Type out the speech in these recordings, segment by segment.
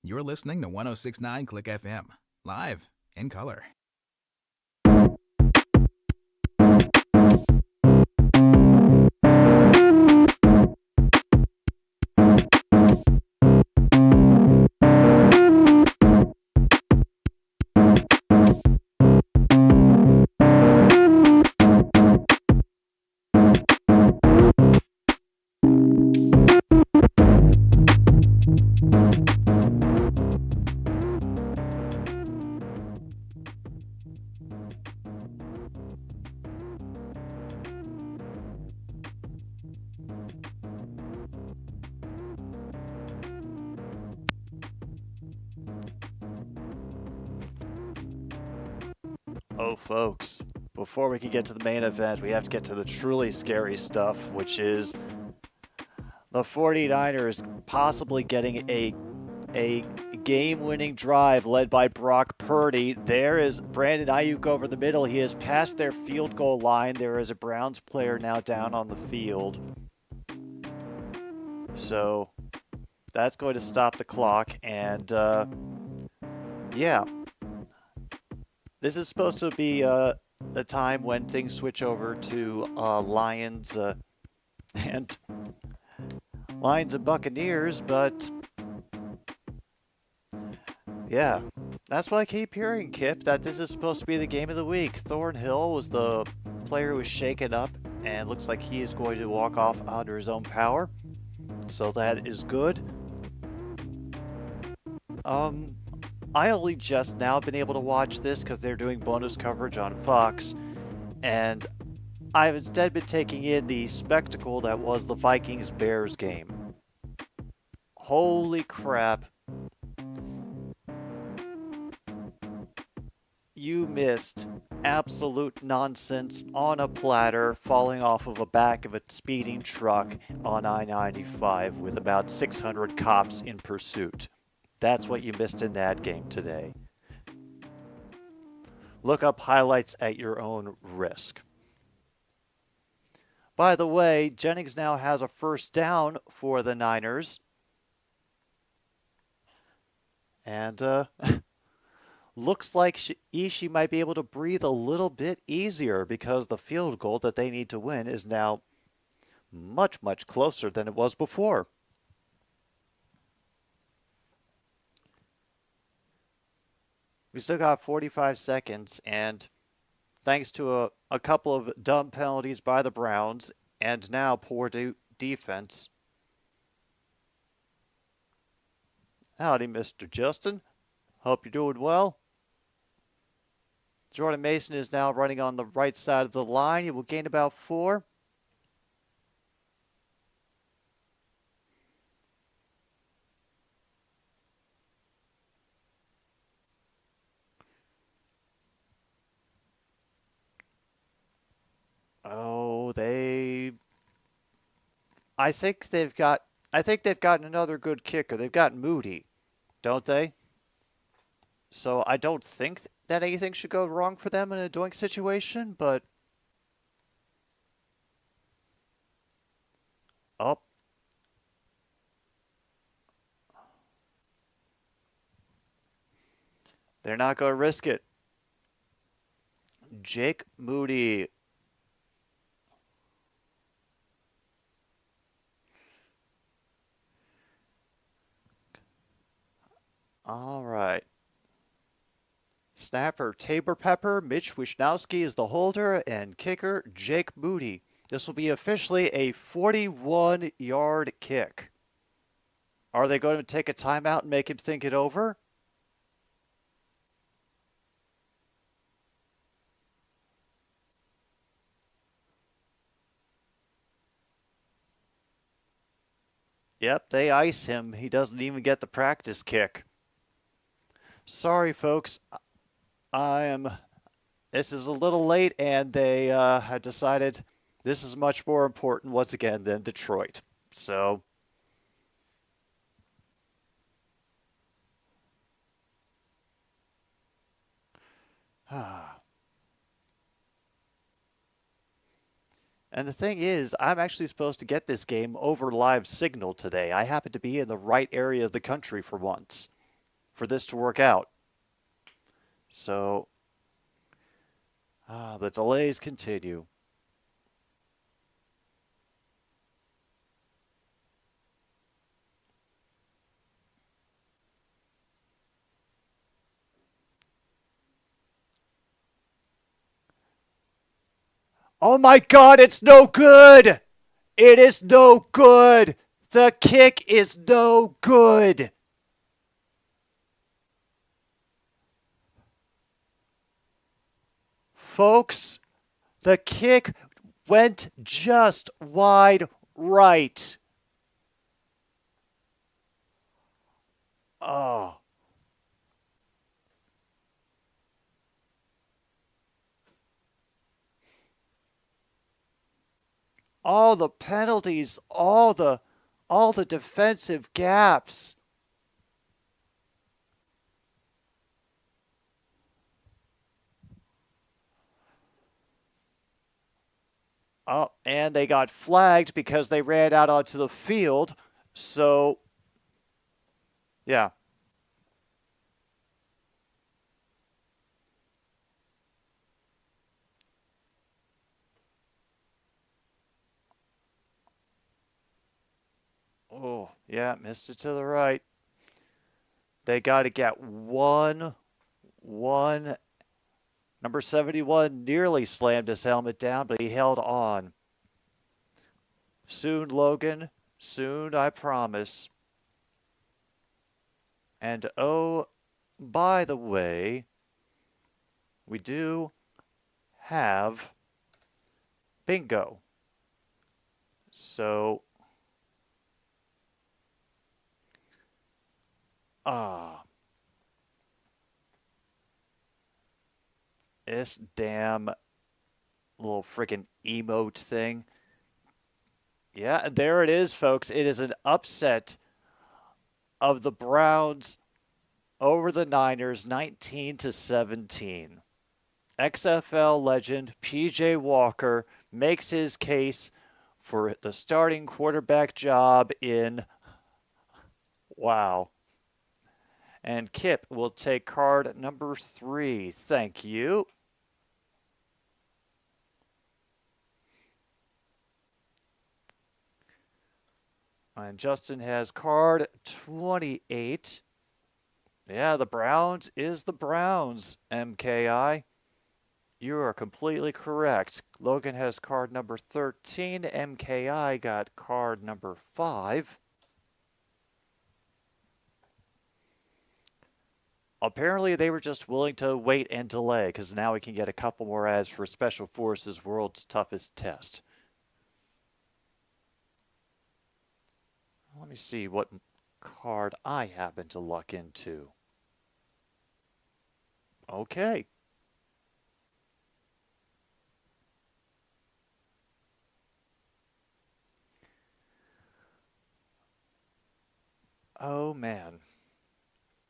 You're listening to 1069 Click FM, live in color. Oh, folks, before we can get to the main event, we have to get to the truly scary stuff, which is the 49ers possibly getting a game-winning drive led by Brock Purdy. There is Brandon Ayuk over the middle. He has passed their field goal line. There is a Browns player now down on the field. So that's going to stop the clock. And, yeah. This is supposed to be the time when things switch over to Lions and Buccaneers, but yeah, that's what I keep hearing, Kip, that this is supposed to be the game of the week. Thornhill was the player who was shaken up, and looks like he is going to walk off under his own power, so that is good. I only just now been able to watch this because they're doing bonus coverage on Fox, and I've instead been taking in the spectacle that was the Vikings-Bears game. Holy crap. You missed absolute nonsense on a platter falling off of the back of a speeding truck on I-95 with about 600 cops in pursuit. That's what you missed in that game today. Look up highlights at your own risk. By the way, Jennings now has a first down for the Niners. And looks like she might be able to breathe a little bit easier because the field goal that they need to win is now much, much closer than it was before. We still got 45 seconds, and thanks to a couple of dumb penalties by the Browns, and now poor defense. Howdy, Mr. Justin. Hope you're doing well. Jordan Mason is now running on the right side of the line. He will gain about 4. Oh, I think they've gotten another good kicker. They've got Moody, don't they? So I don't think that anything should go wrong for them in a doink situation, but oh. They're not going to risk it. Jake Moody. All right. Snapper Tabor Pepper, Mitch Wisnowski is the holder, and kicker Jake Moody. This will be officially a 41-yard kick. Are they going to take a timeout and make him think it over? Yep, they ice him. He doesn't even get the practice kick. Sorry, folks. This is a little late, and they had decided this is much more important once again than Detroit. So, and the thing is, I'm actually supposed to get this game over live signal today. I happen to be in the right area of the country for once. for this to work out. So the delays continue. Oh my God, it's no good! It is no good! The kick is no good! Folks, the kick went just wide right. Oh. All the penalties, all the defensive gaps. Oh, and they got flagged because they ran out onto the field. So, yeah. Oh, yeah, missed it to the right. They got to get one. Number 71 nearly slammed his helmet down, but he held on. Soon, Logan. Soon, I promise. And oh, by the way, we do have bingo. So, this damn little freaking emote thing. Yeah, there it is, folks. It is an upset of the Browns over the Niners, 19-17. XFL legend PJ Walker makes his case for the starting quarterback job in... Wow. And Kip will take card number 3. Thank you. And Justin has card 28. Yeah, the Browns is the Browns, MKI. You are completely correct. Logan has card number 13. MKI got card number 5. Apparently, they were just willing to wait and delay, because now we can get a couple more ads for Special Forces World's Toughest Test. Let me see what card I happen to luck into. Okay. Oh man.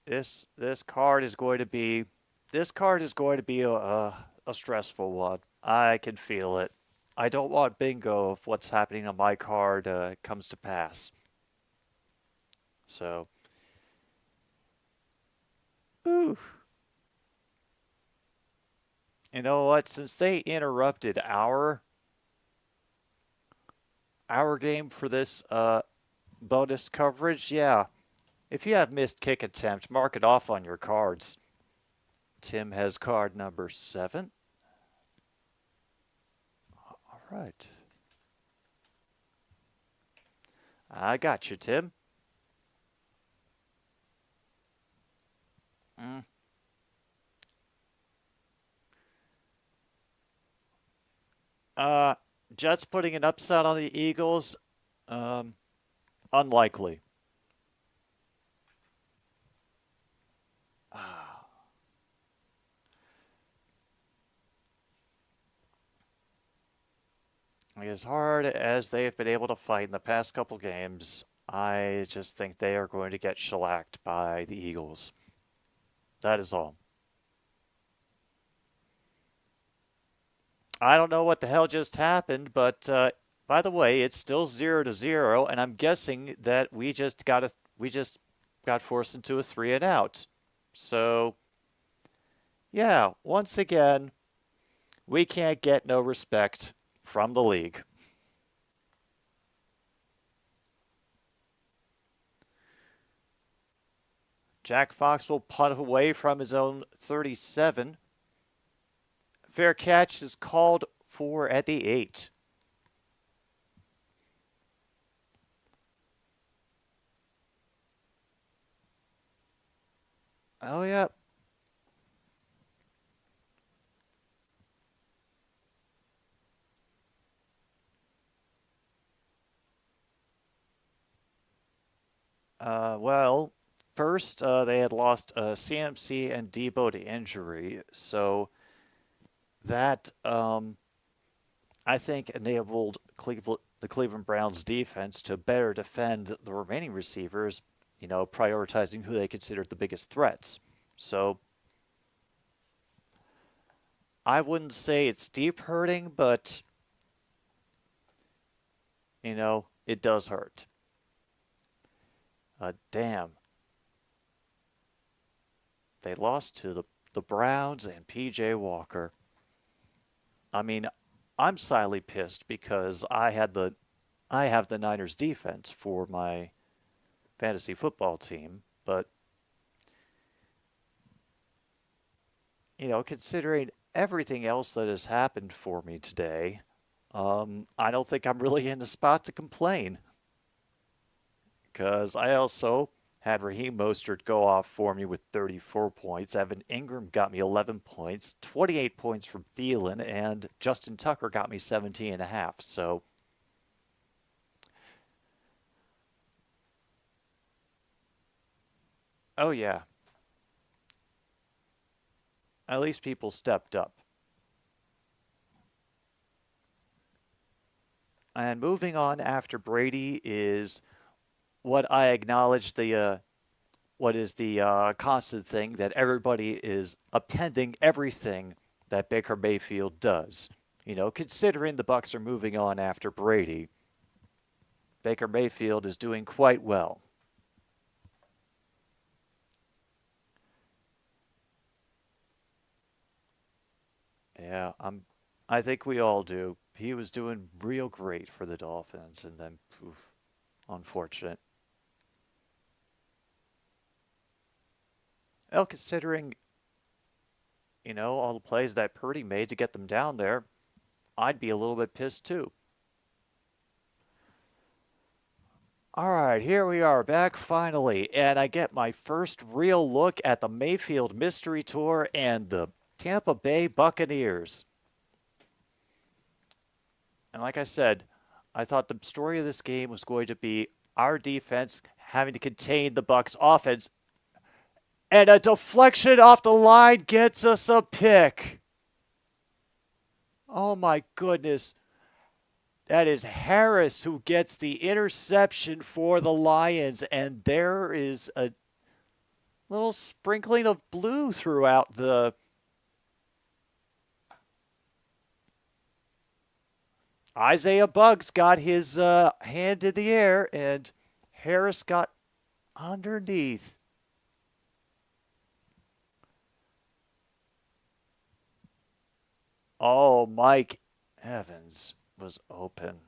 This card is going to be a stressful one. I can feel it. I don't want bingo if what's happening on my card comes to pass. So, ooh. You know what? Since they interrupted our game for this bonus coverage, yeah. If you have missed kick attempt, mark it off on your cards. Tim has card number 7. All right. I got you, Tim. Jets putting an upset on the Eagles? Unlikely. As hard as they have been able to fight in the past couple games, I just think they are going to get shellacked by the Eagles. That is all. I don't know what the hell just happened, but by the way, it's still 0-0, and I'm guessing that we just got forced into a 3 and out. So, yeah, once again, we can't get no respect from the league. Jack Fox will punt away from his own 37. Fair catch is called for at the 8. Oh, yeah. Well, first they had lost CMC and Debo to injury, so that I think enabled the Cleveland Browns defense to better defend the remaining receivers, prioritizing who they considered the biggest threats. So I wouldn't say it's deep hurting, but it does hurt. Damn. They lost to the Browns and PJ Walker. I mean, I'm slightly pissed because I have the Niners defense for my fantasy football team, but considering everything else that has happened for me today, I don't think I'm really in a spot to complain. Because I also had Raheem Mostert go off for me with 34 points. Evan Ingram got me 11 points, 28 points from Thielen, and Justin Tucker got me 17.5. So, oh yeah. At least people stepped up. And moving on after Brady is what I acknowledge what is the constant thing that everybody is appending everything that Baker Mayfield does. Considering the Bucs are moving on after Brady, Baker Mayfield is doing quite well. Yeah, I think we all do. He was doing real great for the Dolphins, and then, poof, unfortunate. Well, considering, all the plays that Purdy made to get them down there, I'd be a little bit pissed too. All right, here we are back finally, and I get my first real look at the Mayfield Mystery Tour and the Tampa Bay Buccaneers. And like I said, I thought the story of this game was going to be our defense having to contain the Bucs offense, and a deflection off the line gets us a pick. Oh my goodness. That is Harris who gets the interception for the Lions, and there is a little sprinkling of blue throughout the Isaiah Buggs got his hand in the air, and Harris got underneath. Oh, Mike Evans was open.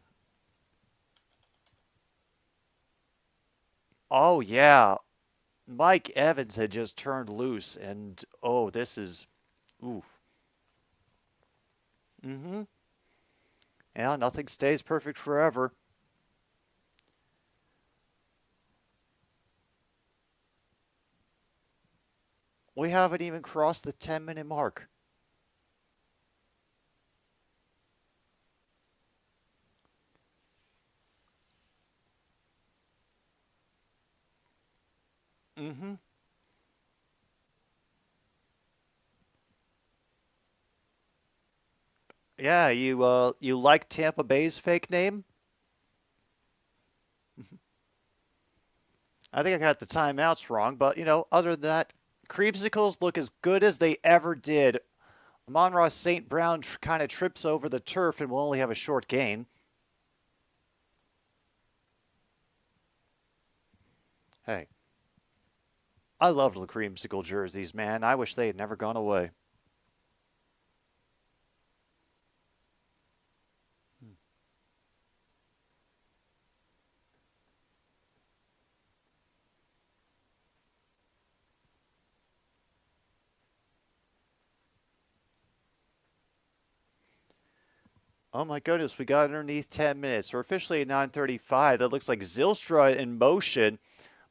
Oh, yeah. Mike Evans had just turned loose, and oh, this is, ooh. Mm-hmm. Yeah, nothing stays perfect forever. We haven't even crossed the 10-minute mark. Mm-hmm. Yeah, you like Tampa Bay's fake name? I think I got the timeouts wrong, but other than that, creamsicles look as good as they ever did. Amon-Ra St. Brown kind of trips over the turf and will only have a short gain. Hey. I love the creamsicle jerseys, man. I wish they had never gone away. Oh my goodness, we got underneath 10 minutes. We're officially at 9:35. That looks like Zylstra in motion,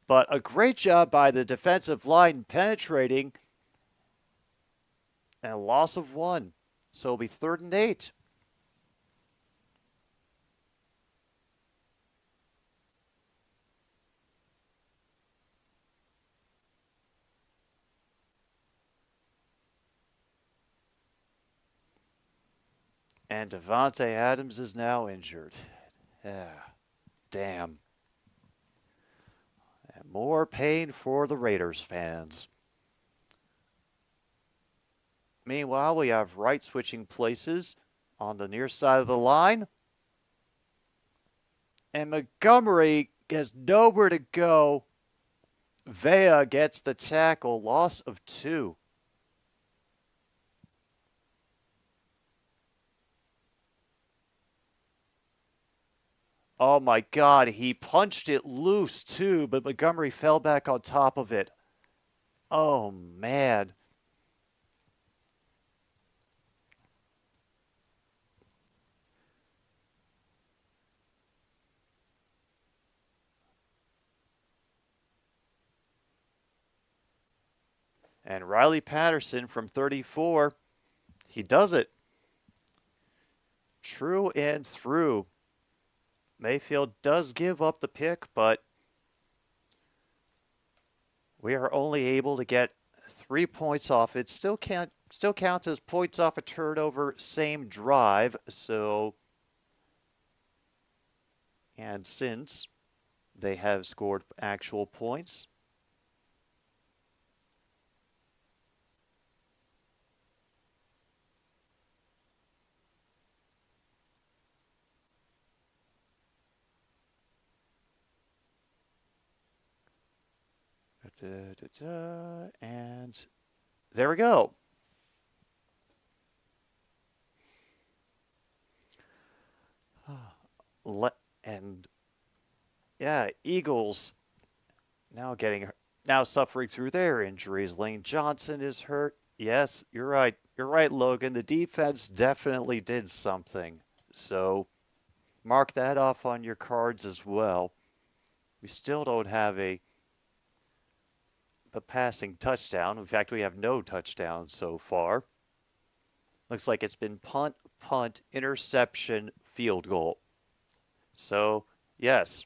but a great job by the defensive line penetrating, and a loss of 1. So it'll be 3rd and 8. And Davante Adams is now injured. Damn. And more pain for the Raiders fans. Meanwhile, we have Wright switching places on the near side of the line. And Montgomery has nowhere to go. Vea gets the tackle, loss of 2. Oh my God, he punched it loose too, but Montgomery fell back on top of it. Oh man. And Riley Patterson from 34, he does it. True and through. Mayfield does give up the pick, but we are only able to get 3 points off. It still counts as points off a turnover, same drive. So, and since they have scored actual points, and there we go. And yeah, Eagles now suffering through their injuries. Lane Johnson is hurt. Yes, you're right. You're right, Logan. The defense definitely did something. So mark that off on your cards as well. We still don't have a passing touchdown. In fact, we have no touchdowns so far. Looks like it's been punt, interception, field goal. So, yes.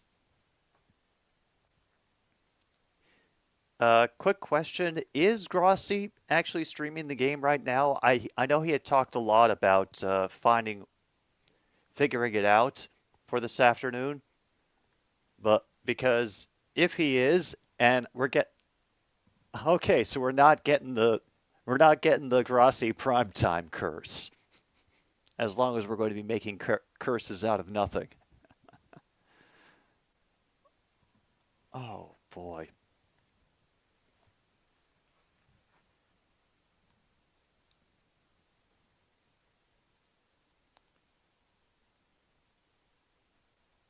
Quick question. Is Grossi actually streaming the game right now? I know he had talked a lot about figuring it out for this afternoon. But because if he is, and okay, so we're not getting the Grossi primetime curse. As long as we're going to be making curses out of nothing. Oh boy.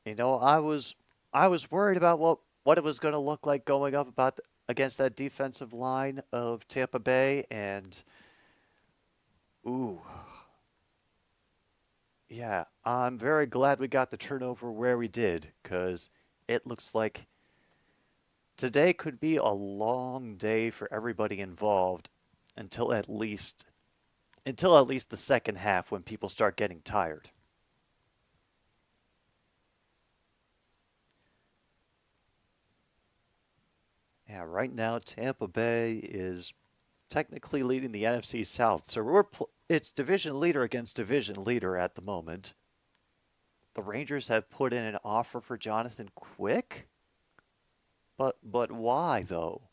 You know, I was worried about what it was going to look like going up against that defensive line of Tampa Bay, and ooh. Yeah, I'm very glad we got the turnover where we did, because it looks like today could be a long day for everybody involved until at least the second half, when people start getting tired. Yeah, right now Tampa Bay is technically leading the NFC South. So it's division leader against division leader at the moment. The Rangers have put in an offer for Jonathan Quick. But why though?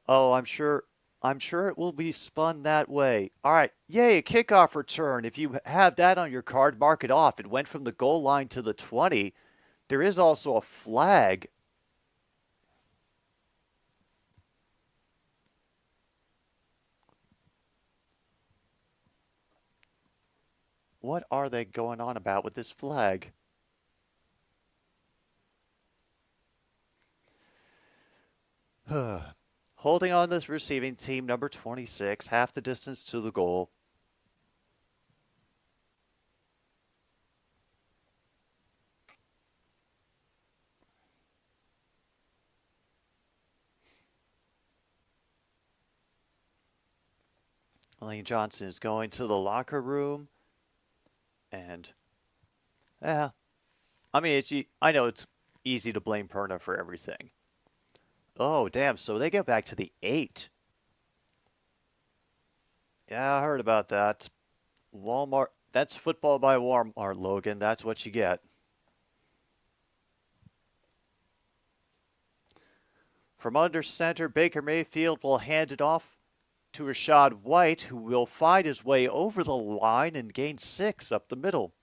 Oh, I'm sure it will be spun that way. All right, yay, a kickoff return. If you have that on your card, mark it off. It went from the goal line to the 20. There is also a flag. What are they going on about with this flag? Holding on this receiving team, number 26, half the distance to the goal. Lane Johnson is going to the locker room. And, yeah, I mean, I know it's easy to blame Perna for everything. Oh, damn, so they get back to the 8. Yeah, I heard about that. Walmart, that's football by Walmart, Logan. That's what you get. From under center, Baker Mayfield will hand it off to Rachaad White, who will find his way over the line and gain 6 up the middle.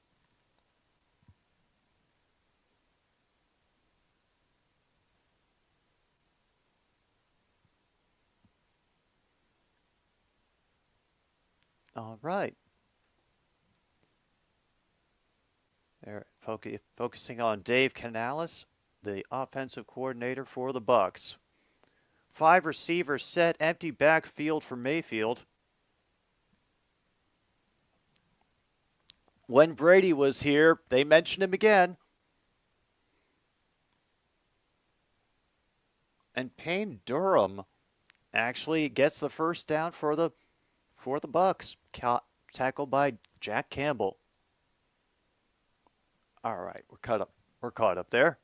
All right. They're focusing on Dave Canales, the offensive coordinator for the Bucs. 5 receivers set, empty backfield for Mayfield. When Brady was here, they mentioned him again. And Payne Durham actually gets the first down for the Bucs, tackled by Jack Campbell. All right, we're caught up there.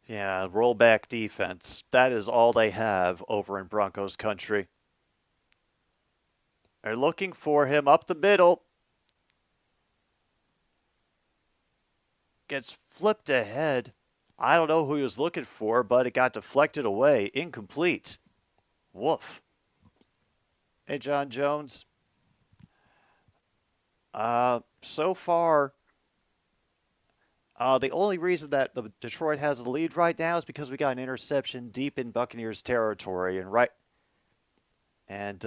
Yeah, rollback defense. That is all they have over in Broncos country. They're looking for him up the middle. Gets flipped ahead. I don't know who he was looking for, but it got deflected away. Incomplete. Woof. Hey, John Jones. So far, the only reason that Detroit has the lead right now is because we got an interception deep in Buccaneers territory, and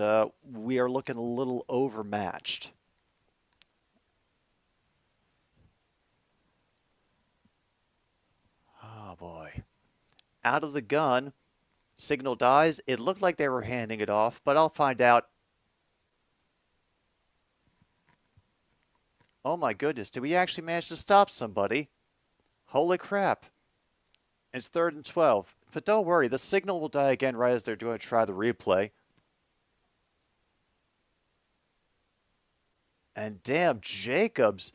we are looking a little overmatched. Oh boy. Out of the gun, signal dies. It looked like they were handing it off, but I'll find out. Oh my goodness, did we actually manage to stop somebody? Holy crap. It's 3rd and 12. But don't worry, the signal will die again right as they're going to try the replay. And damn, Jacobs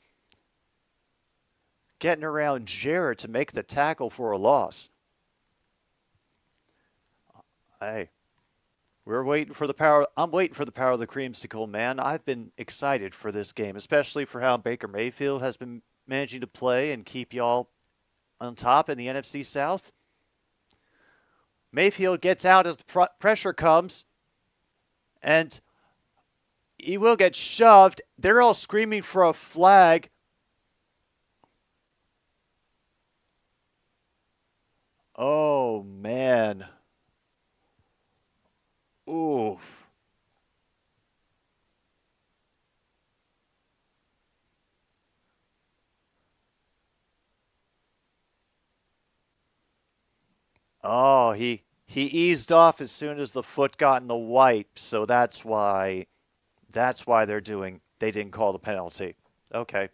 getting around Jarrett to make the tackle for a loss. Hey, we're waiting for the power. I'm waiting for the power of the creamsicle, man. I've been excited for this game, especially for how Baker Mayfield has been managing to play and keep y'all on top in the NFC South. Mayfield gets out as the pressure comes, and he will get shoved. They're all screaming for a flag. Oh, man. Ooh. Oh, he eased off as soon as the foot got in the wipe, so that's why they didn't call the penalty. Okay.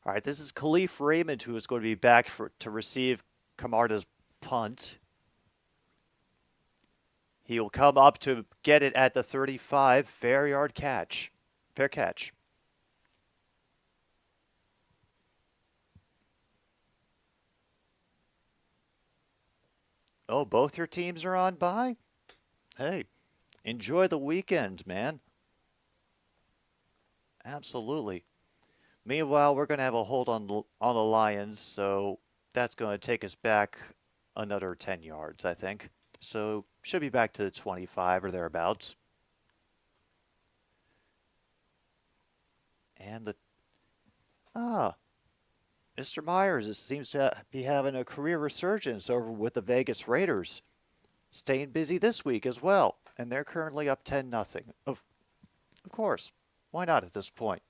All right, this is Khalif Raymond who is going to be back to receive Camarda's punt. He will come up to get it at the 35. Fair catch. Oh, both your teams are on bye? Hey, enjoy the weekend, man. Absolutely. Meanwhile, we're going to have a hold on the Lions, so that's going to take us back another 10 yards, I think. So should be back to the 25 or thereabouts. And Mr. Myers seems to be having a career resurgence over with the Vegas Raiders. Staying busy this week as well. And they're currently up 10-0. Of course. Why not at this point?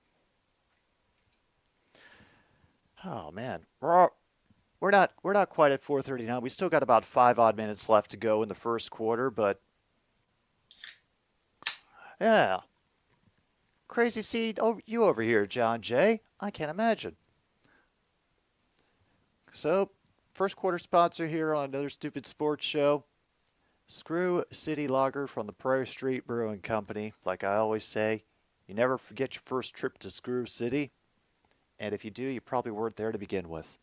Oh man. We're not quite at 4:39. We still got about 5 odd minutes left to go in the first quarter, but yeah. Crazy seeing you over here, John Jay. I can't imagine. So, first quarter sponsor here on another stupid sports show. Screw City Lager from the Prairie Street Brewing Company. Like I always say, you never forget your first trip to Screw City. And if you do, you probably weren't there to begin with.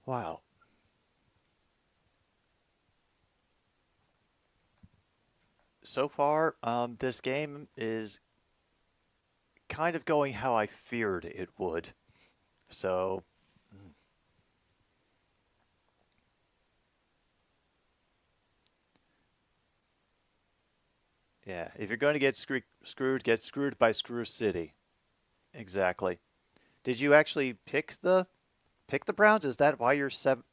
Wow. So far, this game is kind of going how I feared it would. So, yeah, if you're going to get screwed by Screw City. Exactly. Did you actually pick the Browns? Is that why you're 7-2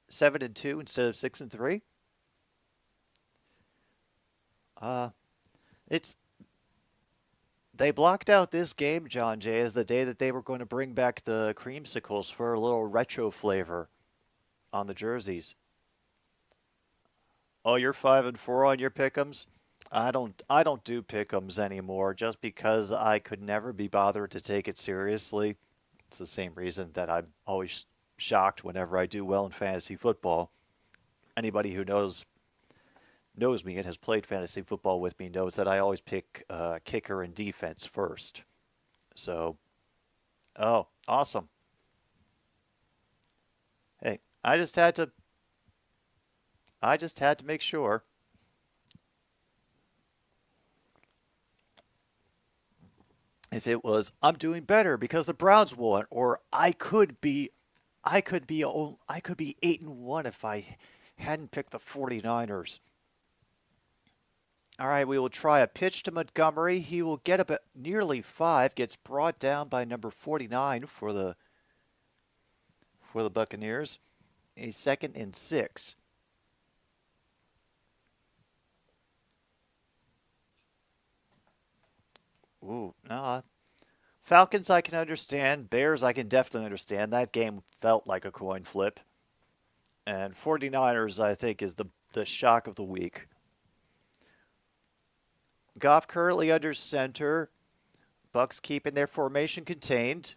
instead of 6-3? It's They blocked out this game, John Jay, as the day that they were going to bring back the creamsicles for a little retro flavor on the jerseys. Oh, you're 5-4 on your pick'ems? I don't do pick'ems anymore just because I could never be bothered to take it seriously. It's the same reason that I'm always shocked whenever I do well in fantasy football. Anybody who knows me and has played fantasy football with me knows that I always pick kicker and defense first. So, oh, awesome. Hey, I just had to make sure. If it was I'm doing better because the Browns won, or I could be 8-1 if I hadn't picked the 49ers. All right, we will try a pitch to Montgomery. He will get up at nearly 5, gets brought down by number 49 for the Buccaneers. A 2nd and 6. Ooh, Falcons I can understand. Bears I can definitely understand. That game felt like a coin flip. And 49ers I think is the shock of the week. Goff currently under center. Bucks keeping their formation contained.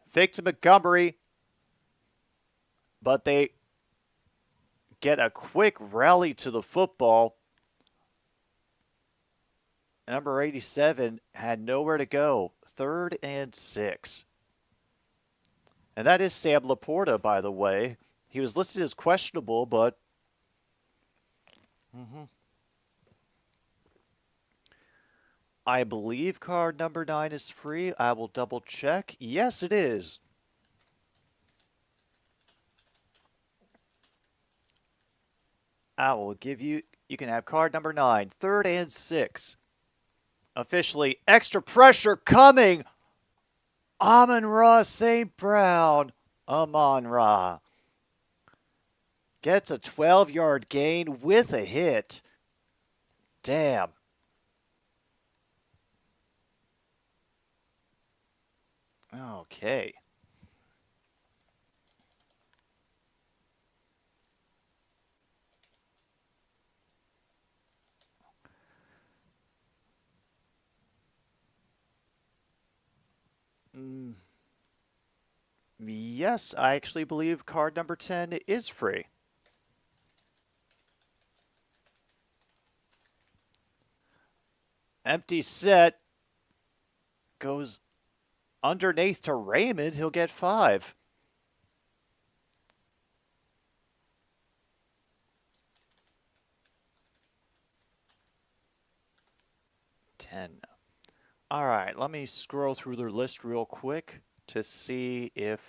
Fake to Montgomery. But they get a quick rally to the football. Number 87 had nowhere to go. 3rd and 6. And that is Sam Laporta, by the way. He was listed as questionable, but I believe card number 9 is free. I will double check. Yes, it is. I will give you can have card number 9. 3rd and 6. Officially, extra pressure coming. Amon-Ra St. Brown. Amon-Ra gets a 12-yard gain with a hit. Damn. Okay. Yes, I actually believe card number 10 is free. Empty set. goes underneath to Raymond. He'll get 5. All right, let me scroll through their list real quick to see if...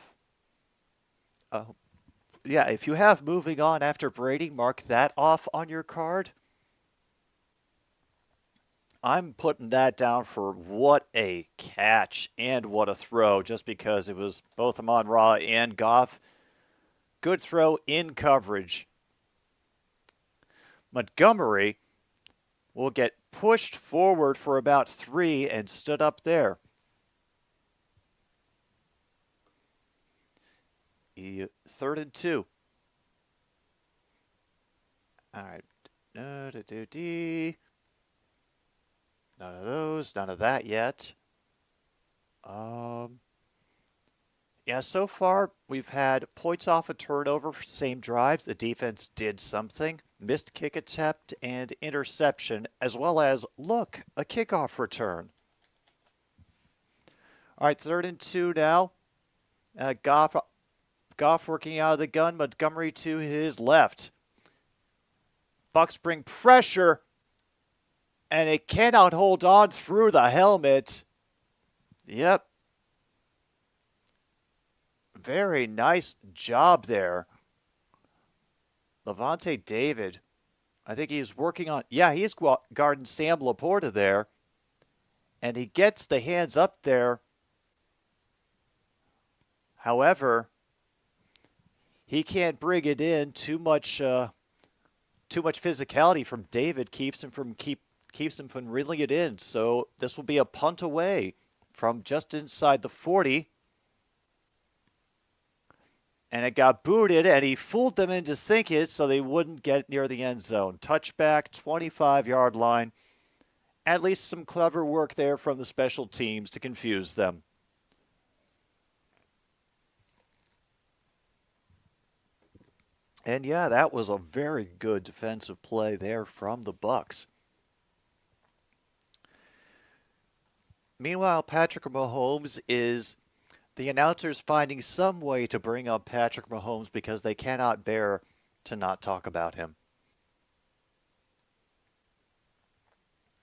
yeah, if you have moving on after Brady, mark that off on your card. I'm putting that down for what a catch and what a throw, just because it was both Amon-Ra and Goff. Good throw in coverage. Montgomery will get pushed forward for about 3 and stood up there. 3rd and 2. All right. None of those. None of that yet. Yeah, so far we've had points off a turnover for same drive. The defense did something. Missed kick attempt and interception, as well as, look, a kickoff return. All right, 3rd and 2 now. Goff working out of the gun. Montgomery to his left. Bucs bring pressure, and it cannot hold on through the helmet. Yep. Very nice job there. Levante David, I think he's working on... Yeah, he's guarding Sam Laporta there. And he gets the hands up there. However, he can't bring it in. Too much physicality from David keeps him from reeling it in. So this will be a punt away from just inside the 40. And it got booted, and he fooled them into thinking it so they wouldn't get near the end zone. Touchback, 25-yard line. At least some clever work there from the special teams to confuse them. And yeah, that was a very good defensive play there from the Bucs. Meanwhile, Patrick Mahomes is... The announcers finding some way to bring up Patrick Mahomes because they cannot bear to not talk about him.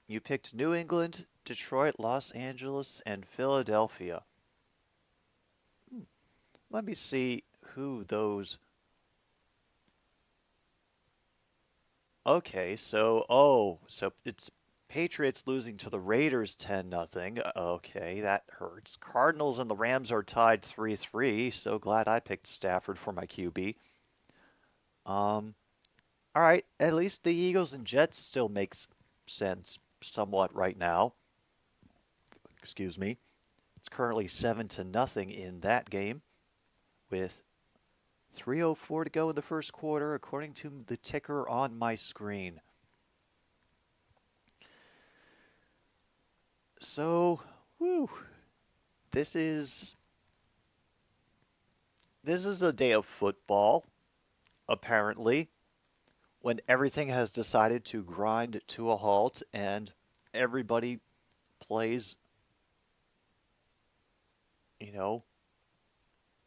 You picked New England, Detroit, Los Angeles, and Philadelphia. Let me see who those... Okay, so it's Patriots losing to the Raiders 10-0. Okay, that hurts. Cardinals and the Rams are tied 3-3. So glad I picked Stafford for my QB. All right, at least the Eagles and Jets still makes sense somewhat right now. Excuse me. It's currently 7-0 in that game with 3:04 to go in the first quarter, according to the ticker on my screen. So, this is a day of football, apparently, when everything has decided to grind to a halt and everybody plays,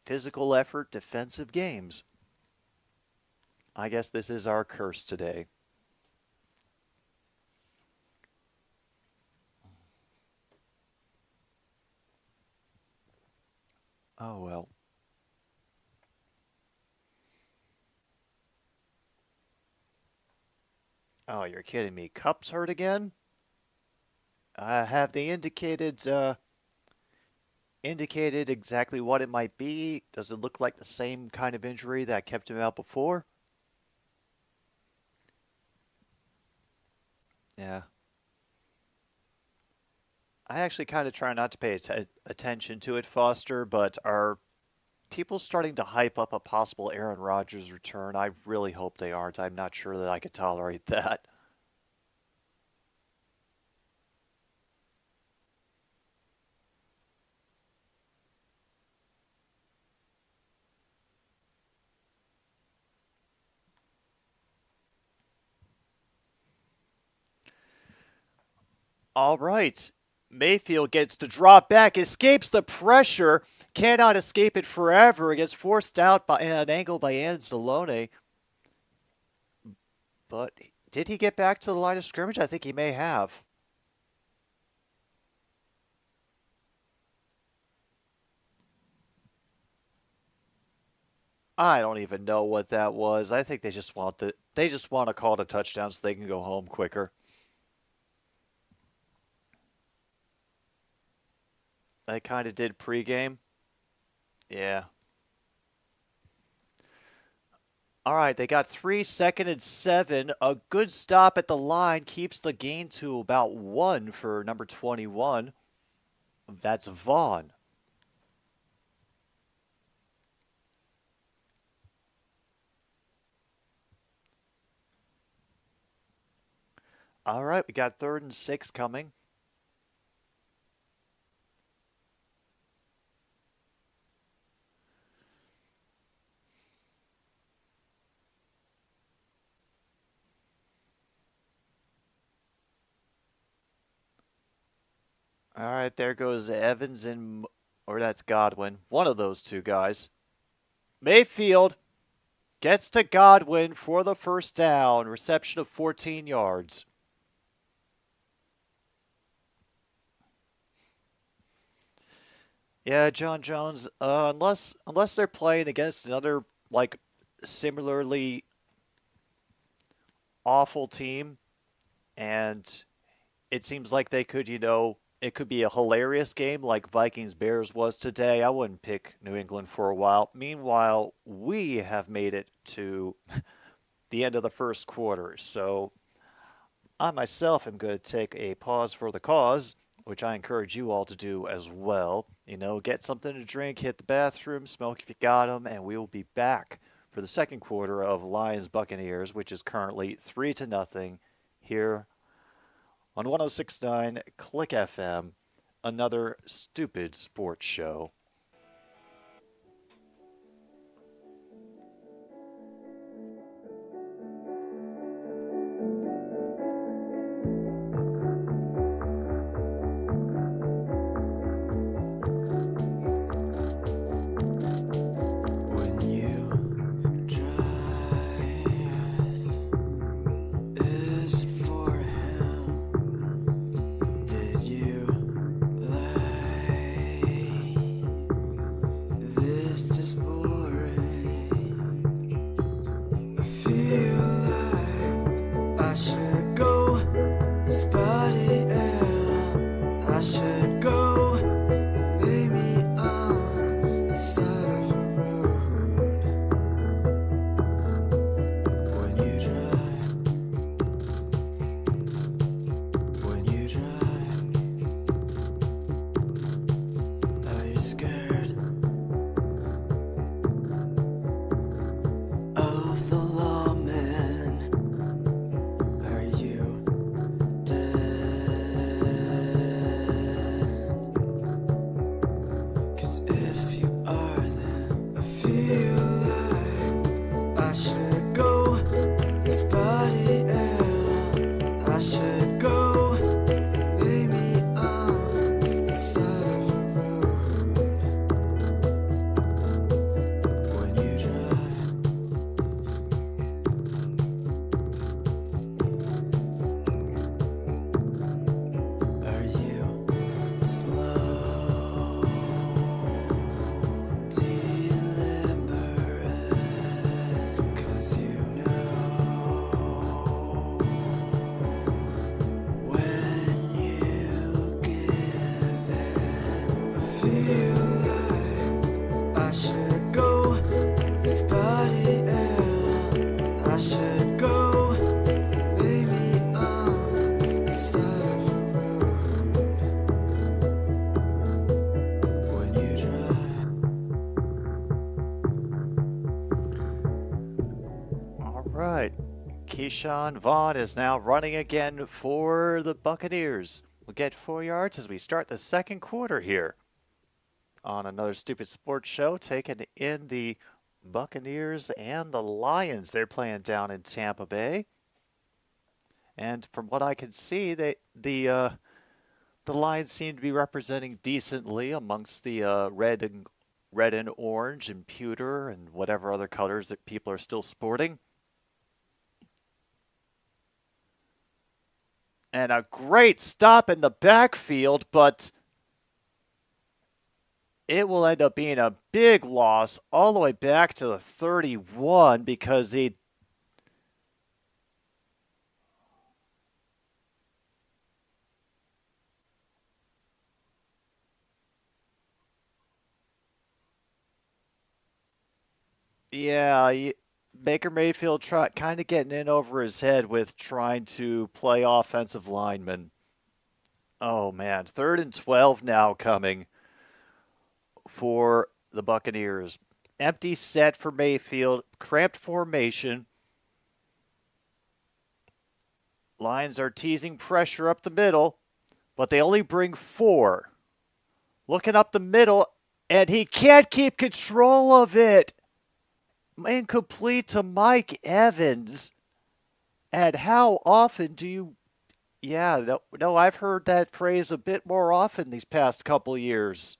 physical effort, defensive games. I guess this is our curse today. Oh, well. Oh, you're kidding me. Cup's hurt again? Have they indicated exactly what it might be? Does it look like the same kind of injury that kept him out before? Yeah. I actually kind of try not to pay attention to it, Foster, but are people starting to hype up a possible Aaron Rodgers return? I really hope they aren't. I'm not sure that I could tolerate that. All right. Mayfield gets to drop back, escapes the pressure, cannot escape it forever, gets forced out by an angle by Anzalone. But did he get back to the line of scrimmage? I think he may have. I don't even know what that was. I think they just want to call it a touchdown so they can go home quicker. They kind of did pregame. Yeah. All right, they got 3 2nd and 7. A good stop at the line keeps the gain to about 1 for number 21. That's Vaughn. All right, we got 3rd and 6 coming. All right, there goes Evans or that's Godwin. One of those two guys. Mayfield gets to Godwin for the first down. Reception of 14 yards. Yeah, John Jones, unless they're playing against another, like, similarly awful team, and it seems like they could, it could be a hilarious game like Vikings-Bears was today. I wouldn't pick New England for a while. Meanwhile, we have made it to the end of the first quarter, so I myself am going to take a pause for the cause, which I encourage you all to do as well. Get something to drink, hit the bathroom, smoke if you got them, and we will be back for the second quarter of Lions-Buccaneers, which is currently 3-0 here on 106.9 Click FM, another stupid sports show. Keyshawn Vaughn is now running again for the Buccaneers. We'll get 4 yards as we start the second quarter here on another stupid sports show, taking in the Buccaneers and the Lions. They're playing down in Tampa Bay. And from what I can see, the the Lions seem to be representing decently amongst the red and orange and pewter and whatever other colors that people are still sporting. And a great stop in the backfield, but it will end up being a big loss all the way back to the 31 because he Yeah, Baker Mayfield kind of getting in over his head with trying to play offensive lineman. Oh man, 3rd and 12 now coming for the Buccaneers. Empty set for Mayfield, cramped formation. Lions are teasing pressure up the middle, but they only bring 4. Looking up the middle, and he can't keep control of it. Incomplete to Mike Evans. And how often do you... Yeah, no, I've heard that phrase a bit more often these past couple years.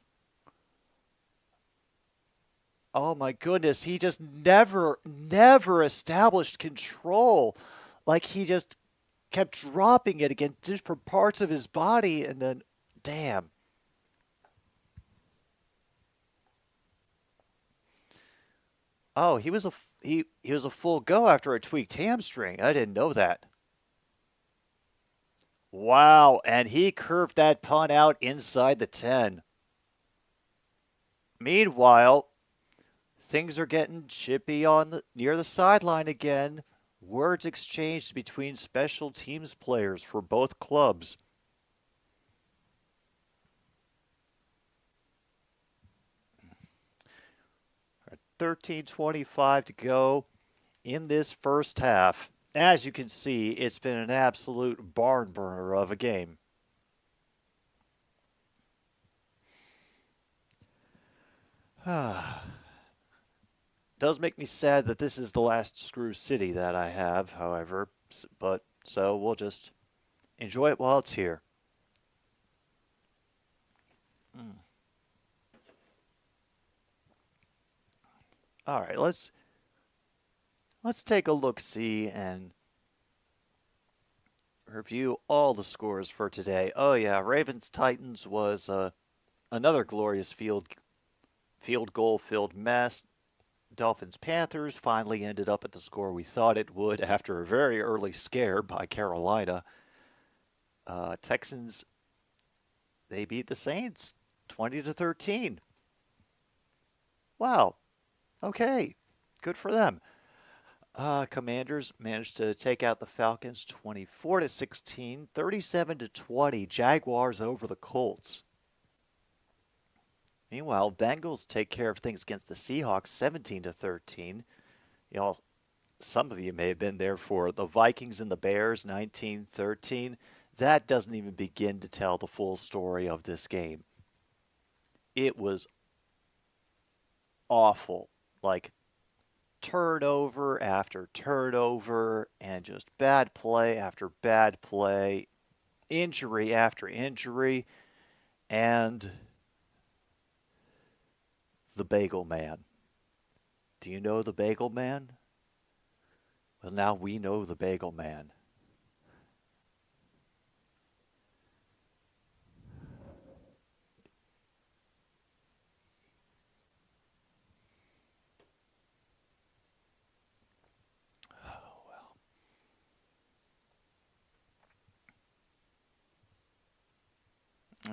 Oh my goodness, he just never established control. Like he just kept dropping it against different parts of his body, and then, damn. Oh, he was a full go after a tweaked hamstring. I didn't know that. Wow, and he curved that punt out inside the 10. Meanwhile, things are getting chippy near the sideline again. Words exchanged between special teams players for both clubs. All right, 13:25 to go in this first half. As you can see, it's been an absolute barn burner of a game. Does make me sad that this is the last Screw City that I have, however, but so we'll just enjoy it while it's here. All right, let's take a look-see and review all the scores for today. Oh yeah, Ravens-Titans was another glorious field goal-filled mess. Dolphins-Panthers finally ended up at the score we thought it would after a very early scare by Carolina. Texans, they beat the Saints 20-13. Wow. Okay. Good for them. Commanders managed to take out the Falcons 24-16, 37-20. Jaguars over the Colts. Meanwhile, Bengals take care of things against the Seahawks 17-13. Some of you may have been there for the Vikings and the Bears 19-13. That doesn't even begin to tell the full story of this game. It was awful. Like turnover after turnover and just bad play after bad play, injury after injury, and the Bagel Man. Do you know the Bagel Man? Well, now we know the Bagel Man.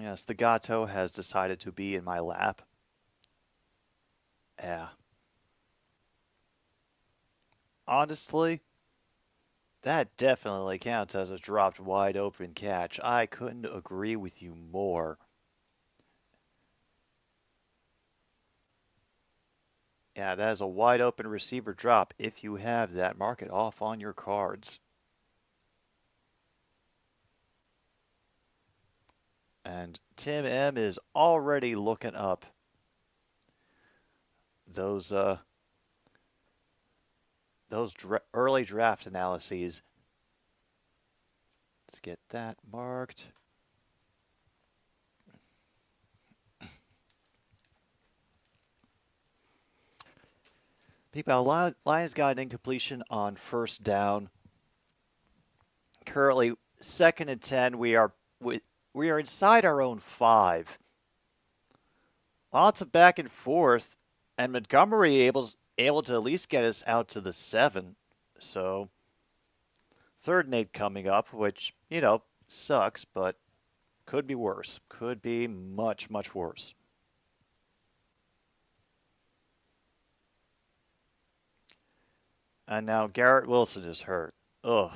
Yes, the gato has decided to be in my lap. Yeah. Honestly, that definitely counts as a dropped wide open catch. I couldn't agree with you more. Yeah, that is a wide open receiver drop. If you have that, mark it off on your cards. And Tim M is already looking up those early draft analyses. Let's get that marked. Meanwhile, Lions got an incompletion on first down. Currently, 2nd and 10. We are inside our own 5. Lots of back and forth, and Montgomery able to at least get us out to the 7. So 3rd and 8 coming up, which sucks, but could be worse. Could be much, much worse. And now Garrett Wilson is hurt. Ugh.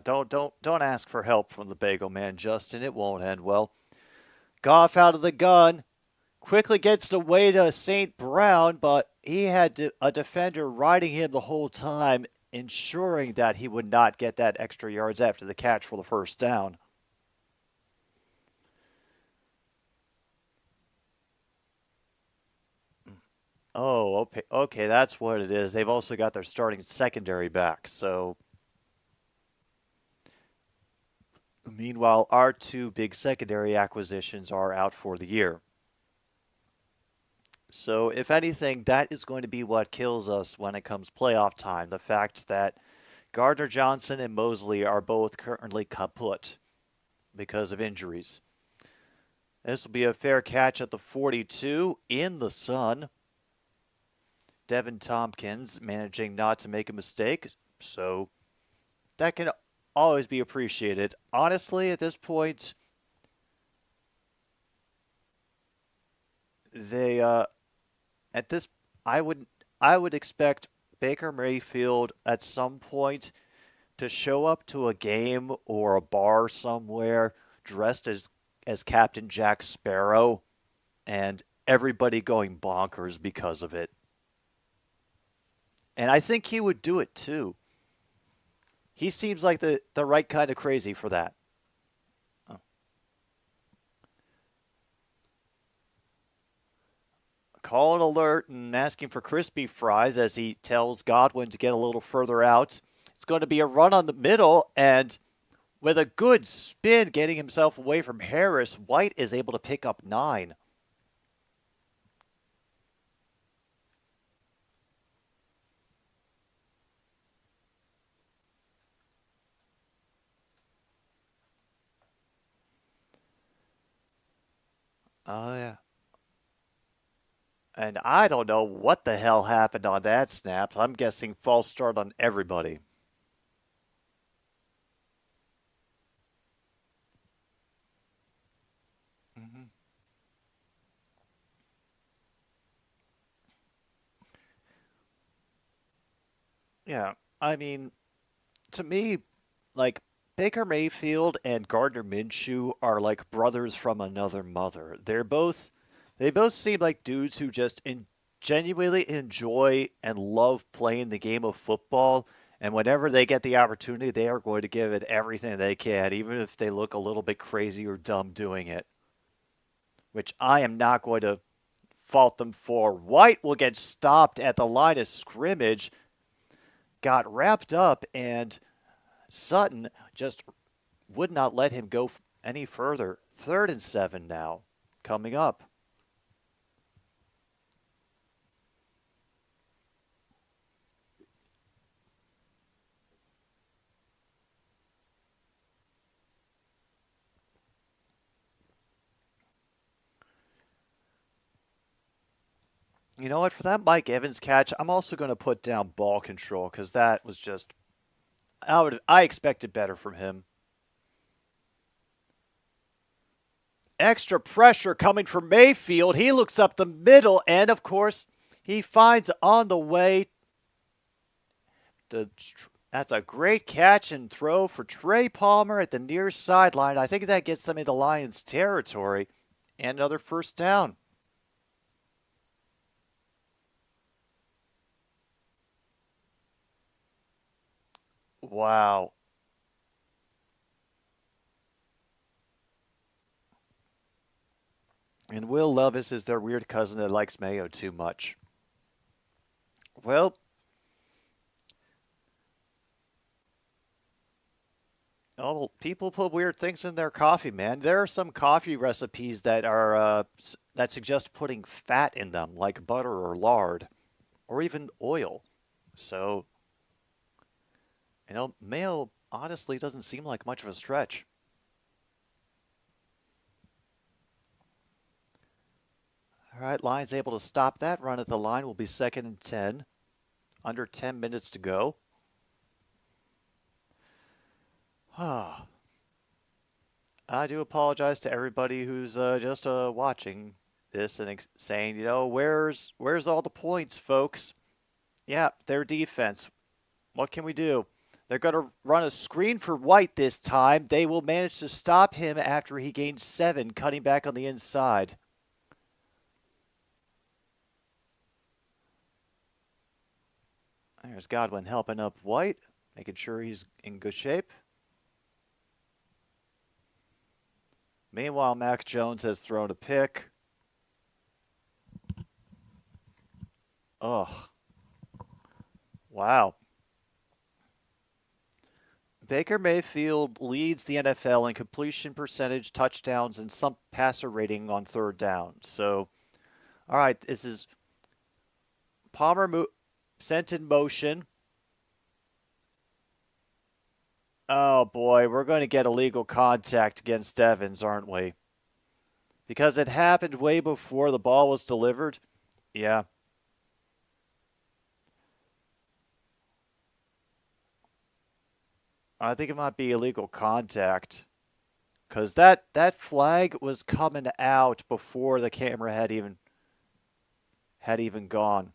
Don't ask for help from the Bagel Man, Justin. It won't end well. Goff out of the gun. Quickly gets it away to St. Brown, but he had a defender riding him the whole time, ensuring that he would not get that extra yards after the catch for the first down. Oh, okay, that's what it is. They've also got their starting secondary back. So, meanwhile, our 2 big secondary acquisitions are out for the year. So, if anything, that is going to be what kills us when it comes playoff time. The fact that Gardner Johnson and Mosley are both currently kaput because of injuries. This will be a fair catch at the 42 in the sun. Devin Tompkins managing not to make a mistake, so that can always be appreciated. Honestly, at this point, I would expect Baker Mayfield at some point to show up to a game or a bar somewhere dressed as Captain Jack Sparrow, and everybody going bonkers because of it. And I think he would do it too. He seems like the right kind of crazy for that. Call an alert and asking for crispy fries as he tells Godwin to get a little further out. It's going to be a run on the middle, and with a good spin getting himself away from Harris, White is able to pick up 9. Oh, yeah. And I don't know what the hell happened on that snap. I'm guessing false start on everybody. Mm-hmm. Yeah, I mean, to me, like, Baker Mayfield and Gardner Minshew are like brothers from another mother. They both seem like dudes who just genuinely enjoy and love playing the game of football. And whenever they get the opportunity, they are going to give it everything they can, even if they look a little bit crazy or dumb doing it, which I am not going to fault them for. White will get stopped at the line of scrimmage, got wrapped up, and Sutton just would not let him go any further. 3rd and 7 now, coming up. You know what? For that Mike Evans catch, I'm also going to put down ball control because that was just I expected better from him. Extra pressure coming from Mayfield. He looks up the middle, and of course, he finds on the way. That's a great catch and throw for Trey Palmer at the near sideline. I think that gets them into Lions territory, and another first down. Wow. And Will Levis is their weird cousin that likes mayo too much. Well, Oh, people put weird things in their coffee, man. There are some coffee recipes that are that suggest putting fat in them, like butter or lard, or even oil. So, mayo honestly doesn't seem like much of a stretch. All right, Lions able to stop that run at the line. Will be 2nd and 10. Under 10 minutes to go. I do apologize to everybody who's just watching this and saying, where's all the points, folks? Yeah, their defense. What can we do? They're going to run a screen for White this time. They will manage to stop him after he gains 7, cutting back on the inside. There's Godwin helping up White, making sure he's in good shape. Meanwhile, Mac Jones has thrown a pick. Oh. Wow. Baker Mayfield leads the NFL in completion percentage, touchdowns, and some passer rating on 3rd down. So, all right, this is Palmer sent in motion. Oh, boy, we're going to get illegal contact against Evans, aren't we? Because it happened way before the ball was delivered. Yeah. I think it might be illegal contact. Because that flag was coming out before the camera had even gone.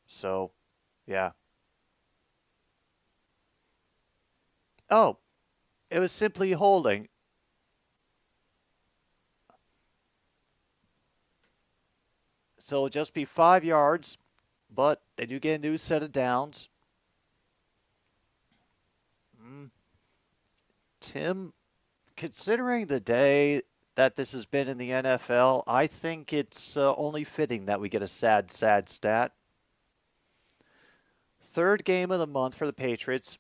So, yeah. Oh, it was simply holding. So it'll just be 5 yards, but they do get a new set of downs. Tim, considering the day that this has been in the NFL, I think it's only fitting that we get a sad stat. 3rd game of the month for the Patriots.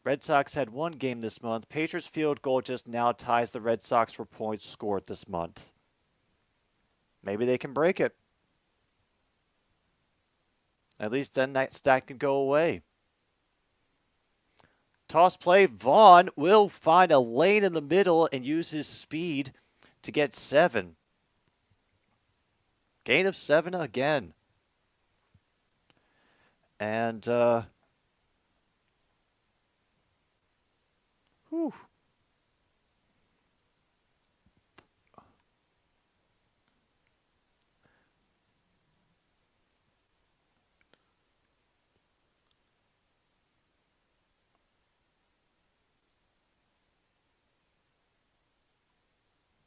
Red Sox had 1 game this month. Patriots field goal just now ties the Red Sox for points scored this month. Maybe they can break it. At least then that stat can go away. Toss play. Vaughn will find a lane in the middle and use his speed to get 7. Gain of 7 again. And, whew.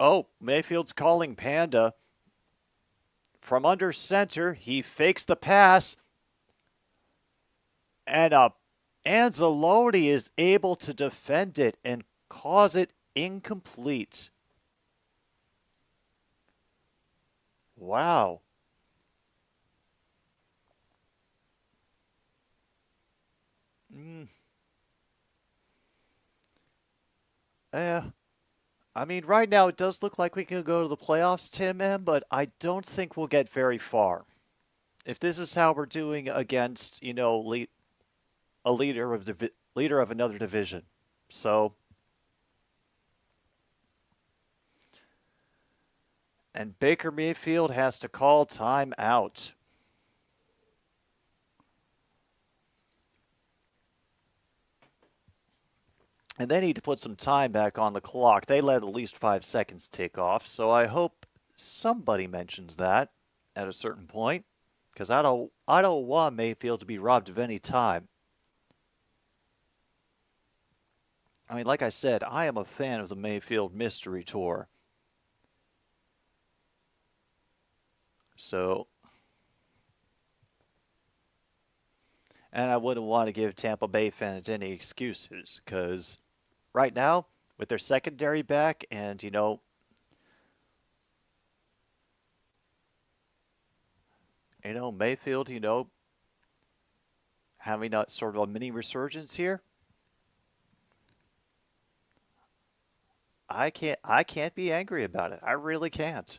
Oh, Mayfield's calling Panda. From under center, he fakes the pass. And Anzalone is able to defend it and cause it incomplete. Wow. I mean, right now it does look like we can go to the playoffs, Tim M, but I don't think we'll get very far. If this is how we're doing against, a leader of another division. So, and Baker Mayfield has to call time out. And they need to put some time back on the clock. They let at least 5 seconds tick off, so I hope somebody mentions that at a certain point, because I don't want Mayfield to be robbed of any time. I mean, like I said, I am a fan of the Mayfield Mystery Tour. So, and I wouldn't want to give Tampa Bay fans any excuses, because right now, with their secondary back and, Mayfield, having a sort of a mini resurgence here, I can't be angry about it. I really can't.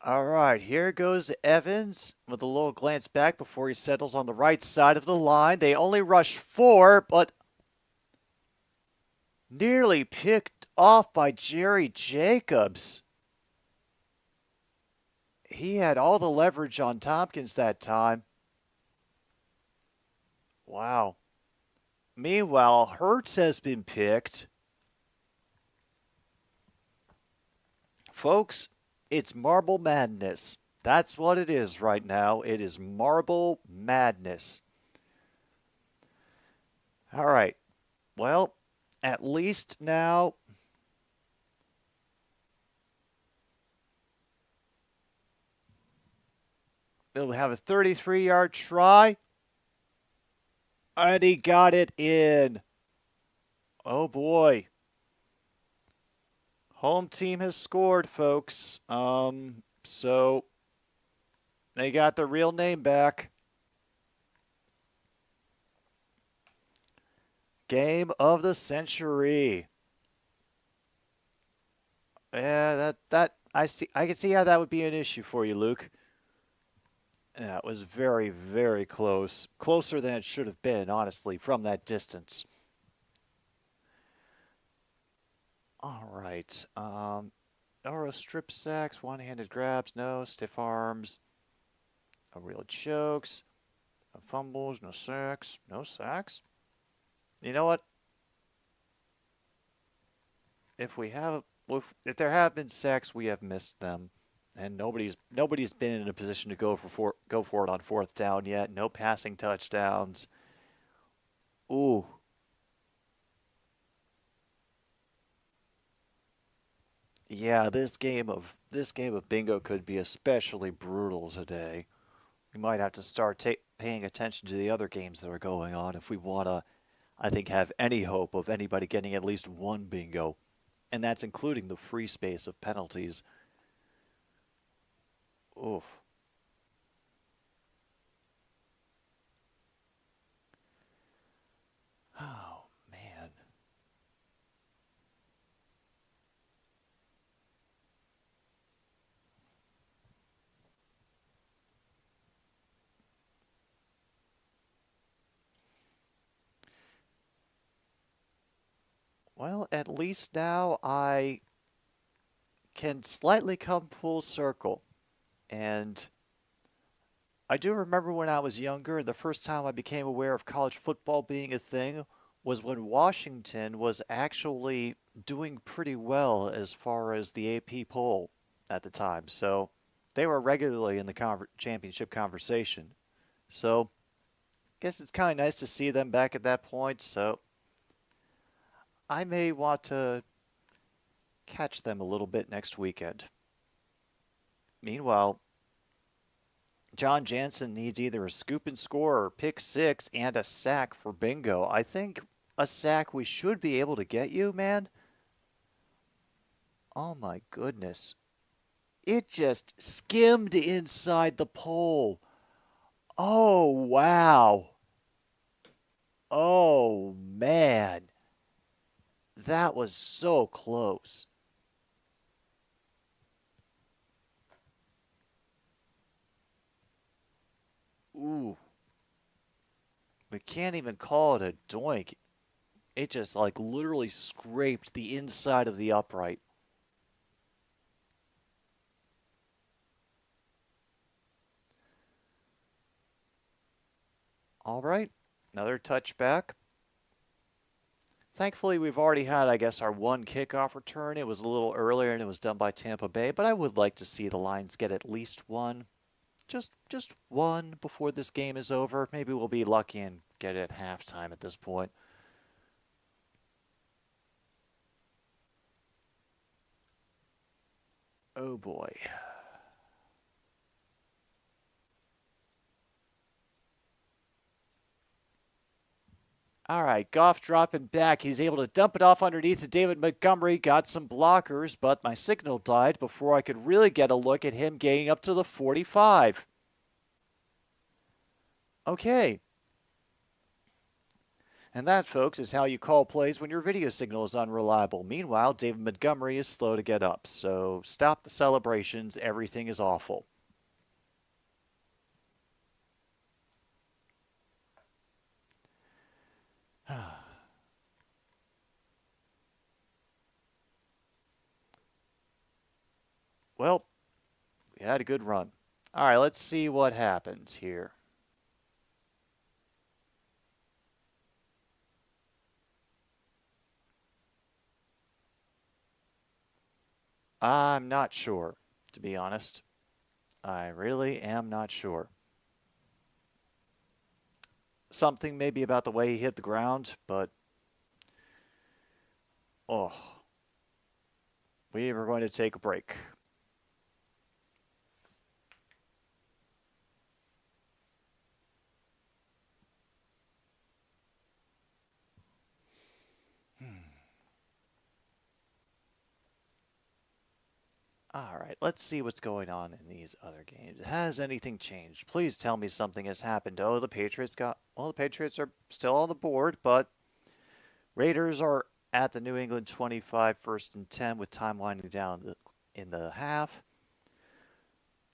All right, here goes Evans with a little glance back before he settles on the right side of the line. They only rush four, but nearly picked off by Jerry Jacobs. He had all the leverage on Tompkins that time. Wow. Meanwhile, Hurts has been picked. Folks, it's marble madness. That's what it is right now. It is marble madness. All right. Well, at least now they'll have a 33-yard try. And he got it in. Oh boy. Home team has scored, folks. So they got the real name back. Game of the century. Yeah, that I see. I can see how that would be an issue for you, Luke. That was very, very close. Closer than it should have been, honestly, from that distance. All right. No strip sacks, one-handed grabs, no stiff arms, no real chokes, no fumbles, no sacks, no sacks. You know what? If there have been sacks, we have missed them, and nobody's been in a position to go for it on fourth down yet. No passing touchdowns. Ooh. Yeah, this game of bingo could be especially brutal today. We might have to start paying attention to the other games that are going on if we want to, I think, have any hope of anybody getting at least one bingo. And that's including the free space of penalties. Oof. Oh, man. Well, at least now I can slightly come full circle. And I do remember when I was younger, the first time I became aware of college football being a thing was when Washington was actually doing pretty well as far as the AP poll at the time. So they were regularly in the championship conversation. So I guess it's kind of nice to see them back at that point. So I may want to catch them a little bit next weekend. Meanwhile, John Jansen needs either a scoop and score or pick six and a sack for bingo. I think a sack we should be able to get you, man. Oh my goodness. It just skimmed inside the pole. Oh, wow. Oh, man. That was so close. Ooh. We can't even call it a doink. It just like literally scraped the inside of the upright. All right, another touchback. Thankfully, we've already had, I guess, our one kickoff return. It was a little earlier and it was done by Tampa Bay, but I would like to see the Lions get at least one. Just one before this game is over. Maybe we'll be lucky and get it at halftime at this point. Oh boy. All right, Goff dropping back. He's able to dump it off underneath to David Montgomery. Got some blockers, but my signal died before I could really get a look at him getting up to the 45. Okay. And that, folks, is how you call plays when your video signal is unreliable. Meanwhile, David Montgomery is slow to get up. So stop the celebrations. Everything is awful. Well, we had a good run. All right, let's see what happens here. I'm not sure, to be honest. I really am not sure. Something maybe about the way he hit the ground, but we were going to take a break. All right, let's see what's going on in these other games. Has anything changed? Please tell me something has happened. Oh, the Patriots are still on the board, but Raiders are at the New England 25, 1st and 10 with time winding down in the half.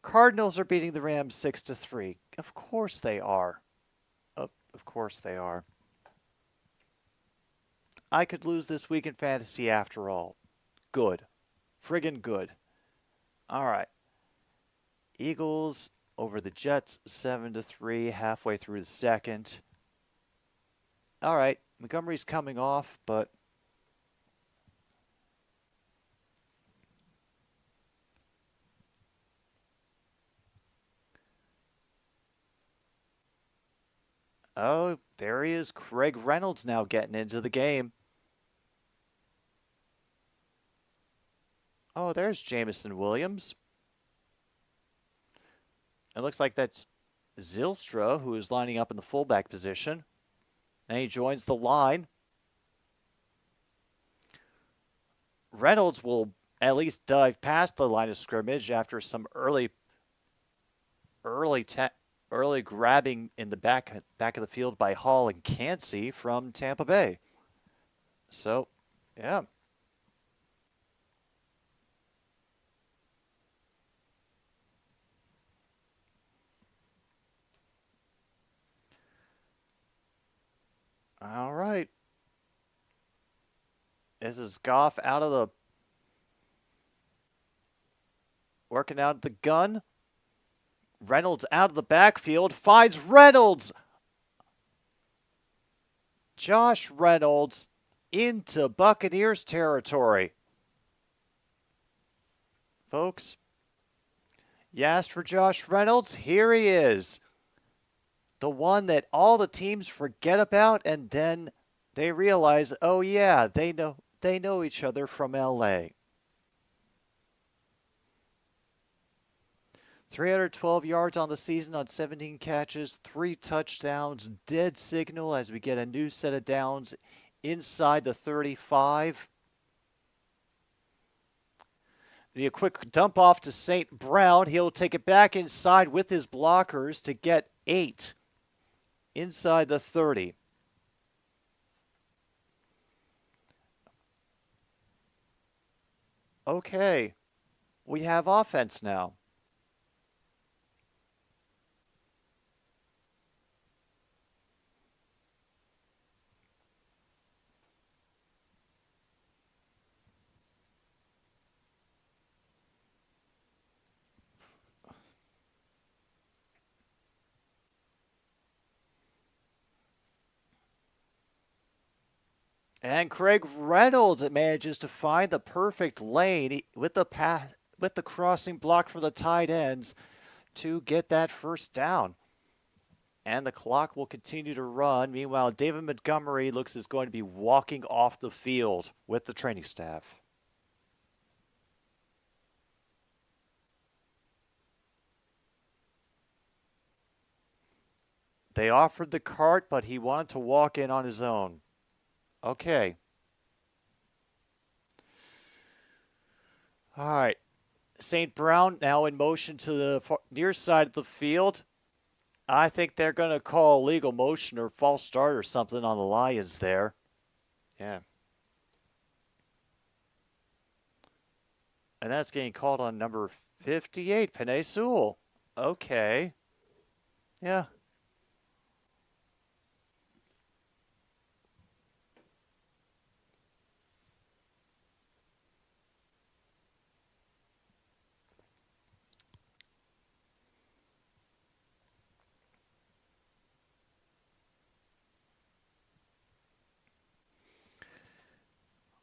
Cardinals are beating the Rams 6-3. Of course they are. Of course they are. I could lose this week in fantasy after all. Good. Friggin' good. All right. Eagles over the Jets 7-3, halfway through the second. All right. Montgomery's coming off, but oh, there he is. Craig Reynolds now getting into the game. Oh, there's Jamison Williams. It looks like that's Zylstra, who is lining up in the fullback position. And he joins the line. Reynolds will at least dive past the line of scrimmage after some early grabbing in the back of the field by Hall and Cansey from Tampa Bay. So, yeah. All right. This is Goff working out of the gun. Reynolds out of the backfield, finds Reynolds. Josh Reynolds into Buccaneers territory. Folks, you asked for Josh Reynolds, here he is. The one that all the teams forget about, and then they realize, oh yeah, they know each other from LA. 312 yards on the season on 17 catches, 3 touchdowns, dead signal as we get a new set of downs inside the 35. A quick dump off to St. Brown. He'll take it back inside with his blockers to get 8 inside the 30. Okay, we have offense now. And Craig Reynolds manages to find the perfect lane with the crossing block for the tight ends to get that first down. And the clock will continue to run. Meanwhile, David Montgomery looks is going to be walking off the field with the training staff. They offered the cart, but he wanted to walk in on his own. Okay. All right. St. Brown now in motion to the near side of the field. I think they're going to call legal motion or false start or something on the Lions there. Yeah. And that's getting called on number 58, Panay Sewell. Okay. Yeah.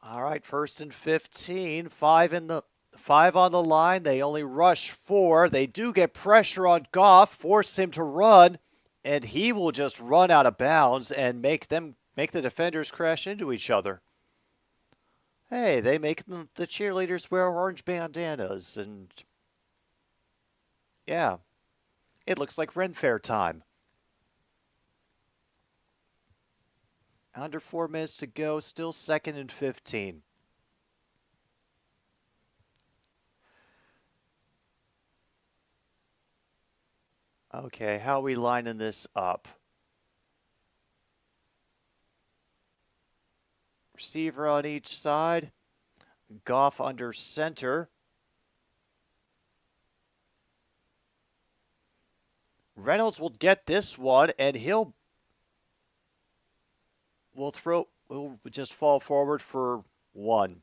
All right, 1st and 15. Five on the line. They only rush 4. They do get pressure on Goff, force him to run, and he will just run out of bounds and make the defenders crash into each other. Hey, they make the cheerleaders wear orange bandanas, and yeah, it looks like Ren Fair time. Under 4 minutes to go, still 2nd and 15. Okay, how are we lining this up? Receiver on each side. Goff under center. Reynolds will get this one, and will just fall forward for 1.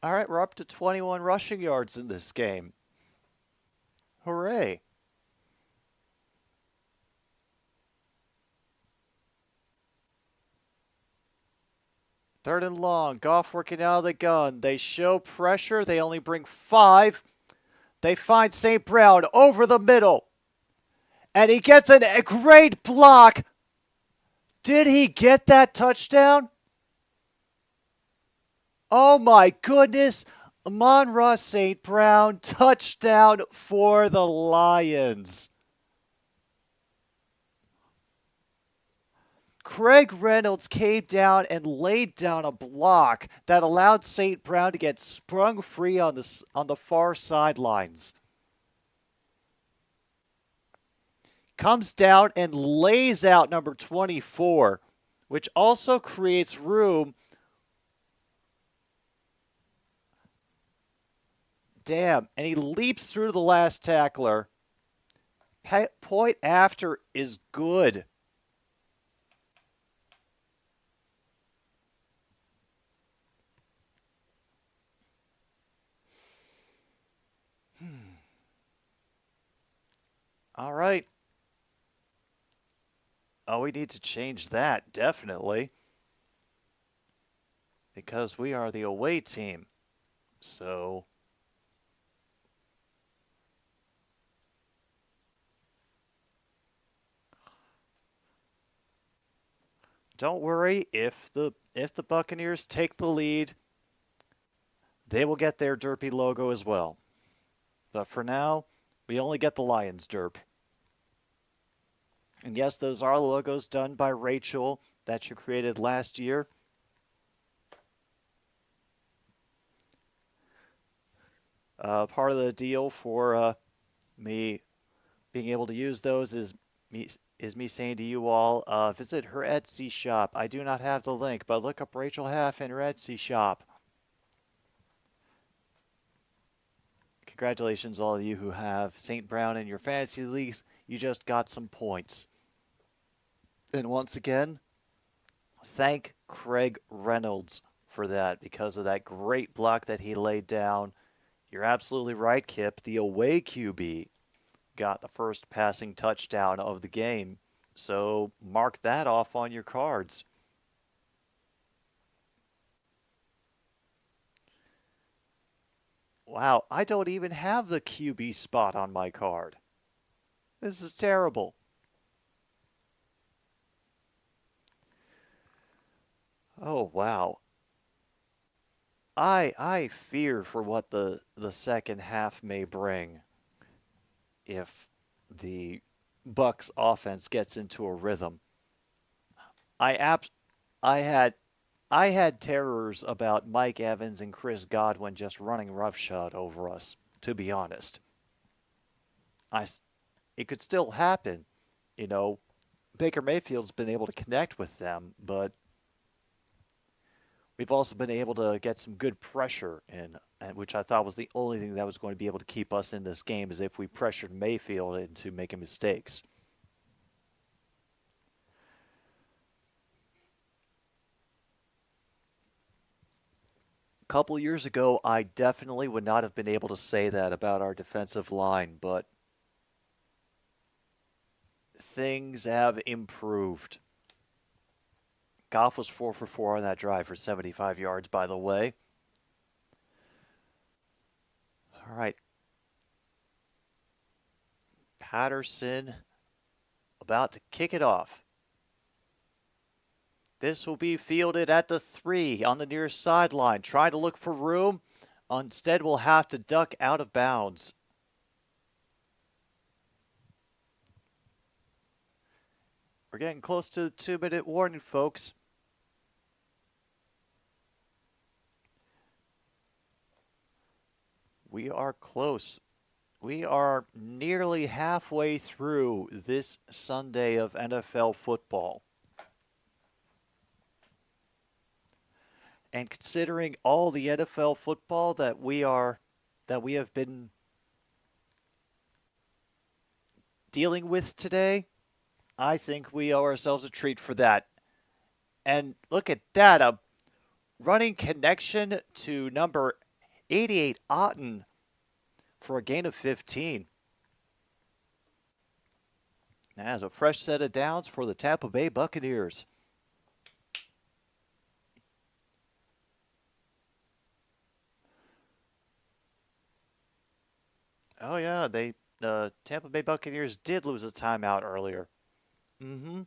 All right, we're up to 21 rushing yards in this game. Hooray. Third and long. Goff working out of the gun. They show pressure. They only bring 5. They find St. Brown over the middle. And he gets a great block. Did he get that touchdown? Oh my goodness. Amon-Ra St. Brown, touchdown for the Lions. Craig Reynolds came down and laid down a block that allowed St. Brown to get sprung free on the far sidelines. Comes down and lays out number 24, which also creates room. Damn, and he leaps through the last tackler. Point after is good. All right. Oh, we need to change that, definitely. Because we are the away team. So don't worry, if the Buccaneers take the lead, they will get their derpy logo as well. But for now, we only get the Lions derp. And yes, those are logos done by Rachel that you created last year. Part of the deal for me being able to use those is me saying to you all, visit her Etsy shop. I do not have the link, but look up Rachel Half in her Etsy shop. Congratulations, all of you who have St. Brown in your fantasy leagues. You just got some points. And once again, thank Craig Reynolds for that because of that great block that he laid down. You're absolutely right, Kip. The away QB got the first passing touchdown of the game. So mark that off on your cards. Wow, I don't even have the QB spot on my card. This is terrible. Oh, wow. I fear for what the second half may bring if the Bucks offense gets into a rhythm. I ab I had I had terrors about Mike Evans and Chris Godwin just running roughshod over us, to be honest. It could still happen, you know. Baker Mayfield's been able to connect with them, but we've also been able to get some good pressure in, and which I thought was the only thing that was going to be able to keep us in this game is if we pressured Mayfield into making mistakes. A couple years ago, I definitely would not have been able to say that about our defensive line, but things have improved. Goff was 4 for 4 on that drive for 75 yards, by the way. All right. Patterson about to kick it off. This will be fielded at the 3 on the near sideline, trying to look for room. Instead, we'll have to duck out of bounds. We're getting close to the 2-minute warning, folks. We are close. We are nearly halfway through this Sunday of NFL football. And considering all the NFL football that we have been dealing with today, I think we owe ourselves a treat for that. And look at that, a running connection to number 88 Otten for a gain of 15. As a fresh set of downs for the Tampa Bay Buccaneers. Oh yeah, the Tampa Bay Buccaneers did lose a timeout earlier. Mm-hmm.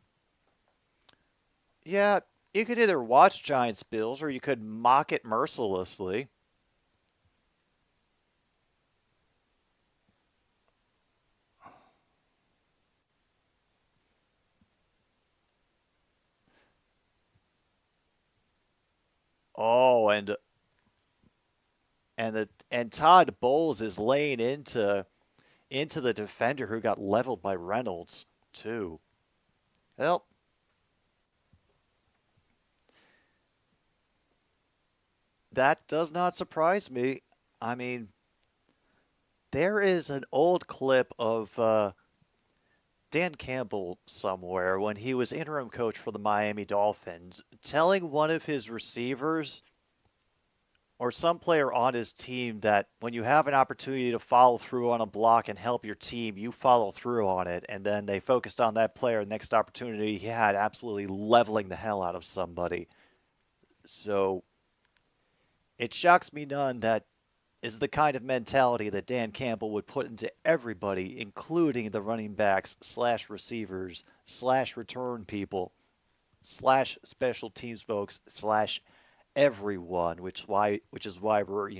Yeah, you could either watch Giants Bills or you could mock it mercilessly. Oh, and Todd Bowles is laying into the defender who got leveled by Reynolds too. Well, that does not surprise me. I mean, there is an old clip of Dan Campbell somewhere when he was interim coach for the Miami Dolphins telling one of his receivers or some player on his team that when you have an opportunity to follow through on a block and help your team, you follow through on it. And then they focused on that player. Next opportunity he had, absolutely leveling the hell out of somebody. So it shocks me none that is the kind of mentality that Dan Campbell would put into everybody, including the running backs / receivers / return people / special teams folks / everyone, which is why we're,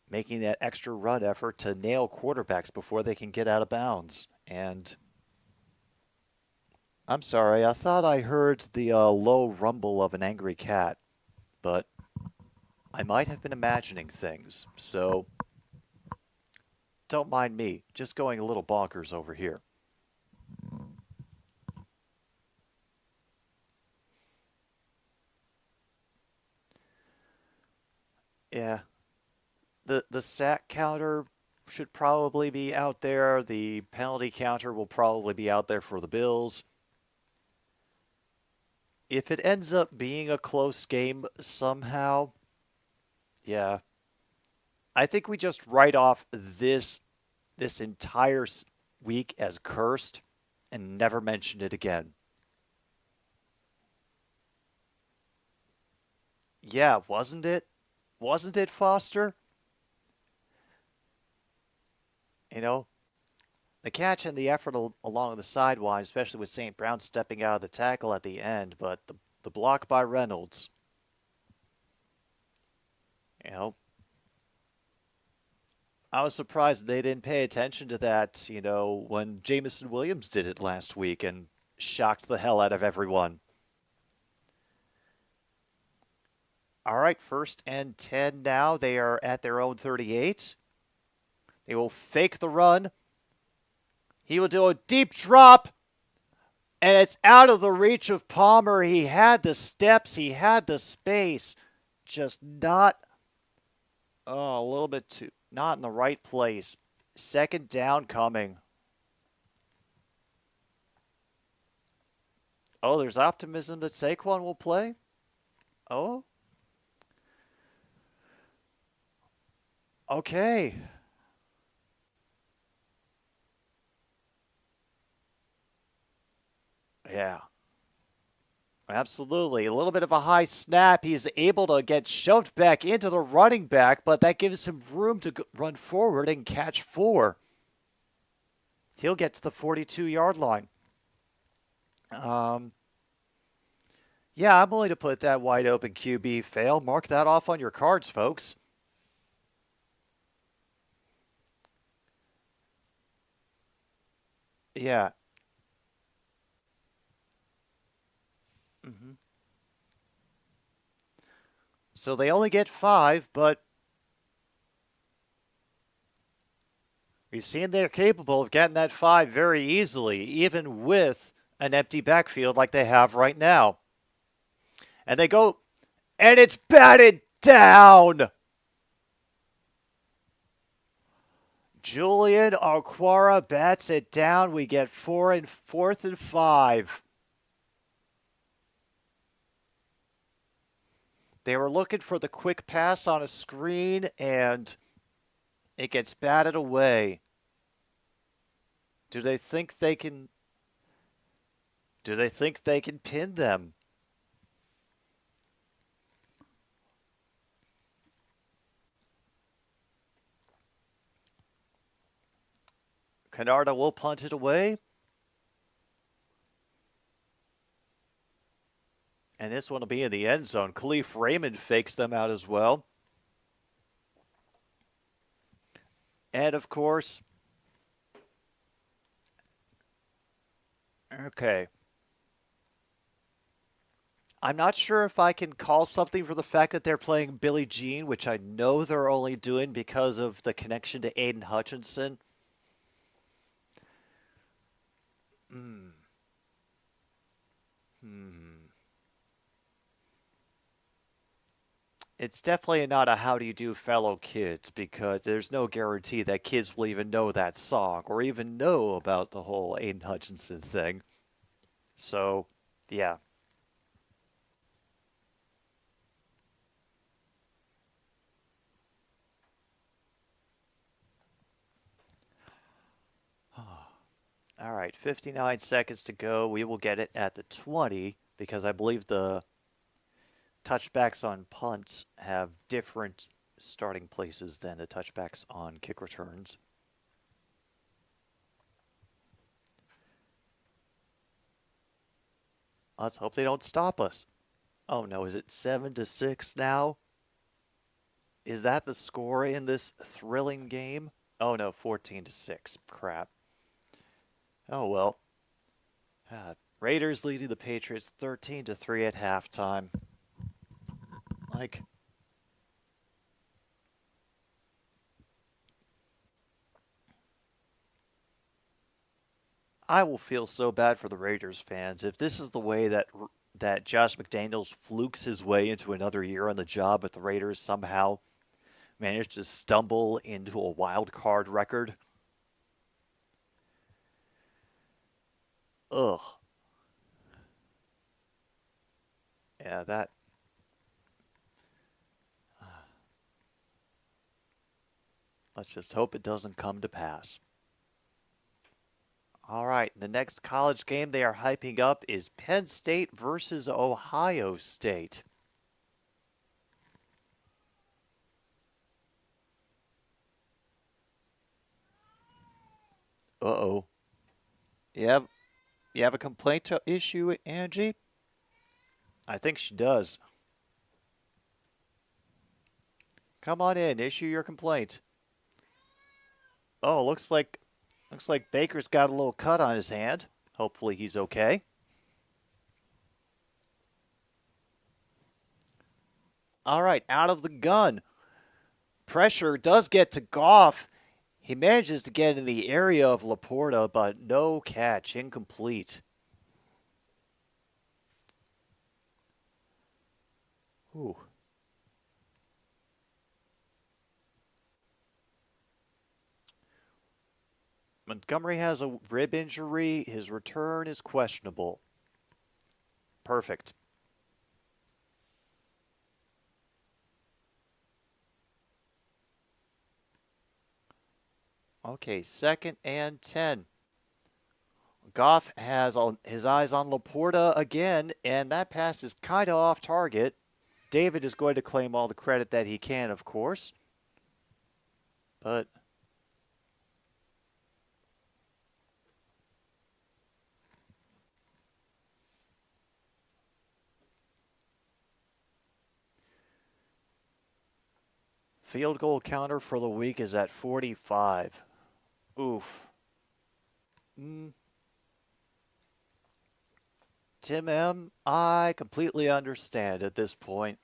making that extra run effort to nail quarterbacks before they can get out of bounds. And I'm sorry, I thought I heard the low rumble of an angry cat, but I might have been imagining things, so don't mind me, just going a little bonkers over here. Yeah, the sack counter should probably be out there. The penalty counter will probably be out there for the Bills. If it ends up being a close game somehow, yeah, I think we just write off this entire week as cursed and never mention it again. Yeah, wasn't it? Wasn't it, Foster? You know, the catch and the effort along the sideline, especially with St. Brown stepping out of the tackle at the end, but The block by Reynolds. You know, I was surprised they didn't pay attention to that, when Jamison Williams did it last week and shocked the hell out of everyone. All right, 1st and 10 now. They are at their own 38. They will fake the run. He will do a deep drop, and it's out of the reach of Palmer. He had the steps. He had the space. Just not, a little bit too, not in the right place. 2nd down coming. Oh, there's optimism that Saquon will play? Oh? Okay. Yeah. Absolutely. A little bit of a high snap. He's able to get shoved back into the running back, but that gives him room to run forward and catch 4. He'll get to the 42-yard line. Yeah, I'm willing to put that wide open QB fail. Mark that off on your cards, folks. Yeah. So they only get 5, but we've seen they're capable of getting that 5 very easily, even with an empty backfield like they have right now. And they go, and it's batted down. Julian Okwara bats it down. We get 4th and 5. They were looking for the quick pass on a screen, and it gets batted away. Do they think they can pin them? Canarda will punt it away. And this one will be in the end zone. Khalif Raymond fakes them out as well. And, of course, okay. I'm not sure if I can call something for the fact that they're playing Billie Jean, which I know they're only doing because of the connection to Aiden Hutchinson. It's definitely not a how do you do fellow kids, because there's no guarantee that kids will even know that song or even know about the whole Aiden Hutchinson thing. So, yeah. All right, 59 seconds to go. We will get it at the 20 because I believe the touchbacks on punts have different starting places than the touchbacks on kick returns. Let's hope they don't stop us. Oh no, is it 7-6 now? Is that the score in this thrilling game? Oh no, 14-6. Crap. Oh well. Raiders leading the Patriots 13-3 at halftime. Like, I will feel so bad for the Raiders fans if this is the way that Josh McDaniels flukes his way into another year on the job at the Raiders, somehow managed to stumble into a wild card record. Ugh. Yeah, that. Let's just hope it doesn't come to pass. All right, the next college game they are hyping up is Penn State versus Ohio State. Uh-oh. You have a complaint issue, Angie? I think she does. Come on in, issue your complaint. Oh, looks like Baker's got a little cut on his hand. Hopefully he's okay. All right, out of the gun. Pressure does get to Goff. He manages to get in the area of Laporta, but no catch, incomplete. Ooh. Montgomery has a rib injury. His return is questionable. Perfect. Okay, 2nd and 10. Goff has his eyes on Laporta again, and that pass is kind of off target. David is going to claim all the credit that he can, of course. But field goal counter for the week is at 45. Oof. Tim M., I completely understand at this point.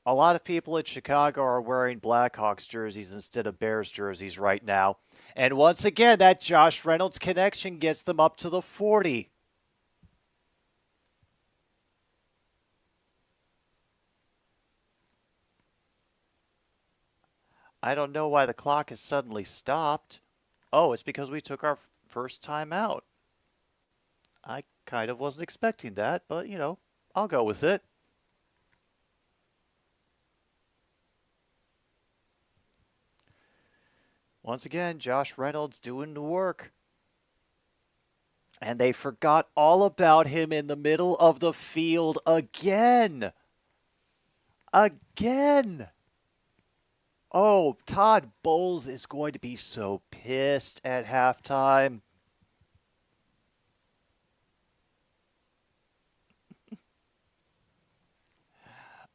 A lot of people in Chicago are wearing Blackhawks jerseys instead of Bears jerseys right now. And once again, that Josh Reynolds connection gets them up to the 40. I don't know why the clock has suddenly stopped. Oh, it's because we took our first time out. I kind of wasn't expecting that, but, I'll go with it. Once again, Josh Reynolds doing the work. And they forgot all about him in the middle of the field again. Again. Oh, Todd Bowles is going to be so pissed at halftime.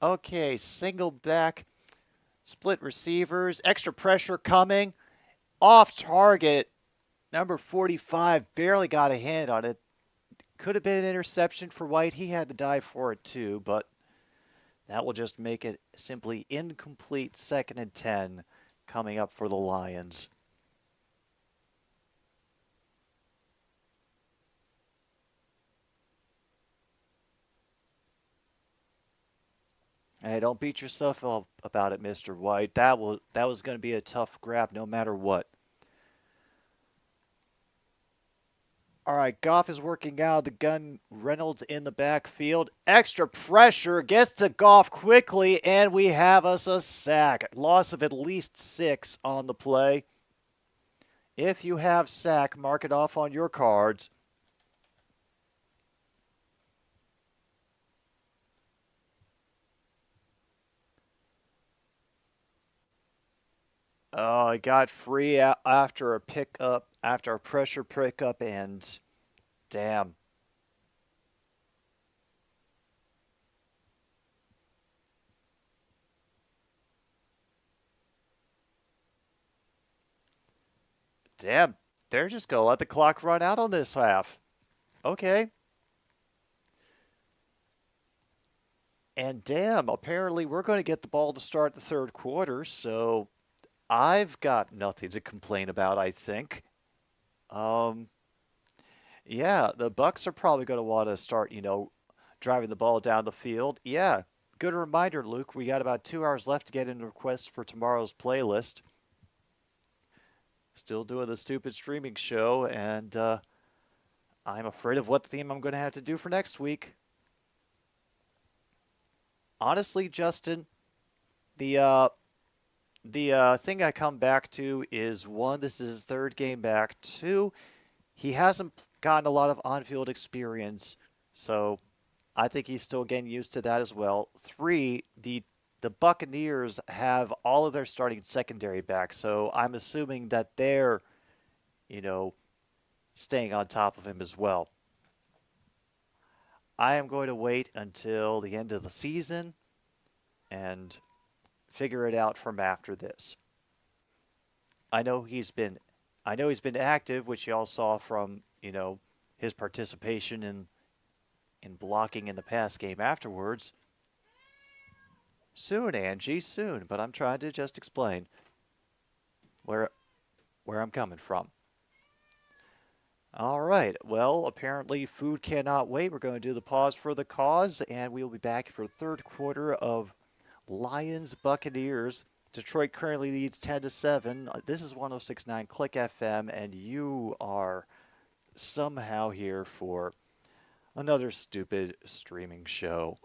Okay, single back, split receivers, extra pressure coming, off target. Number 45 barely got a hand on it. Could have been an interception for White. He had to dive for it too, but that will just make it simply incomplete. 2nd and 10 coming up for the Lions. Hey, don't beat yourself up about it, Mr. White. That was going to be a tough grab no matter what. All right, Goff is working out the gun. Reynolds in the backfield. Extra pressure. Gets to Goff quickly, and we have us a sack. Loss of at least 6 on the play. If you have sack, mark it off on your cards. Oh, I got free after a pickup, after a pressure pickup, and damn. Damn, they're just going to let the clock run out on this half. Okay. And damn, apparently we're going to get the ball to start the 3rd quarter, so I've got nothing to complain about, I think. Yeah, the Bucs are probably going to want to start, driving the ball down the field. Yeah, good reminder, Luke. We got about 2 hours left to get in requests for tomorrow's playlist. Still doing the stupid streaming show, and I'm afraid of what theme I'm going to have to do for next week. Honestly, Justin, the thing I come back to is, 1, this is his 3rd game back. 2, he hasn't gotten a lot of on-field experience, so I think he's still getting used to that as well. 3, the Buccaneers have all of their starting secondary back, so I'm assuming that they're, staying on top of him as well. I am going to wait until the end of the season and figure it out from after this. I know he's been active, which you all saw from, his participation in blocking in the pass game afterwards. Soon, Angie, soon, but I'm trying to just explain where I'm coming from. All right, well, apparently food cannot wait. We're going to do the pause for the cause, and we'll be back for the third quarter of Lions Buccaneers. Detroit currently leads 10-7. This is 106.9 Click FM, and you are somehow here for another stupid streaming show.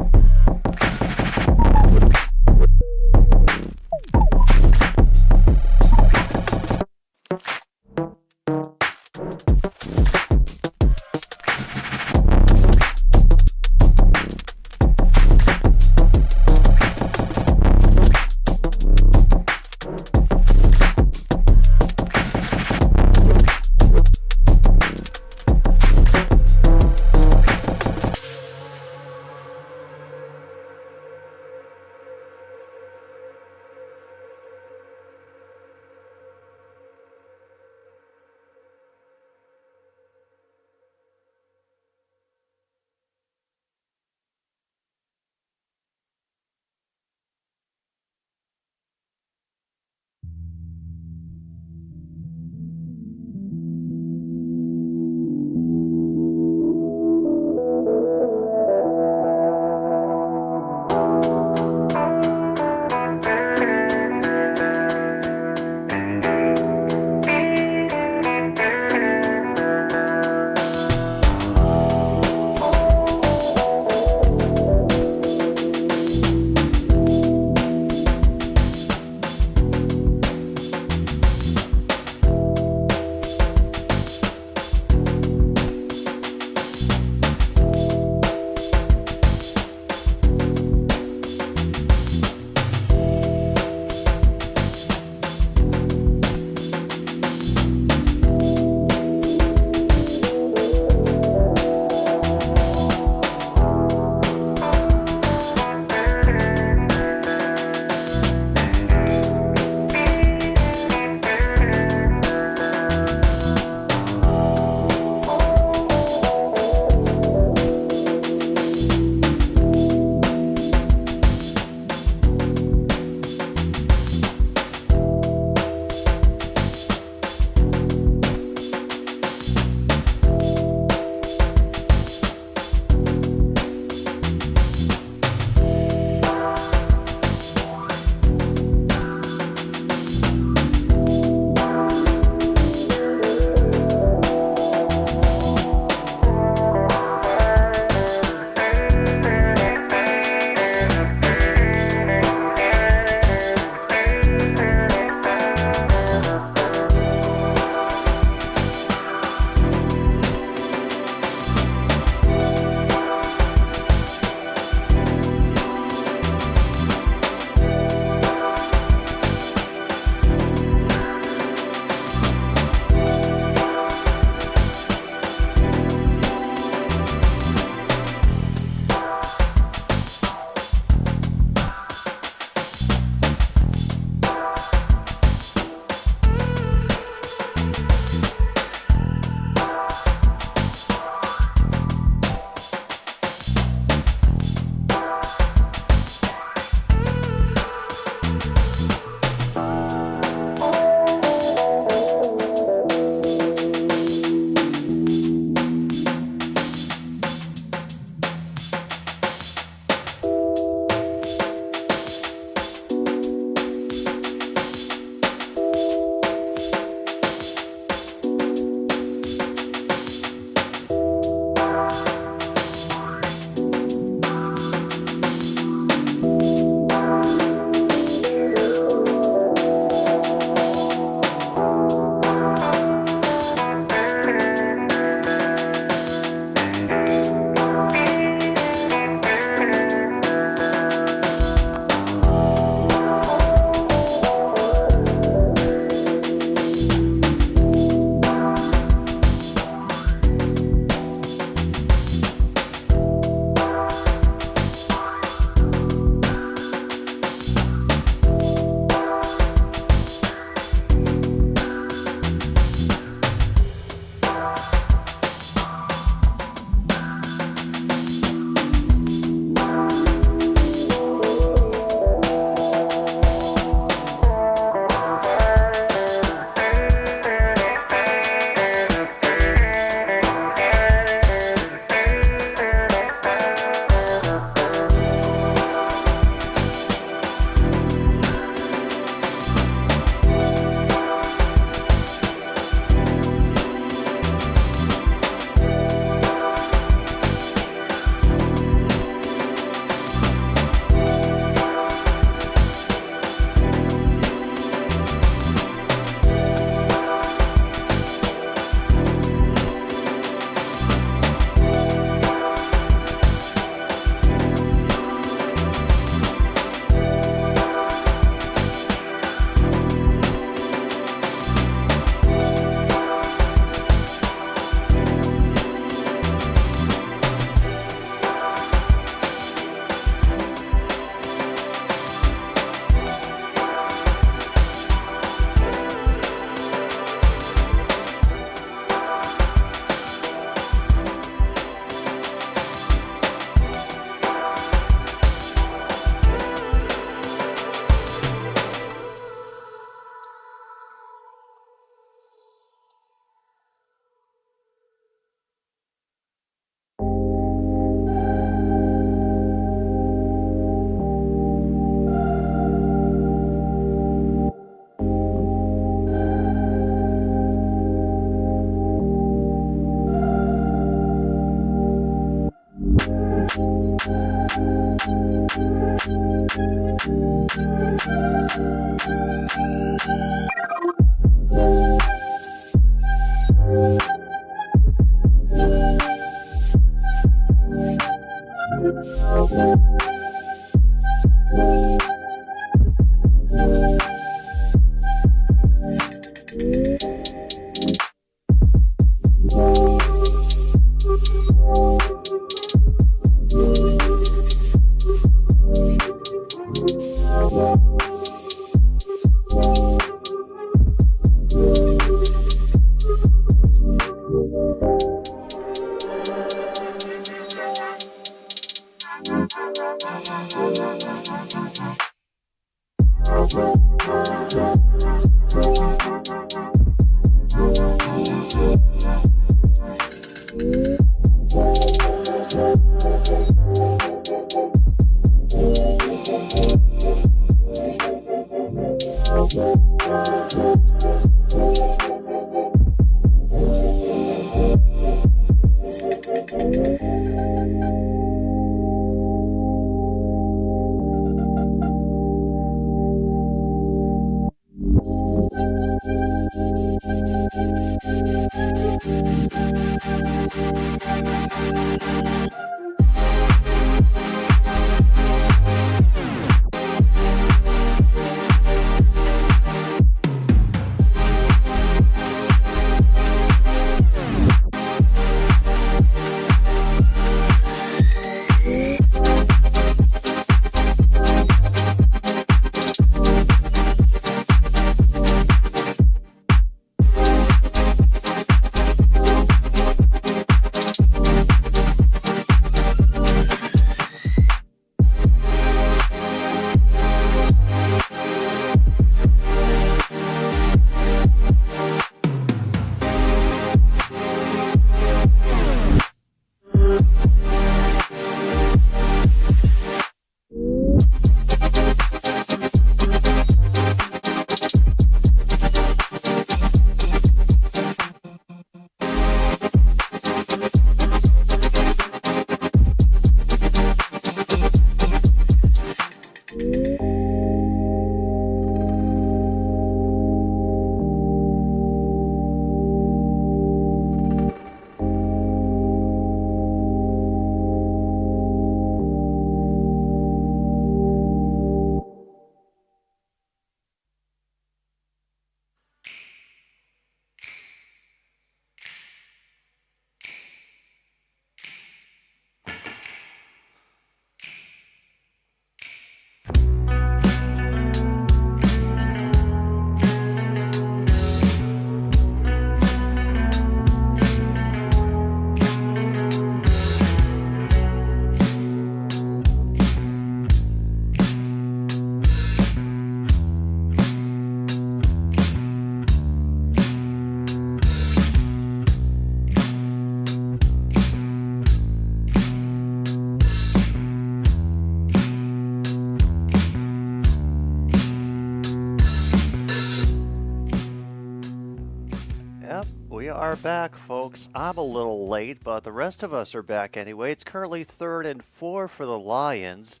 We are back, folks. I'm a little late, but the rest of us are back anyway. It's currently 3rd and 4 for the Lions.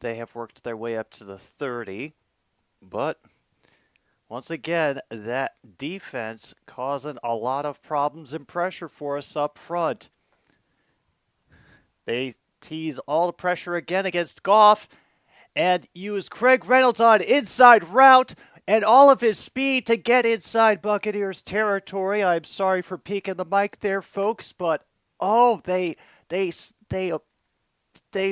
They have worked their way up to the 30. But once again, that defense causing a lot of problems and pressure for us up front. They tease all the pressure again against Goff and use Craig Reynolds on inside route and all of his speed to get inside Buccaneers territory. I'm sorry for peeking the mic there, folks, but they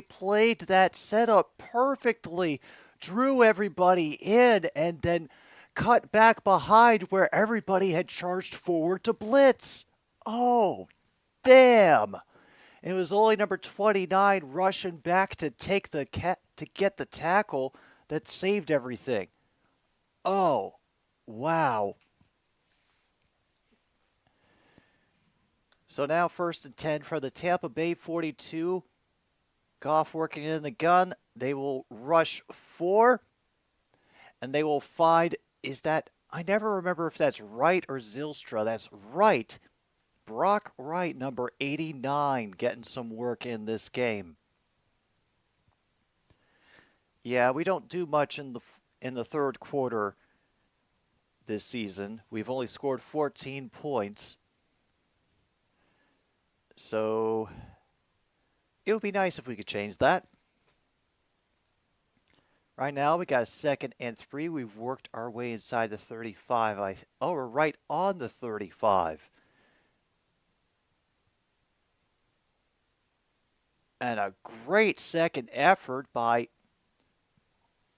played that setup perfectly, drew everybody in, and then cut back behind where everybody had charged forward to blitz. Oh, damn. It was only number 29 rushing back to get the tackle that saved everything. Oh, wow. So now 1st and 10 for the Tampa Bay 42. Goff working in the gun. They will rush 4. And they will find, I never remember if that's Wright or Zylstra. That's Wright. Brock Wright, number 89, getting some work in this game. Yeah, we don't do much in the third quarter this season. We've only scored 14 points. So it would be nice if we could change that. Right now, we got a 2nd and 3. We've worked our way inside the 35. We're right on the 35. And a great second effort by...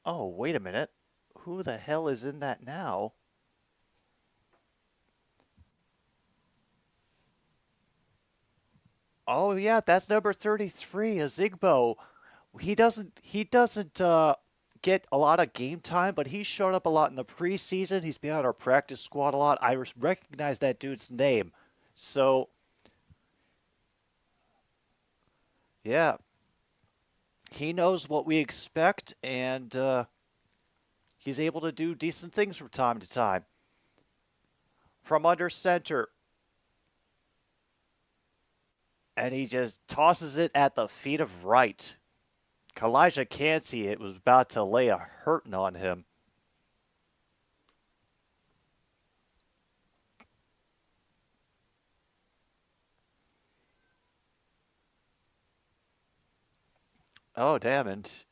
Oh, wait a minute. Who the hell is in that now? Oh, yeah, that's number 33, Azigbo. He doesn't get a lot of game time, but he's shown up a lot in the preseason. He's been on our practice squad a lot. I recognize that dude's name. So, yeah, he knows what we expect, and he's able to do decent things from time to time. From under center. And he just tosses it at the feet of right. Kalijah Cansey, it was about to lay a hurting on him. Oh, damn it.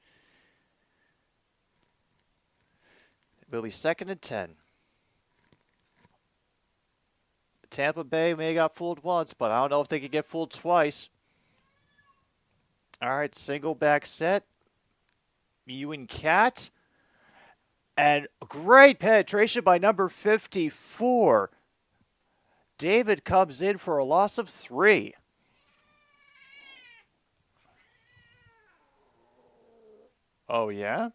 It will be 2nd and 10. Tampa Bay may have got fooled once, but I don't know if they could get fooled twice. All right, single back set. Ewan Cat. And great penetration by number 54. David comes in for a loss of 3. Oh, yeah?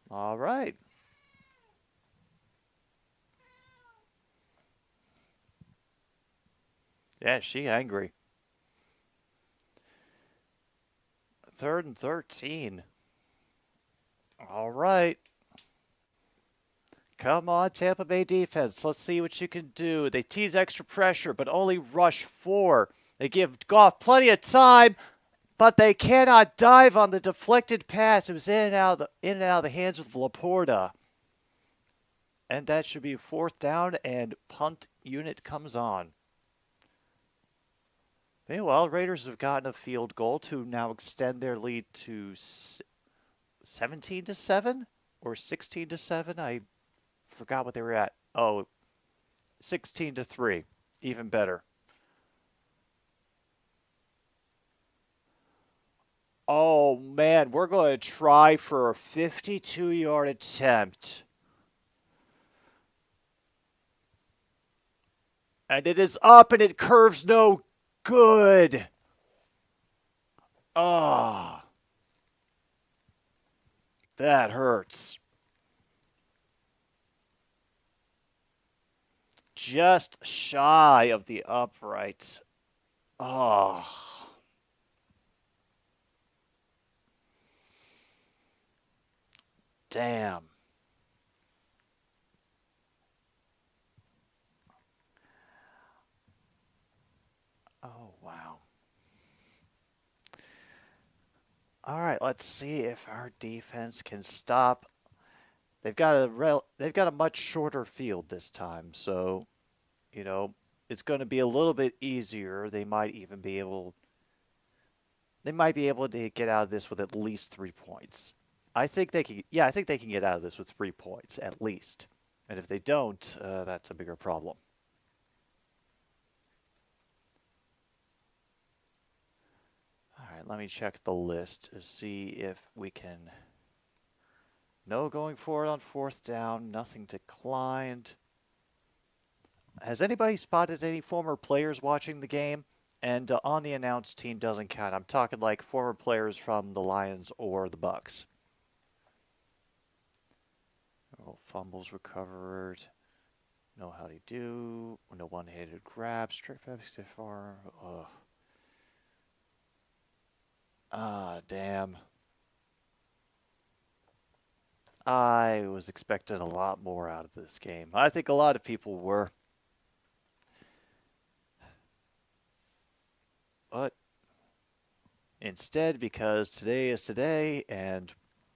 All right. Yeah, she angry. 3rd and 13. All right. Come on, Tampa Bay defense. Let's see what you can do. They tease extra pressure, but only rush 4. They give Goff plenty of time, but they cannot dive on the deflected pass. It was in and out of the hands of Laporta. And that should be 4th down, and punt unit comes on. Meanwhile, Raiders have gotten a field goal to now extend their lead to 17-7 or 16-7. I forgot what they were at. Oh, 16-3. Even better. Oh, man, we're going to try for a 52-yard attempt. And it is up, and it curves no good. Oh, that hurts. Just shy of the upright. Oh. Damn. Oh, wow. All right, let's see if our defense can stop. They've got a much shorter field this time, so you know, it's going to be a little bit easier. They might be able to get out of this with at least 3 points. I think they can get out of this with 3 points at least. And if they don't, that's a bigger problem. All right, let me check the list to see if we can. No going forward on 4th down, nothing declined. Has anybody spotted any former players watching the game? And on the announced team doesn't count. I'm talking like former players from the Lions or the Bucks. Oh, fumbles recovered. No how they do. No one-handed grab. Straight back stiff arm. Ugh. Ah, damn. I was expecting a lot more out of this game. I think a lot of people were. But instead, because today is today, and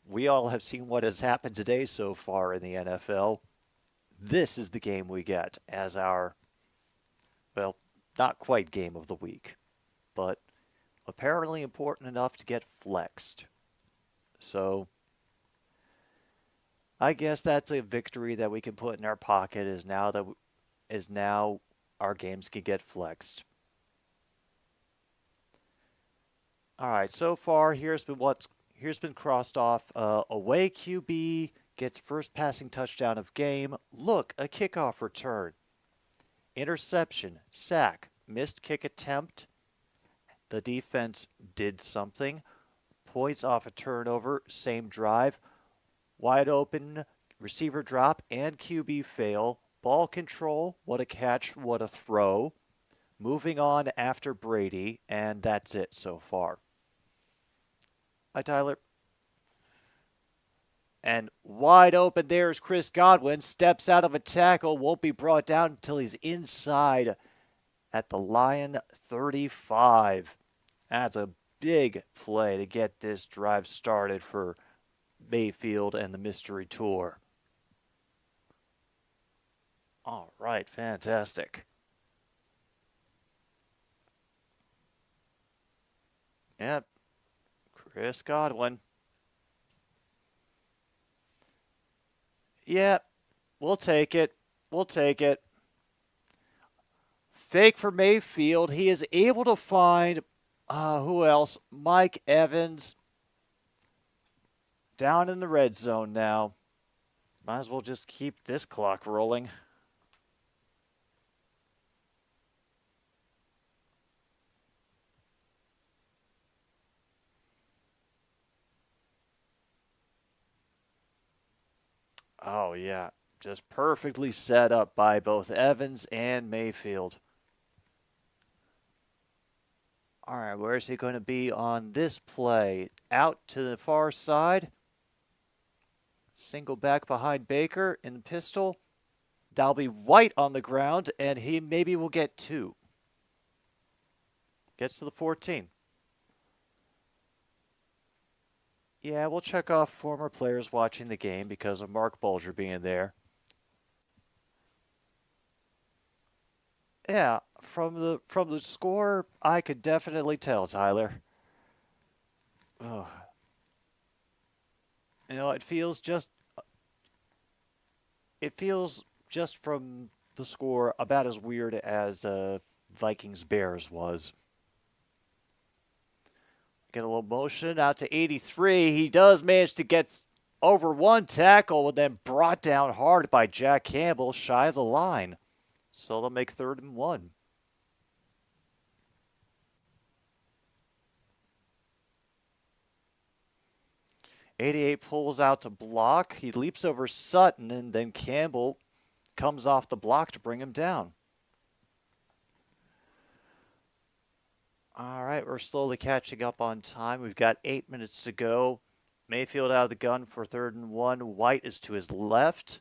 we all have seen what has happened today so far in the NFL. This is the game we get as our, well, not quite game of the week, but apparently important enough to get flexed. So I guess that's a victory that we can put in our pocket is now our games can get flexed. All right, so far here's been crossed off. Away QB gets first passing touchdown of game. Look, a kickoff return. Interception, sack, missed kick attempt. The defense did something. Points off a turnover, same drive. Wide open, receiver drop and QB fail. Ball control, what a catch, what a throw. Moving on after Brady, and that's it so far. Hi, Tyler. And wide open, there's Chris Godwin. Steps out of a tackle, won't be brought down until he's inside at the Lion 35. That's a big play to get this drive started for Mayfield and the Mystery Tour. All right, fantastic. Yep, Chris Godwin. Yep, we'll take it. We'll take it. Fake for Mayfield. He is able to find, who else? Mike Evans. Down in the red zone now. Might as well just keep this clock rolling. Oh, yeah. Just perfectly set up by both Evans and Mayfield. All right, where is he going to be on this play? Out to the far side. Single back behind Baker in the pistol. That'll be White on the ground, and he maybe will get 2. Gets to the 14. Yeah, we'll check off former players watching the game because of Mark Bulger being there. Yeah, from the score, I could definitely tell, Tyler. Oh. You know, it feels just from the score about as weird as Vikings-Bears was. Get a little motion out to 83. He does manage to get over one tackle and then brought down hard by Jack Campbell shy of the line. So they'll make 3rd and 1. '88 pulls out to block. He leaps over Sutton, and then Campbell comes off the block to bring him down. All right, we're slowly catching up on time. We've got 8 minutes to go. Mayfield out of the gun for 3rd and 1. White is to his left.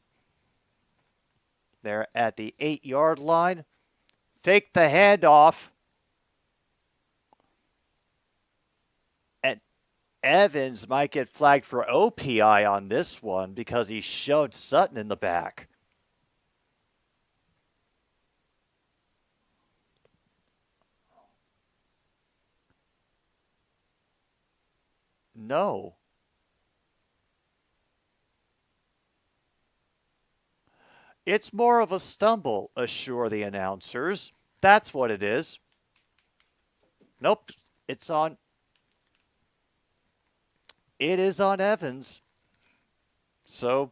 They're at the 8-yard line. Fake the handoff. And Evans might get flagged for OPI on this one because he shoved Sutton in the back. No. It's more of a stumble, assure the announcers. That's what it is. Nope, it's on. It is on Evans. So,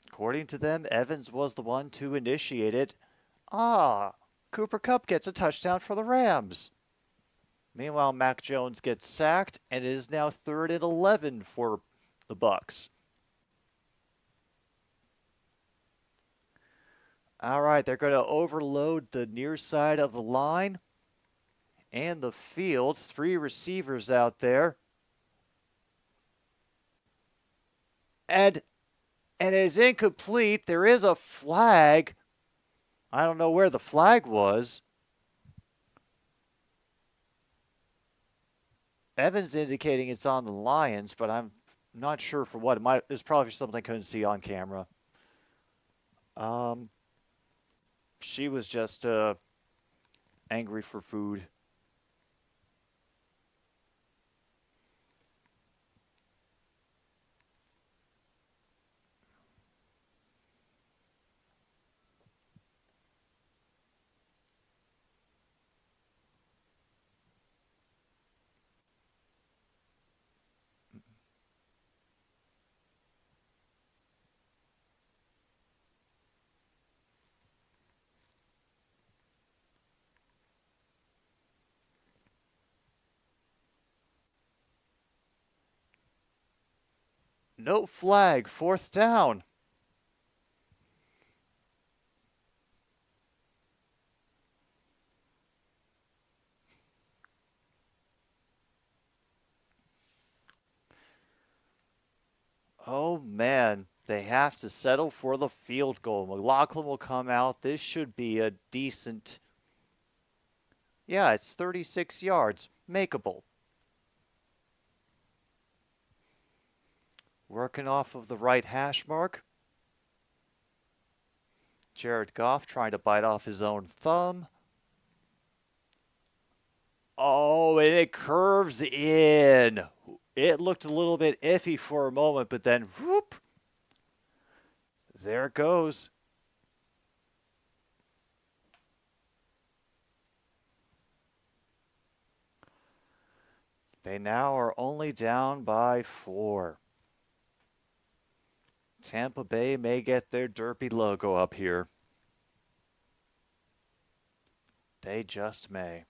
according to them, Evans was the one to initiate it. Cooper Kupp gets a touchdown for the Rams. Meanwhile, Mac Jones gets sacked, and it is now 3rd and 11 for the Bucs. All right, they're going to overload the near side of the line and the field. 3 receivers out there. And and is incomplete. There is a flag. I don't know where the flag was. Evan's indicating it's on the Lions, but I'm not sure for what. It's probably something I couldn't see on camera. She was just angry for food. No flag, 4th down. Oh, man. They have to settle for the field goal. McLaughlin will come out. This should be a decent... Yeah, it's 36 yards. Makeable. Working off of the right hash mark. Jared Goff trying to bite off his own thumb. Oh, and it curves in. It looked a little bit iffy for a moment, but then whoop. There it goes. They now are only down by 4. Tampa Bay may get their derpy logo up here. They just may.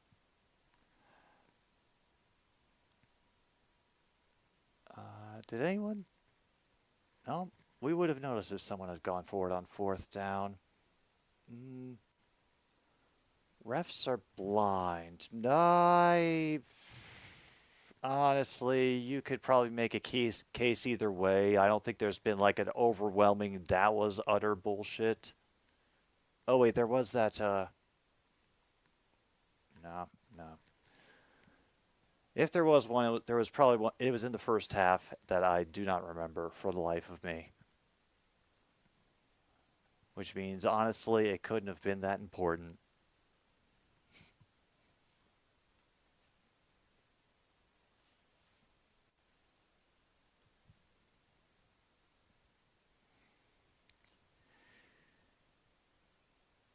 Did anyone? No, we would have noticed if someone had gone forward on 4th down. Refs are blind. Honestly, you could probably make a case either way. I don't think there's been like an overwhelming, that was utter bullshit. Oh, wait, there was that, no. If there was one, there was probably one. It was in the first half that I do not remember for the life of me. Which means, honestly, it couldn't have been that important.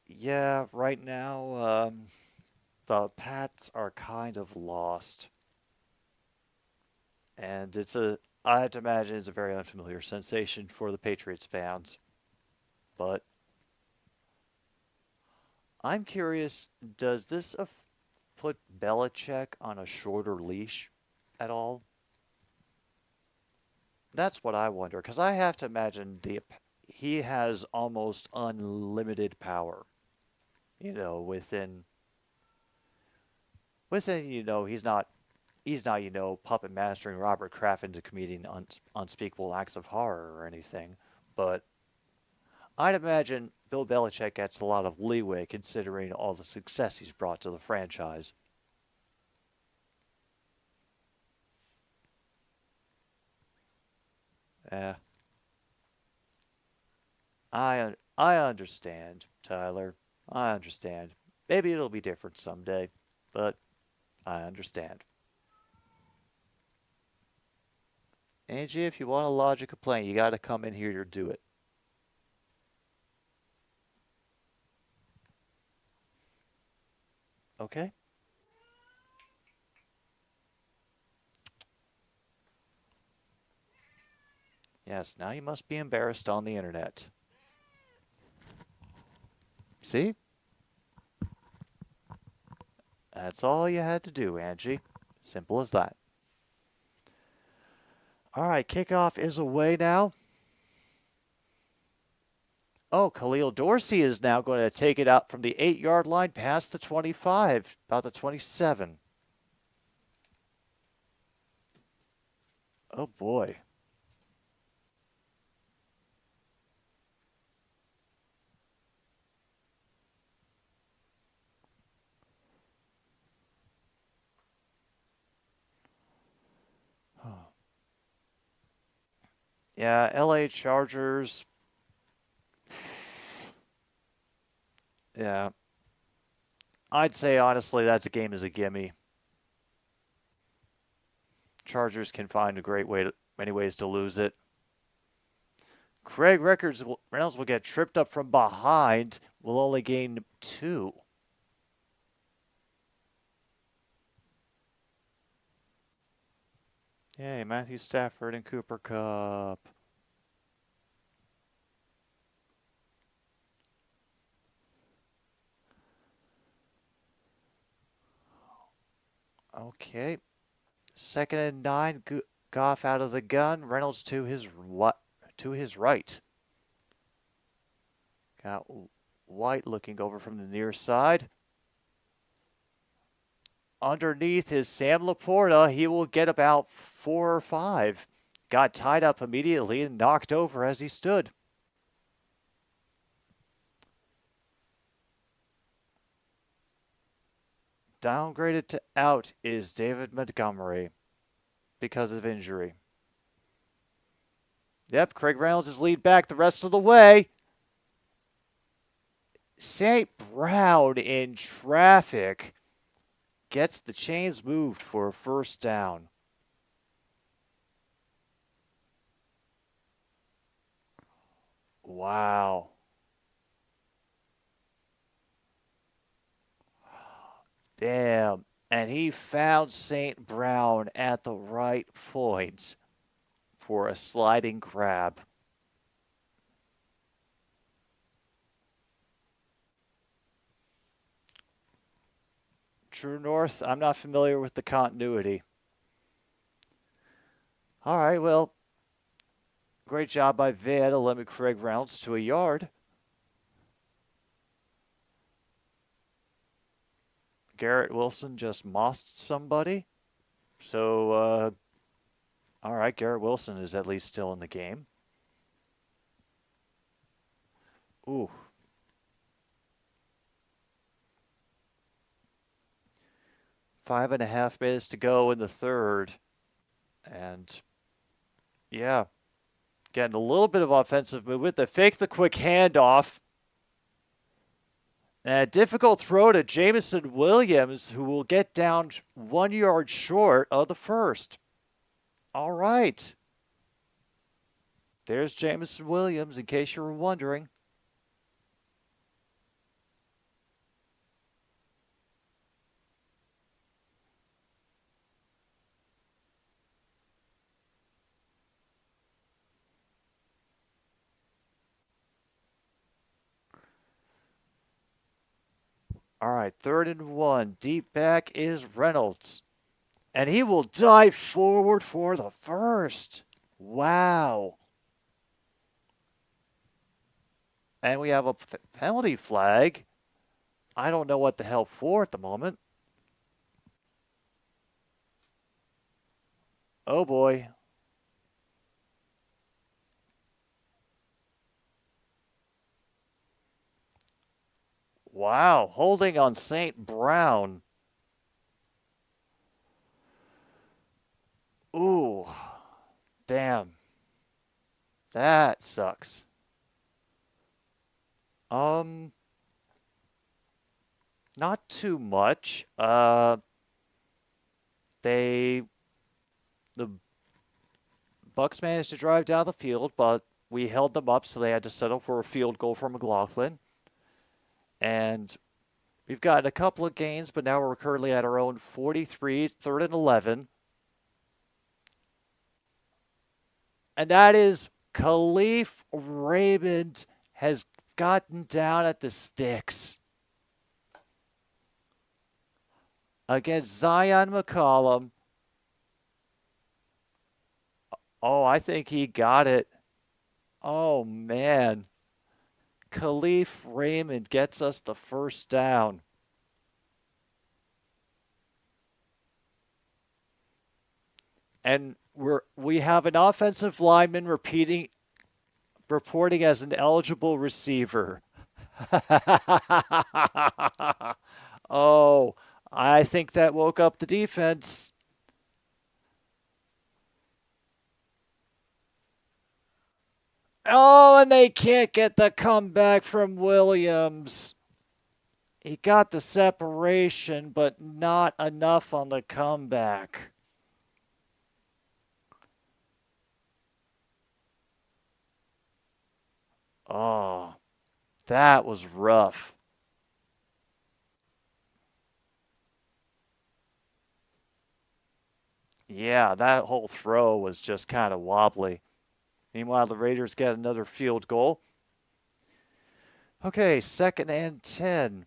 Yeah, right now, the Pats are kind of lost. And I have to imagine it's a very unfamiliar sensation for the Patriots fans. But I'm curious, does this put Belichick on a shorter leash at all? That's what I wonder, because I have to imagine he has almost unlimited power. Within he's not puppet mastering Robert Kraft into committing unspeakable acts of horror or anything, but I'd imagine Bill Belichick gets a lot of leeway considering all the success he's brought to the franchise. I understand, Tyler. I understand. Maybe it'll be different someday, but I understand. Angie, if you want to lodge a complaint, you got to come in here to do it. Okay? Yes, now you must be embarrassed on the internet. See? That's all you had to do, Angie. Simple as that. All right, kickoff is away now. Oh, Khalil Dorsey is now going to take it out from the 8-yard line past the 25, about the 27. Oh, boy. Yeah, LA Chargers. Yeah. I'd say, honestly, that's a game as a gimme. Chargers can find many ways to lose it. Craig Reynolds will get tripped up from behind. Will only gain 2. Yay, Matthew Stafford and Cooper Kupp. Okay. 2nd and 9. Goff out of the gun. Reynolds to his right. Got White looking over from the near side. Underneath is Sam Laporta. He will get about 4 or 5. Got tied up immediately and knocked over as he stood. Downgraded to out is David Montgomery because of injury. Yep, Craig Reynolds is lead back the rest of the way. St. Brown in traffic gets the chains moved for a first down. Wow. Damn. And he found St. Brown at the right point for a sliding grab. True North, I'm not familiar with the continuity. All right, well, great job by Van to limit Craig Reynolds to a yard. Garrett Wilson just mossed somebody. So, all right, Garrett Wilson is at least still in the game. Ooh. Five and a half minutes to go in the third. And, yeah, getting a little bit of offensive movement. They fake the quick handoff. A difficult throw to Jameson Williams, who will get down 1 yard short of the first. All right. There's Jameson Williams, in case you were wondering. All right, 3rd and 1. Deep back is Reynolds. And he will dive forward for the first. Wow. And we have a penalty flag. I don't know what the hell for at the moment. Oh boy. Wow, holding on St. Brown. Ooh, damn. That sucks. Not too much. The Bucs managed to drive down the field, but we held them up, so they had to settle for a field goal from McLaughlin. And we've gotten a couple of gains, but now we're currently at our own 43, 3rd and 11. And that is Khalif Raymond has gotten down at the sticks against Zion McCollum. Oh, I think he got it. Oh, man. Khalif Raymond gets us the first down. And we have an offensive lineman reporting as an eligible receiver. Oh, I think that woke up the defense. Oh, and they can't get the comeback from Williams. He got the separation, but not enough on the comeback. Oh, that was rough. Yeah, that whole throw was just kind of wobbly. Meanwhile, the Raiders get another field goal. Okay, 2nd and 10.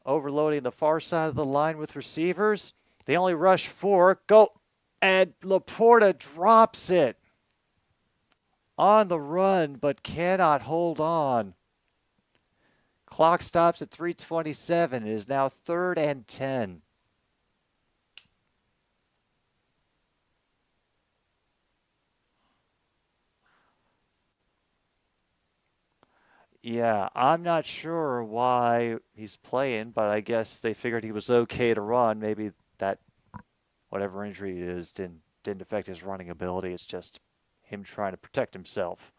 Overloading the far side of the line with receivers. They only rush 4. Go. And Laporta drops it. On the run, but cannot hold on. Clock stops at 3:27. It is now 3rd and 10. Yeah, I'm not sure why he's playing, but I guess they figured he was okay to run. Maybe that whatever injury it is didn't affect his running ability. It's just him trying to protect himself.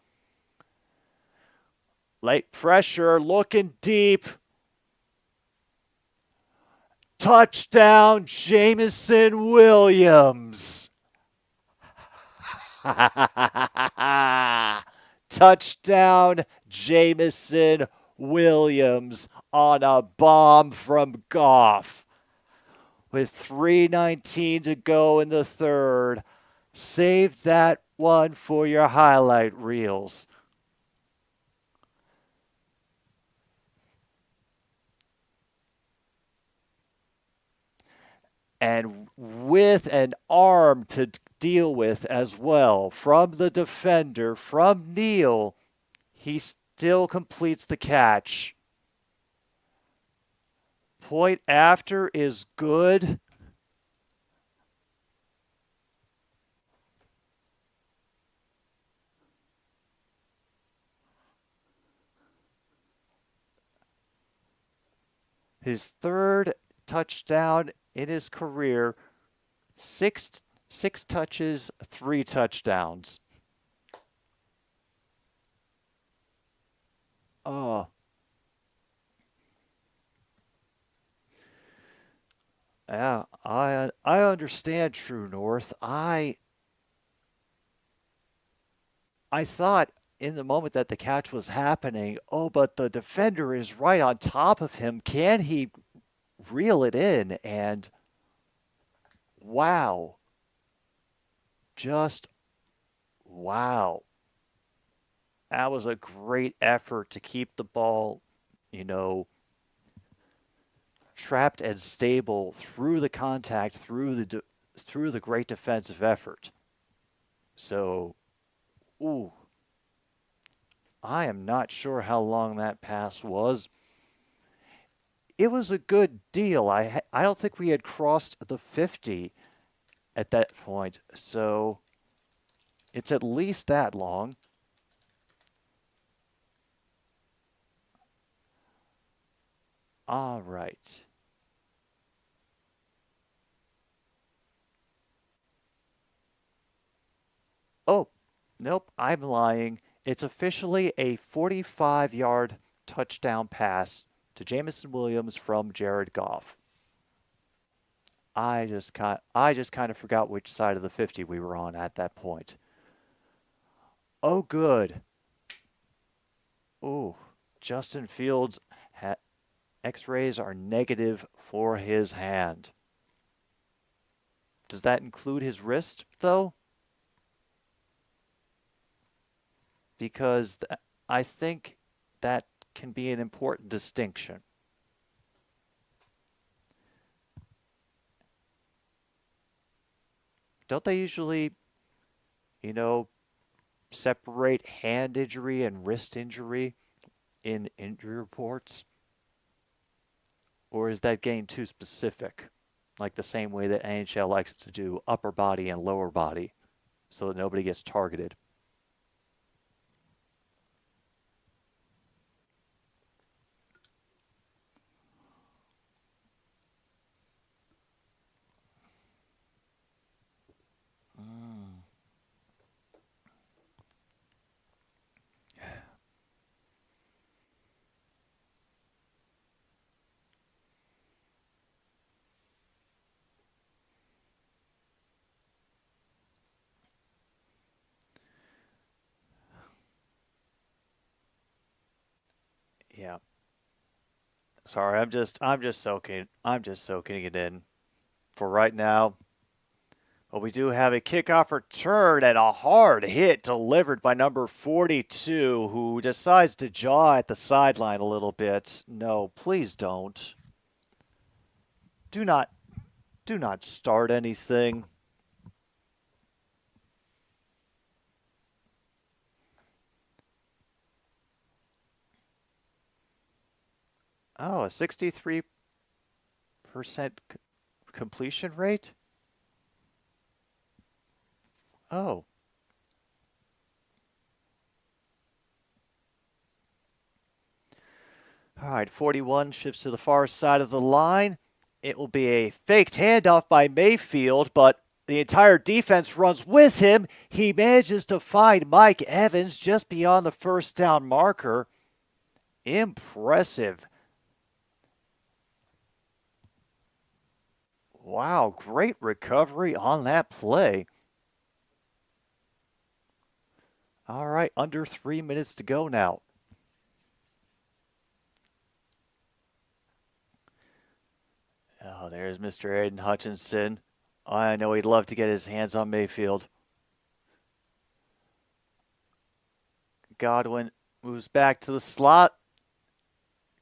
Late pressure, looking deep. Touchdown, Jameson Williams. Touchdown, Jameson Williams on a bomb from Goff. With 3:19 to go in the 3rd. Save that one for your highlight reels. And with an arm to deal with as well from the defender, from Neal, he still completes the catch. Point after is good. His 3rd touchdown in his career. Six touches, 3 touchdowns. Oh. Yeah, I understand, True North. I thought in the moment that the catch was happening, oh, but the defender is right on top of him. Can he reel it in? And wow. Just wow. That was a great effort to keep the ball, trapped and stable through the contact, through the great defensive effort. So, ooh, I am not sure how long that pass was. It was a good deal. I don't think we had crossed the 50 at that point, so it's at least that long. All right. Oh, nope, I'm lying. It's officially a 45-yard touchdown pass to Jameson Williams from Jared Goff. I just kind of forgot which side of the 50 we were on at that point. Oh, good. Ooh, Justin Fields' X-rays are negative for his hand. Does that include his wrist, though? Because I think that can be an important distinction. Don't they usually, separate hand injury and wrist injury in injury reports? Or is that getting too specific? Like the same way that NHL likes to do upper body and lower body so that nobody gets targeted. Yeah. Sorry, I'm just soaking it in for right now. But we do have a kickoff return and a hard hit delivered by number 42, who decides to jaw at the sideline a little bit. No, please don't. Do not start anything. Oh, a 63% completion rate? Oh. All right, 41 shifts to the far side of the line. It will be a faked handoff by Mayfield, but the entire defense runs with him. He manages to find Mike Evans just beyond the first down marker. Impressive. Wow, great recovery on that play. All right, under 3 minutes to go now. Oh, there's Mr. Aiden Hutchinson. I know he'd love to get his hands on Mayfield. Godwin moves back to the slot.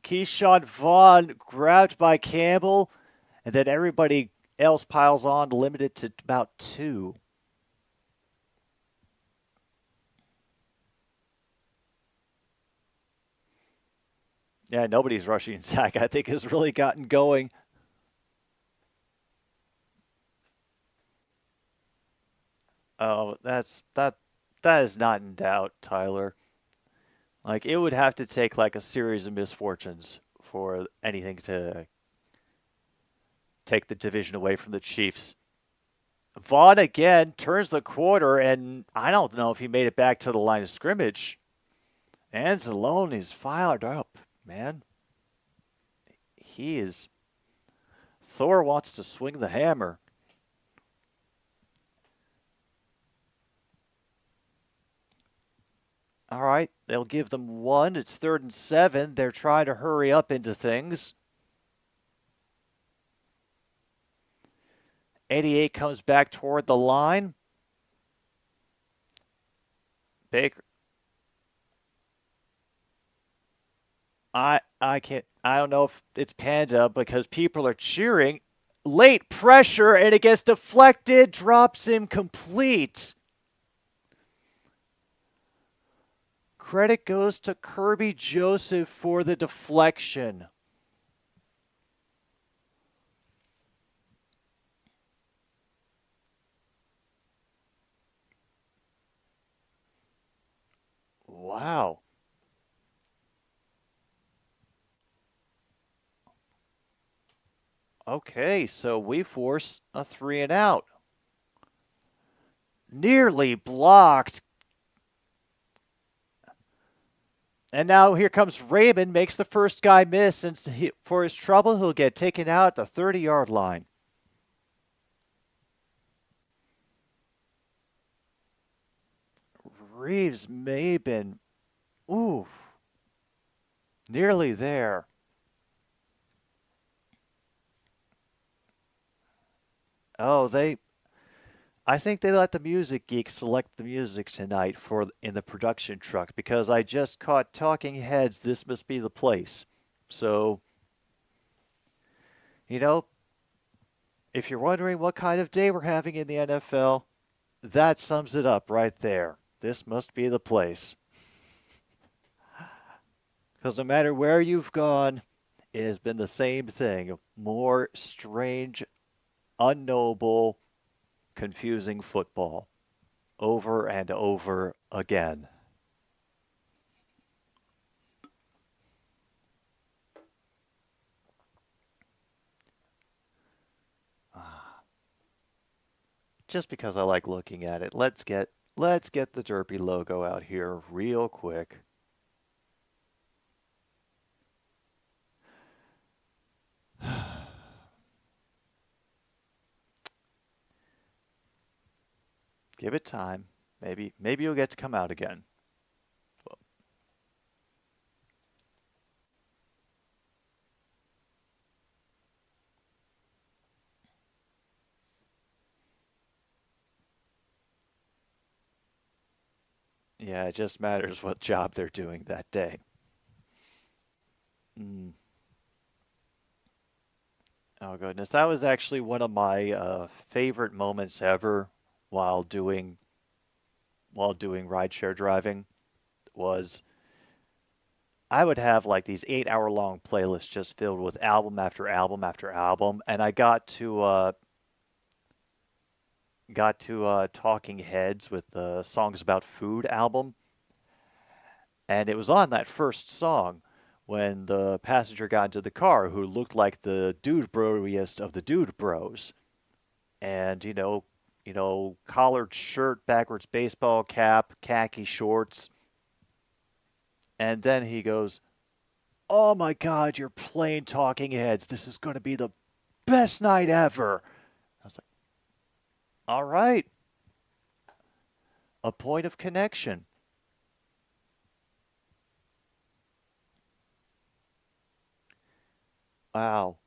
Keyshawn Vaughn grabbed by Campbell, and then everybody else piles on, limited to about 2. Yeah, nobody's rushing Zach, I think, has really gotten going. Oh, that is not in doubt, Tyler. Like, it would have to take like a series of misfortunes for anything to take the division away from the Chiefs. Vaughn again turns the quarter, and I don't know if he made it back to the line of scrimmage. Anzalone is fired up, man. He is. Thor wants to swing the hammer. All right, they'll give them 1. It's 3rd and 7. They're trying to hurry up into things. 88 comes back toward the line. Baker. I don't know if it's Panda because people are cheering. Late pressure, and it gets deflected, drops him complete. Credit goes to Kirby Joseph for the deflection. Wow. Okay, so we force a 3 and out. Nearly blocked. And now here comes Raymond, makes the first guy miss, and for his trouble, he'll get taken out at the 30-yard line. Reeves may have been, ooh, nearly there. Oh, I think they let the music geeks select the music tonight in the production truck because I just caught Talking Heads, This Must Be the Place. So, if you're wondering what kind of day we're having in the NFL, that sums it up right there. This must be the place. Because no matter where you've gone, it has been the same thing. More strange, unknowable, confusing football over and over again. Just because I like looking at it, let's get the Derpy logo out here real quick. Give it time. Maybe you'll get to come out again. Yeah, it just matters what job they're doing that day. Oh goodness, that was actually one of my favorite moments ever while doing rideshare driving. Was I would have like these 8 hour long playlists just filled with album after album after album, and I got to Talking Heads with the Songs About Food album, and it was on that first song when the passenger got into the car who looked like the dude broiest of the dude bros. And, collared shirt, backwards baseball cap, khaki shorts. And then he goes, "Oh my God, you're playing Talking Heads. This is going to be the best night ever." I was like, all right. A point of connection. Wow.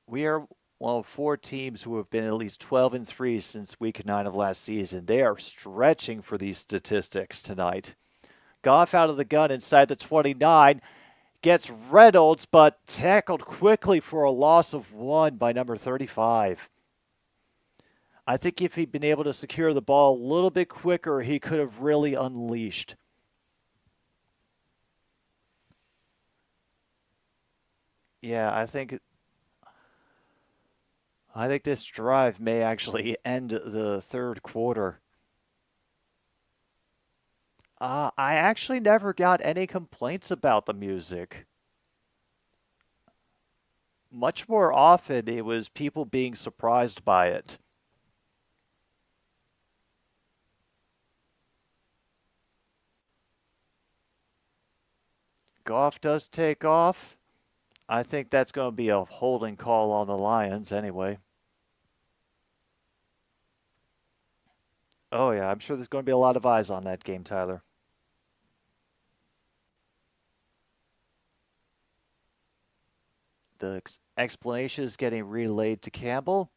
We are one of 4 teams who have been at least 12-3 since week 9 of last season. They are stretching for these statistics tonight. Goff out of the gun inside the 29. Gets Reynolds, but tackled quickly for a loss of 1 by number 35. I think if he'd been able to secure the ball a little bit quicker, he could have really unleashed. Yeah, I think this drive may actually end the third quarter. I actually never got any complaints about the music. Much more often, it was people being surprised by it. Goff does take off. I think that's going to be a holding call on the Lions anyway. Oh, yeah, I'm sure there's going to be a lot of eyes on that game, Tyler. The explanation is getting relayed to Campbell.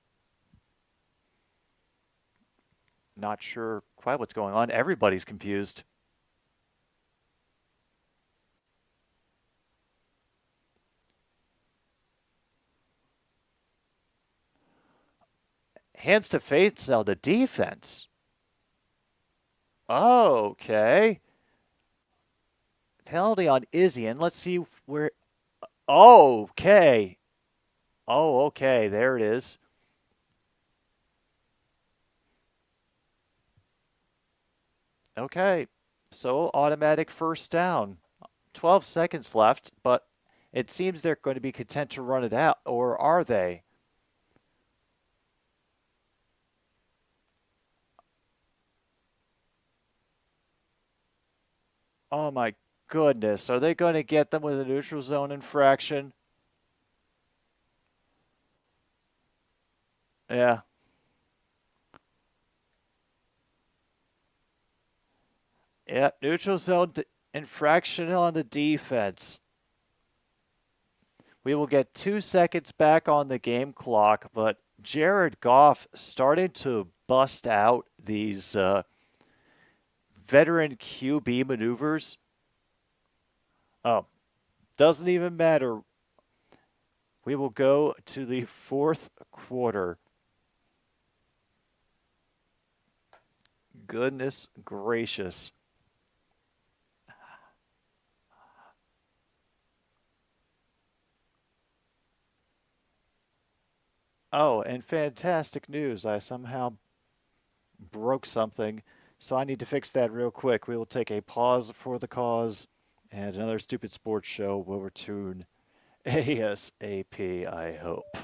Not sure quite what's going on. Everybody's confused. Hands to face on the defense. Okay. Penalty on Izzy, and let's see where. Okay. Oh, okay. There it is. Okay. So automatic first down. 12 seconds left, but it seems they're going to be content to run it out, or are they? Oh my goodness. Are they going to get them with a neutral zone infraction? Yeah. Yeah, neutral zone infraction on the defense. We will get 2 seconds back on the game clock, but Jared Goff started to bust out these veteran QB maneuvers. Oh, doesn't even matter. We will go to the fourth quarter. Goodness gracious. Oh, and fantastic news. I somehow broke something, so I need to fix that real quick. We will take a pause for the cause, and another stupid sports show will return ASAP, I hope.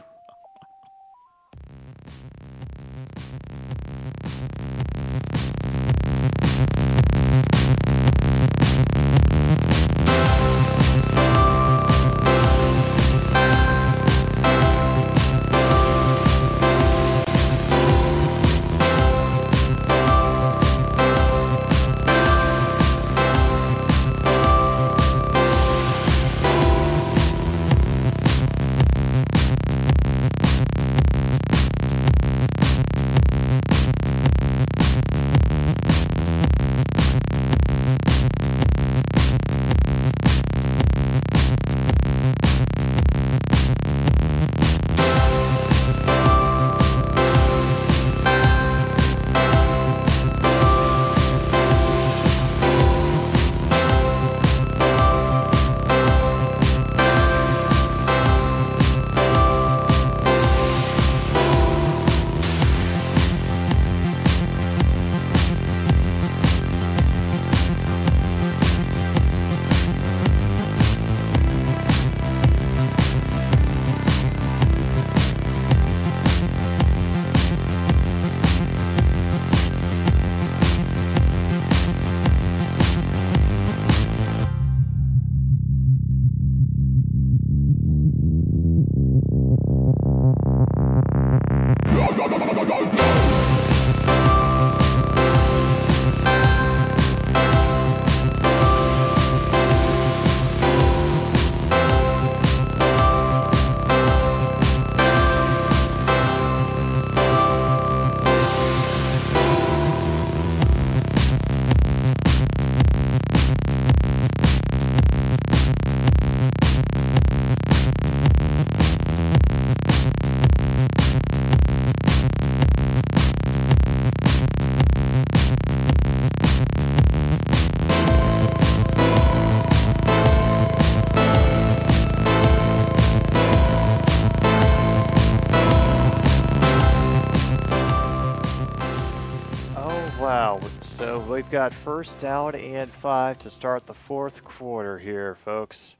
we've got first down and 5 to start the fourth quarter here, folks.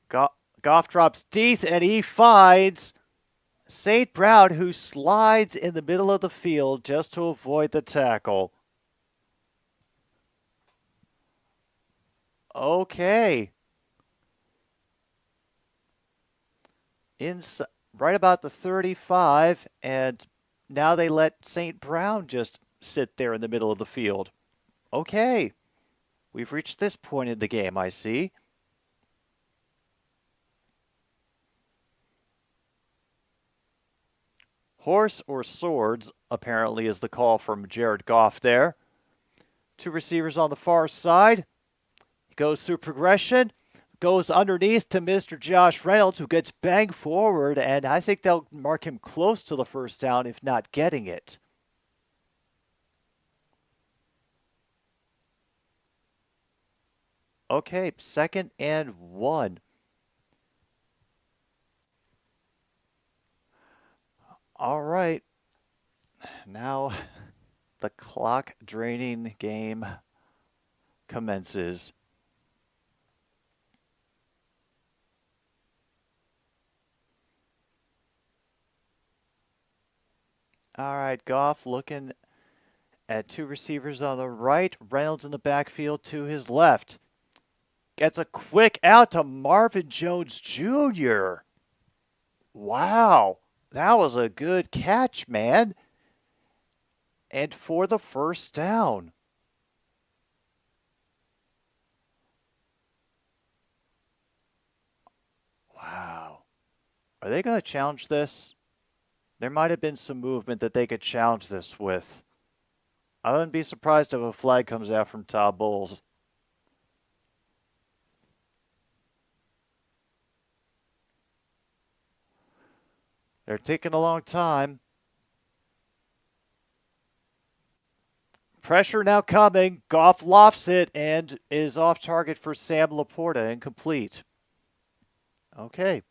Goff drops deep, and he finds St. Brown, who slides in the middle of the field just to avoid the tackle. Okay. Right about the 35, and now they let St. Brown just sit there in the middle of the field. Okay. We've reached this point in the game, I see. Horse or swords, apparently, is the call from Jared Goff there. 2 receivers on the far side. He goes through progression. Goes underneath to Mr. Josh Reynolds, who gets banged forward, and I think they'll mark him close to the first down, if not getting it. Okay, 2nd and 1. All right. Now the clock draining game commences. All right, Goff looking at 2 receivers on the right, Reynolds in the backfield to his left. Gets a quick out to Marvin Jones Jr. Wow, that was a good catch, man. And for the first down. Wow. Are they going to challenge this? There might have been some movement that they could challenge this with. I wouldn't be surprised if a flag comes out from Todd Bowles. They're taking a long time. Pressure now coming. Goff lofts it and is off target for Sam Laporta, incomplete. Okay.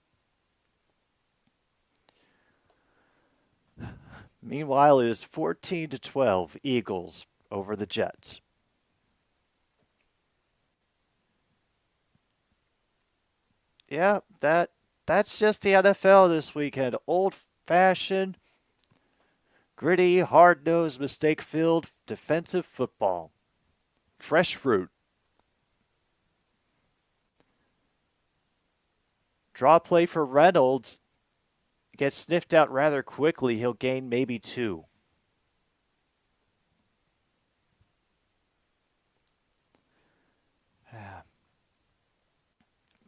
Meanwhile, it is 14-12 Eagles over the Jets. Yeah, that's just the NFL this weekend. Old-fashioned, gritty, hard-nosed, mistake-filled defensive football. Fresh fruit. Draw play for Reynolds. Gets sniffed out rather quickly. He'll gain maybe 2. In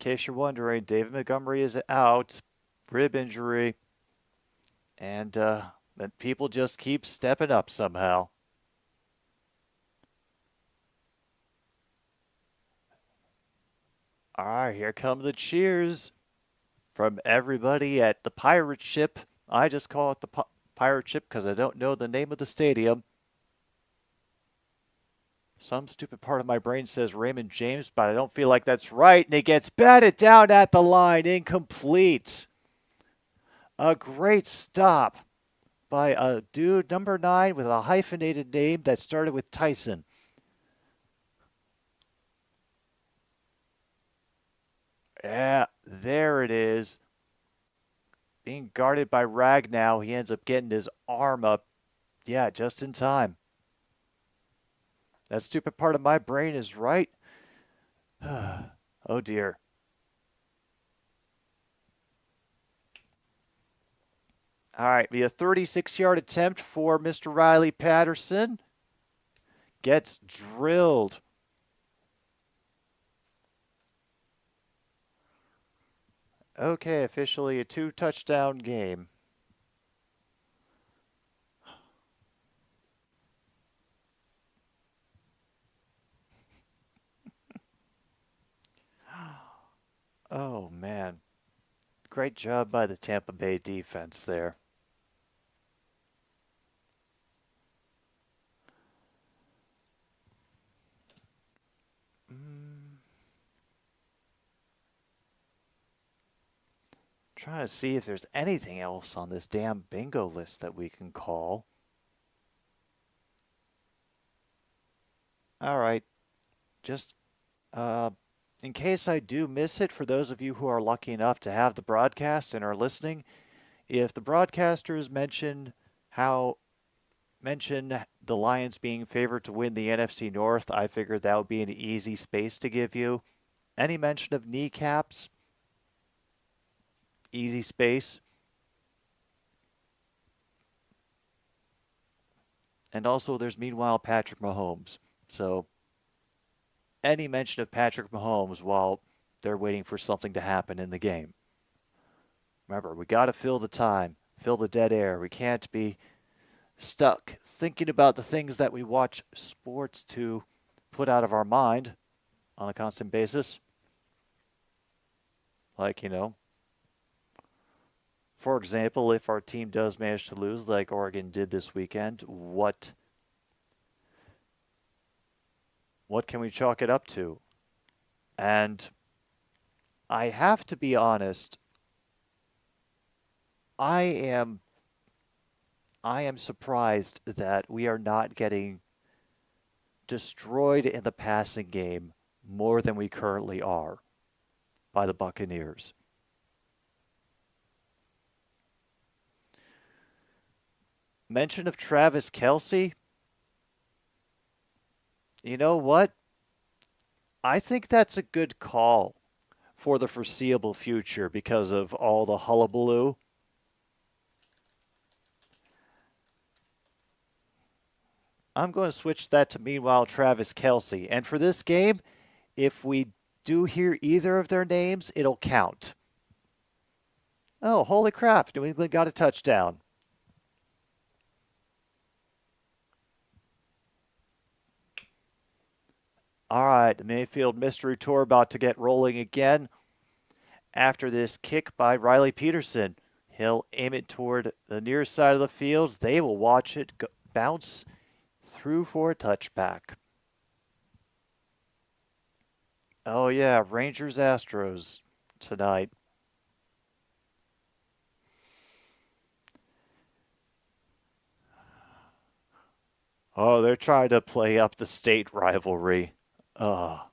case you're wondering, David Montgomery is out. Rib injury. And then people just keep stepping up somehow. All right, here come the cheers from everybody at the Pirate Ship. I just call it the Pirate Ship because I don't know the name of the stadium. Some stupid part of my brain says Raymond James, but I don't feel like that's right. And it gets batted down at the line, incomplete. A great stop by a dude, number 9, with a hyphenated name that started with Tyson. Yeah, there it is. Being guarded by Ragnow, he ends up getting his arm up. Yeah, just in time. That stupid part of my brain is right. Oh, dear. All right, be a 36-yard attempt for Mr. Riley Patterson. Gets drilled. Okay, officially a 2-touchdown game. Oh, man. Great job by the Tampa Bay defense there. Trying to see if there's anything else on this damn bingo list that we can call. All right. Just in case I do miss it, for those of you who are lucky enough to have the broadcast and are listening, if the broadcasters mention the Lions being favored to win the NFC North, I figured that would be an easy space to give you. Any mention of kneecaps, easy space. And also there's meanwhile Patrick Mahomes. So any mention of Patrick Mahomes while they're waiting for something to happen in the game. Remember, we got to fill the time, fill the dead air. We can't be stuck thinking about the things that we watch sports to put out of our mind on a constant basis. Like, for example, if our team does manage to lose like Oregon did this weekend, what can we chalk it up to? And I have to be honest, I am surprised that we are not getting destroyed in the passing game more than we currently are by the Buccaneers. Mention of Travis Kelce. You know what? I think that's a good call for the foreseeable future because of all the hullabaloo. I'm going to switch that to meanwhile Travis Kelce. And for this game, if we do hear either of their names, it'll count. Oh, holy crap. New England got a touchdown. All right, the Mayfield Mystery Tour about to get rolling again after this kick by Riley Peterson. He'll aim it toward the near side of the field. They will watch it bounce through for a touchback. Oh, yeah, Rangers-Astros tonight. Oh, they're trying to play up the state rivalry. Oh,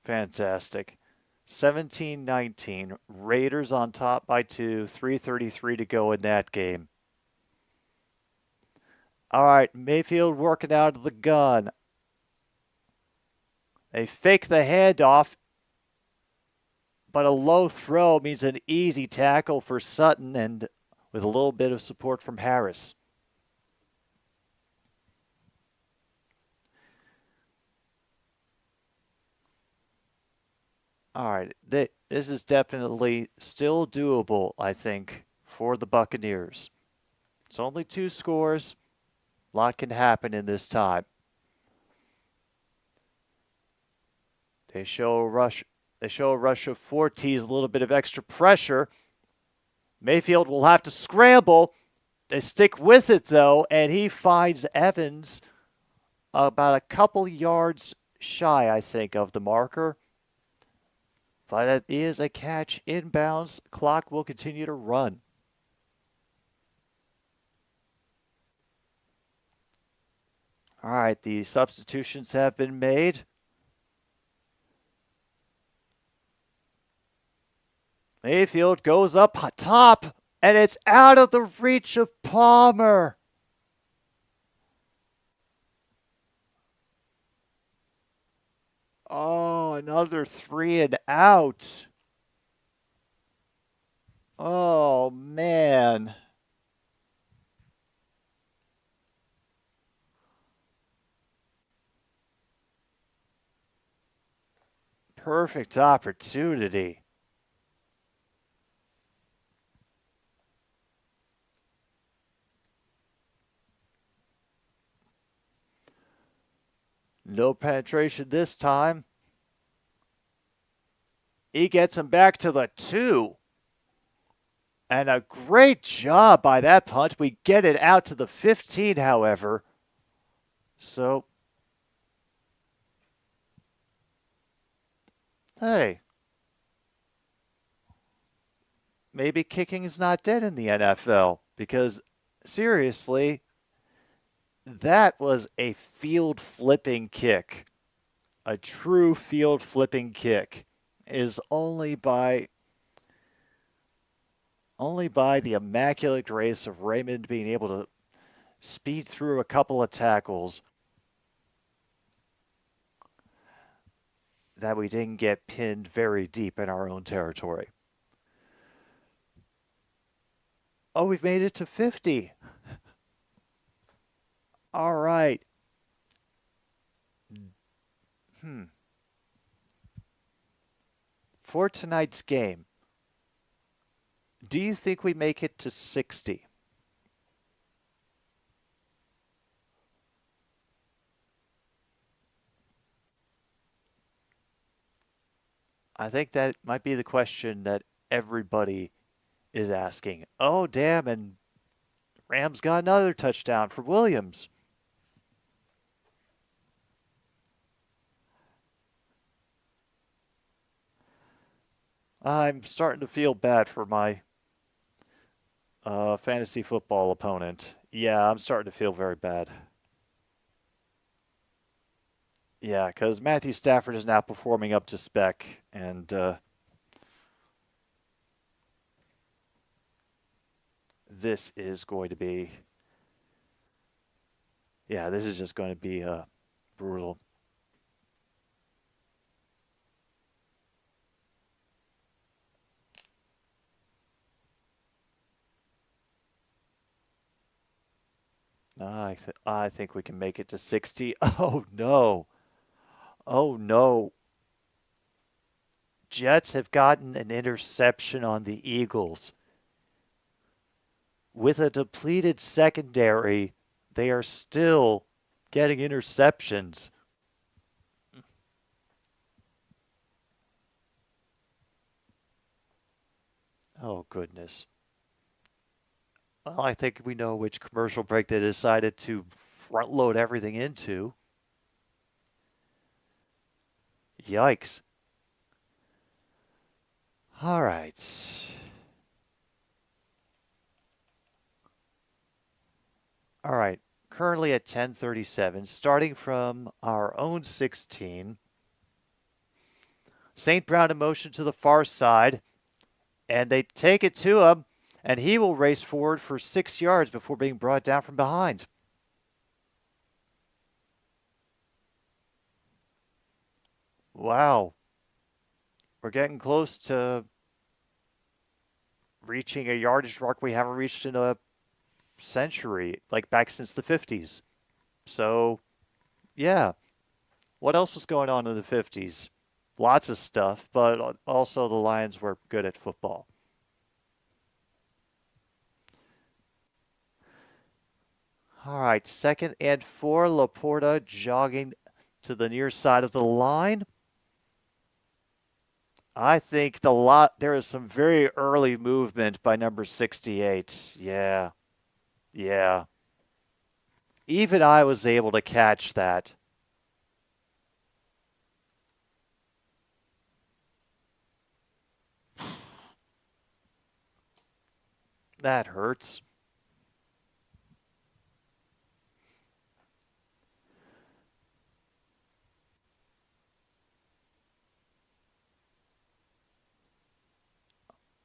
fantastic. 17-19. Raiders on top by 2. 3:33 to go in that game. All right, Mayfield working out of the gun. They fake the handoff, but a low throw means an easy tackle for Sutton and with a little bit of support from Harris. All right, this is definitely still doable, I think, for the Buccaneers. It's only 2 scores. A lot can happen in this time. They show a rush of 4 T's, a little bit of extra pressure. Mayfield will have to scramble. They stick with it, though, and he finds Evans about a couple yards shy, I think, of the marker. But it is a catch inbounds. Clock will continue to run. All right, the substitutions have been made. Mayfield goes up top, and it's out of the reach of Palmer. Oh, another 3 and out. Oh, man. Perfect opportunity. No penetration this time. He gets him back to the 2. And a great job by that punt. We get it out to the 15, however. So, hey. Maybe kicking is not dead in the NFL because, seriously, That was a field flipping kick. A true field flipping kick is only by the immaculate grace of Raymond being able to speed through a couple of tackles that we didn't get pinned very deep in our own territory. Oh, we've made it to 50. All right. For tonight's game, do you think we make it to 60? I think that might be the question that everybody is asking. Oh, damn, and Rams got another touchdown for Williams. I'm starting to feel bad for my fantasy football opponent. Yeah, I'm starting to feel very bad. Yeah, because Matthew Stafford is now performing up to spec, and this is going to be, yeah, this is just going to be brutal. I think we can make it to 60. Oh, no. Oh, no. Jets have gotten an interception on the Eagles. With a depleted secondary, they are still getting interceptions. Oh, goodness. Well, I think we know which commercial break they decided to front load everything into. Yikes. All right. All right. Currently at 10:37, starting from our own 16. St. Brown in motion to the far side, and they take it to him, and he will race forward for 6 yards before being brought down from behind. Wow. We're getting close to reaching a yardage mark we haven't reached in a century, like back since the 50s. So, yeah. What else was going on in the 50s? Lots of stuff, but also the Lions were good at football. All right, 2nd and 4. Laporta jogging to the near side of the line. I think there is some very early movement by number 68. Yeah. Yeah. Even I was able to catch that. That hurts.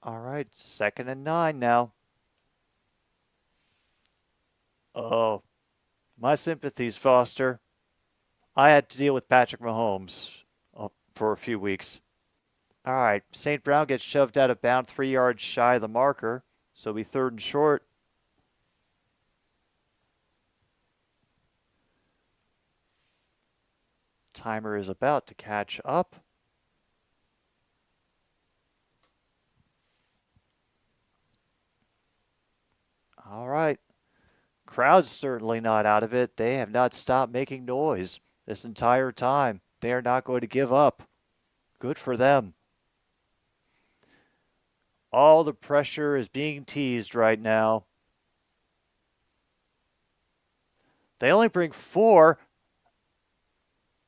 All right, 2nd and 9 now. Oh, my sympathies, Foster. I had to deal with Patrick Mahomes for a few weeks. All right, St. Brown gets shoved out of bounds 3 yards shy of the marker, so it'll be 3rd and short. Timer is about to catch up. All right. Crowd's certainly not out of it. They have not stopped making noise this entire time. They are not going to give up. Good for them. All the pressure is being teased right now. They only bring 4.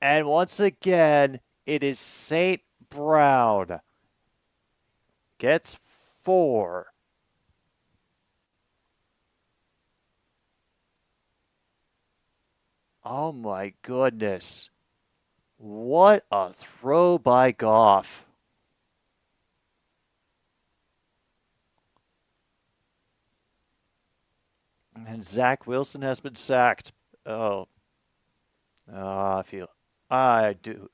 And once again, it is St. Brown. Gets 4. Oh my goodness. What a throw by Goff. And Zach Wilson has been sacked. Oh, I do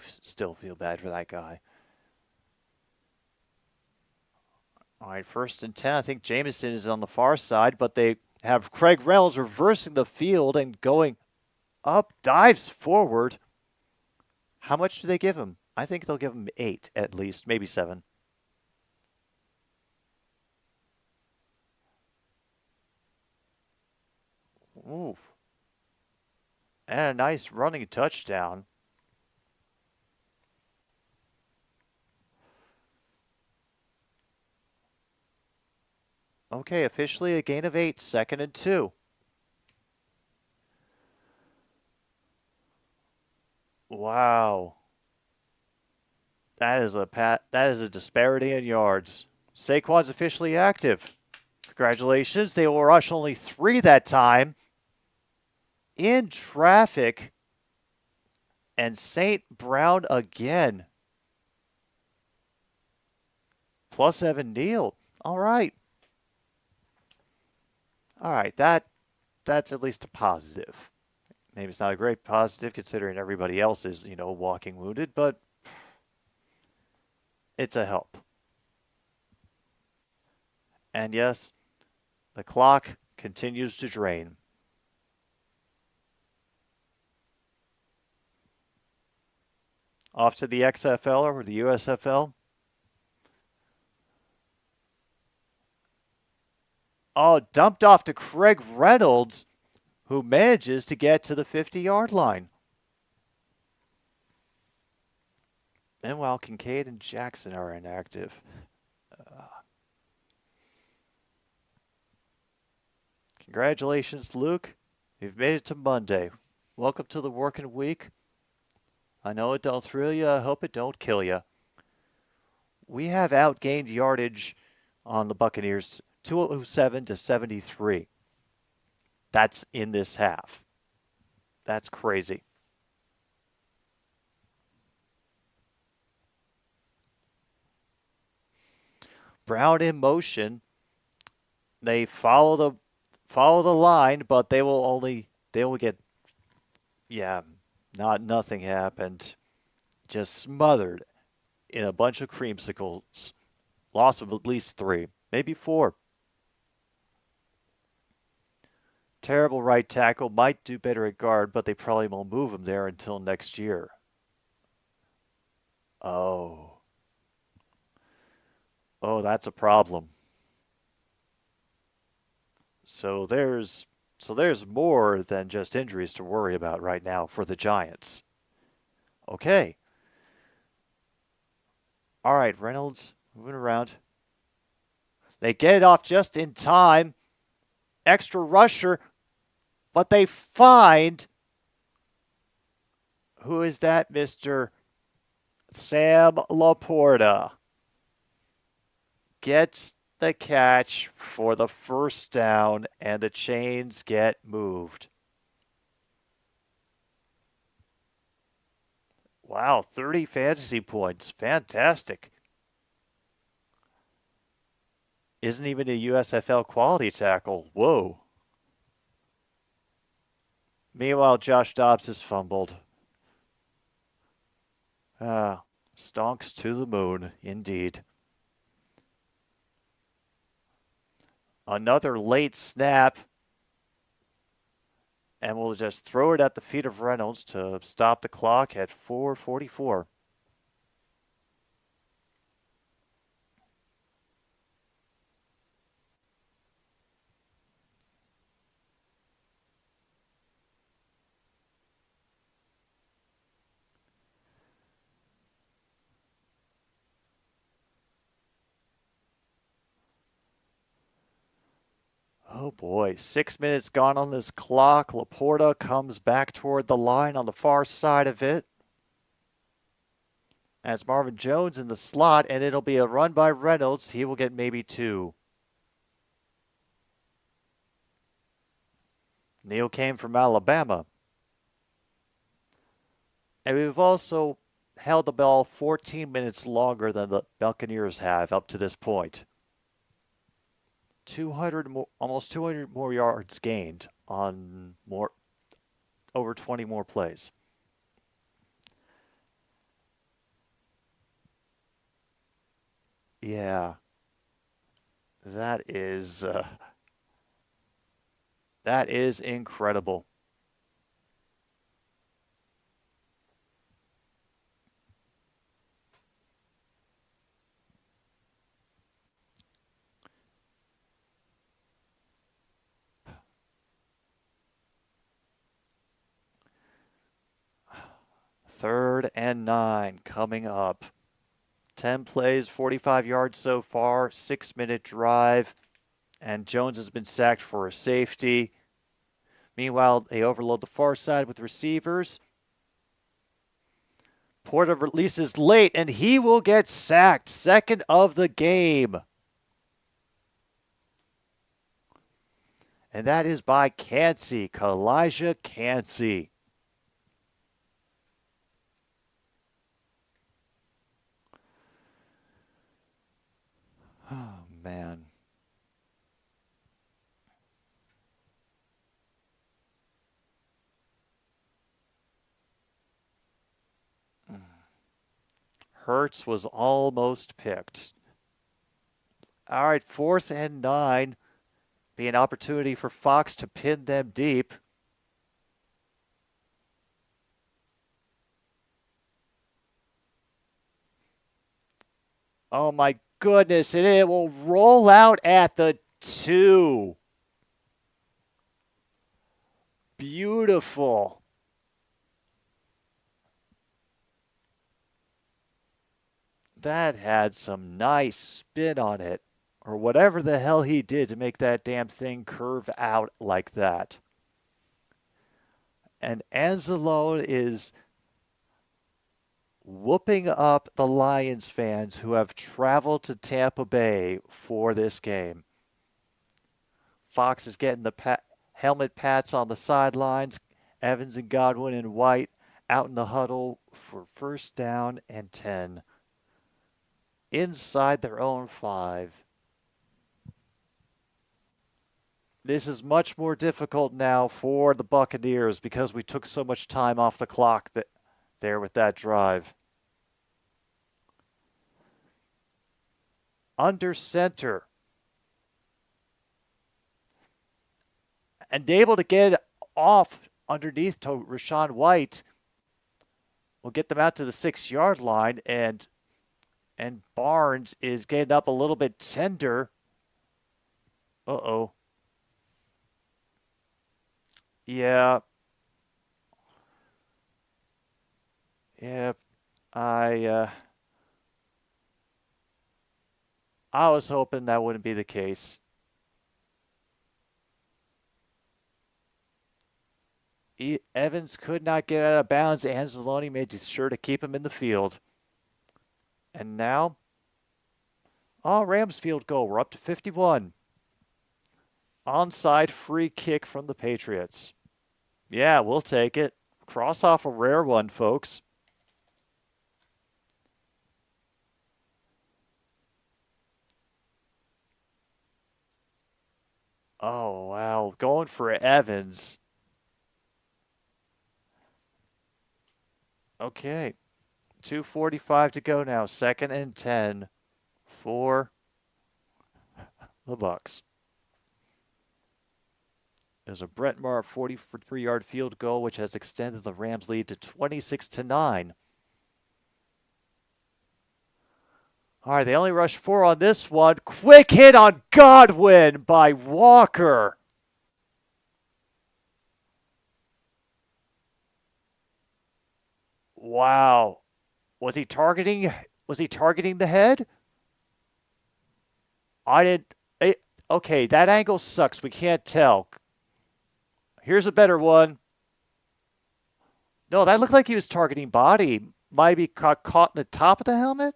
still feel bad for that guy. All right, 1st and 10. I think Jameson is on the far side, but they have Craig Reynolds reversing the field and going up, dives forward. How much do they give him? I think they'll give him 8 at least, maybe 7. Ooh. And a nice running touchdown. Okay, officially a gain of 8, 2nd and 2. Wow. That is a disparity in yards. Saquon's officially active. Congratulations. They will rush only 3 that time. In traffic. And St. Brown again. Plus Evan Neal. All right. All right, that's at least a positive. Maybe it's not a great positive considering everybody else is, walking wounded, but it's a help. And yes, the clock continues to drain. Off to the XFL or the USFL. Oh, dumped off to Craig Reynolds, who manages to get to the 50-yard line. Meanwhile, Kincaid and Jackson are inactive. Congratulations, Luke. You've made it to Monday. Welcome to the working week. I know it don't thrill you. I hope it don't kill you. We have outgained yardage on the Buccaneers, 207 to 73. That's in this half. That's crazy. Brown in motion. They follow the line, but they will get nothing happened. Just smothered in a bunch of creamsicles. Loss of at least 3, maybe 4. Terrible right tackle. Might do better at guard, but they probably won't move him there until next year. Oh, that's a problem. So there's more than just injuries to worry about right now for the Giants. Okay. All right, Reynolds moving around. They get it off just in time. Extra rusher, but they find, who is that, Mr. Sam Laporta. Gets the catch for the first down, and the chains get moved. Wow, 30 fantasy points. Fantastic. Isn't even a USFL quality tackle. Whoa. Meanwhile, Josh Dobbs is fumbled. Stonks to the moon, indeed. Another late snap. And we'll just throw it at the feet of Reynolds to stop the clock at 4:44. Oh boy, 6 minutes gone on this clock. Laporta comes back toward the line on the far side of it. As Marvin Jones in the slot, and it'll be a run by Reynolds. He will get maybe 2. Neal came from Alabama. And we've also held the ball 14 minutes longer than the Buccaneers have up to this point. 200 more, almost 200 more yards gained on over 20 more plays. Yeah, that is incredible. Third and 9 coming up. 10 plays, 45 yards so far, 6-minute drive, and Jones has been sacked for a safety. Meanwhile, they overload the far side with receivers. Porter releases late, and he will get sacked. Second of the game. And that is by Cansey, Kalijah Cansey. Oh, man. Hurts was almost picked. All right, 4th and 9. Be an opportunity for Fox to pin them deep. Oh my goodness, and it will roll out at the 2. Beautiful. That had some nice spin on it, or whatever the hell he did to make that damn thing curve out like that. And Anzalone is whooping up the Lions fans who have traveled to Tampa Bay for this game. Fox is getting the helmet pats on the sidelines. Evans and Godwin and White out in the huddle for 1st down and 10. Inside their own 5. This is much more difficult now for the Buccaneers because we took so much time off the clock there with that drive. Under center. And able to get off underneath to Rachaad White. Will get them out to the 6-yard line, and Barnes is getting up a little bit tender. Uh-oh. Yeah. Yeah. I was hoping that wouldn't be the case. Evans could not get out of bounds. Anzalone made sure to keep him in the field. And now, Rams field goal. We're up to 51. Onside free kick from the Patriots. Yeah, we'll take it. Cross off a rare one, folks. Oh, wow. Going for Evans. Okay. 2:45 to go now. 2nd and 10 for the Bucs. There's a Brett Maher 43-yard field goal, which has extended the Rams' lead to 26-9. All right, they only rushed 4 on this one. Quick hit on Godwin by Walker. Wow. Was he targeting the head? Okay, that angle sucks. We can't tell. Here's a better one. No, that looked like he was targeting body. Might be caught in the top of the helmet.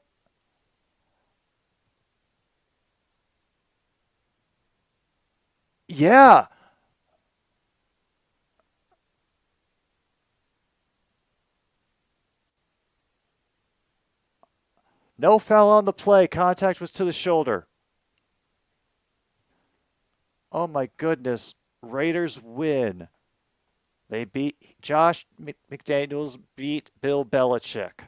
Yeah. No foul on the play. Contact was to the shoulder. Oh my goodness. Raiders win. They beat Josh McDaniels beat Bill Belichick.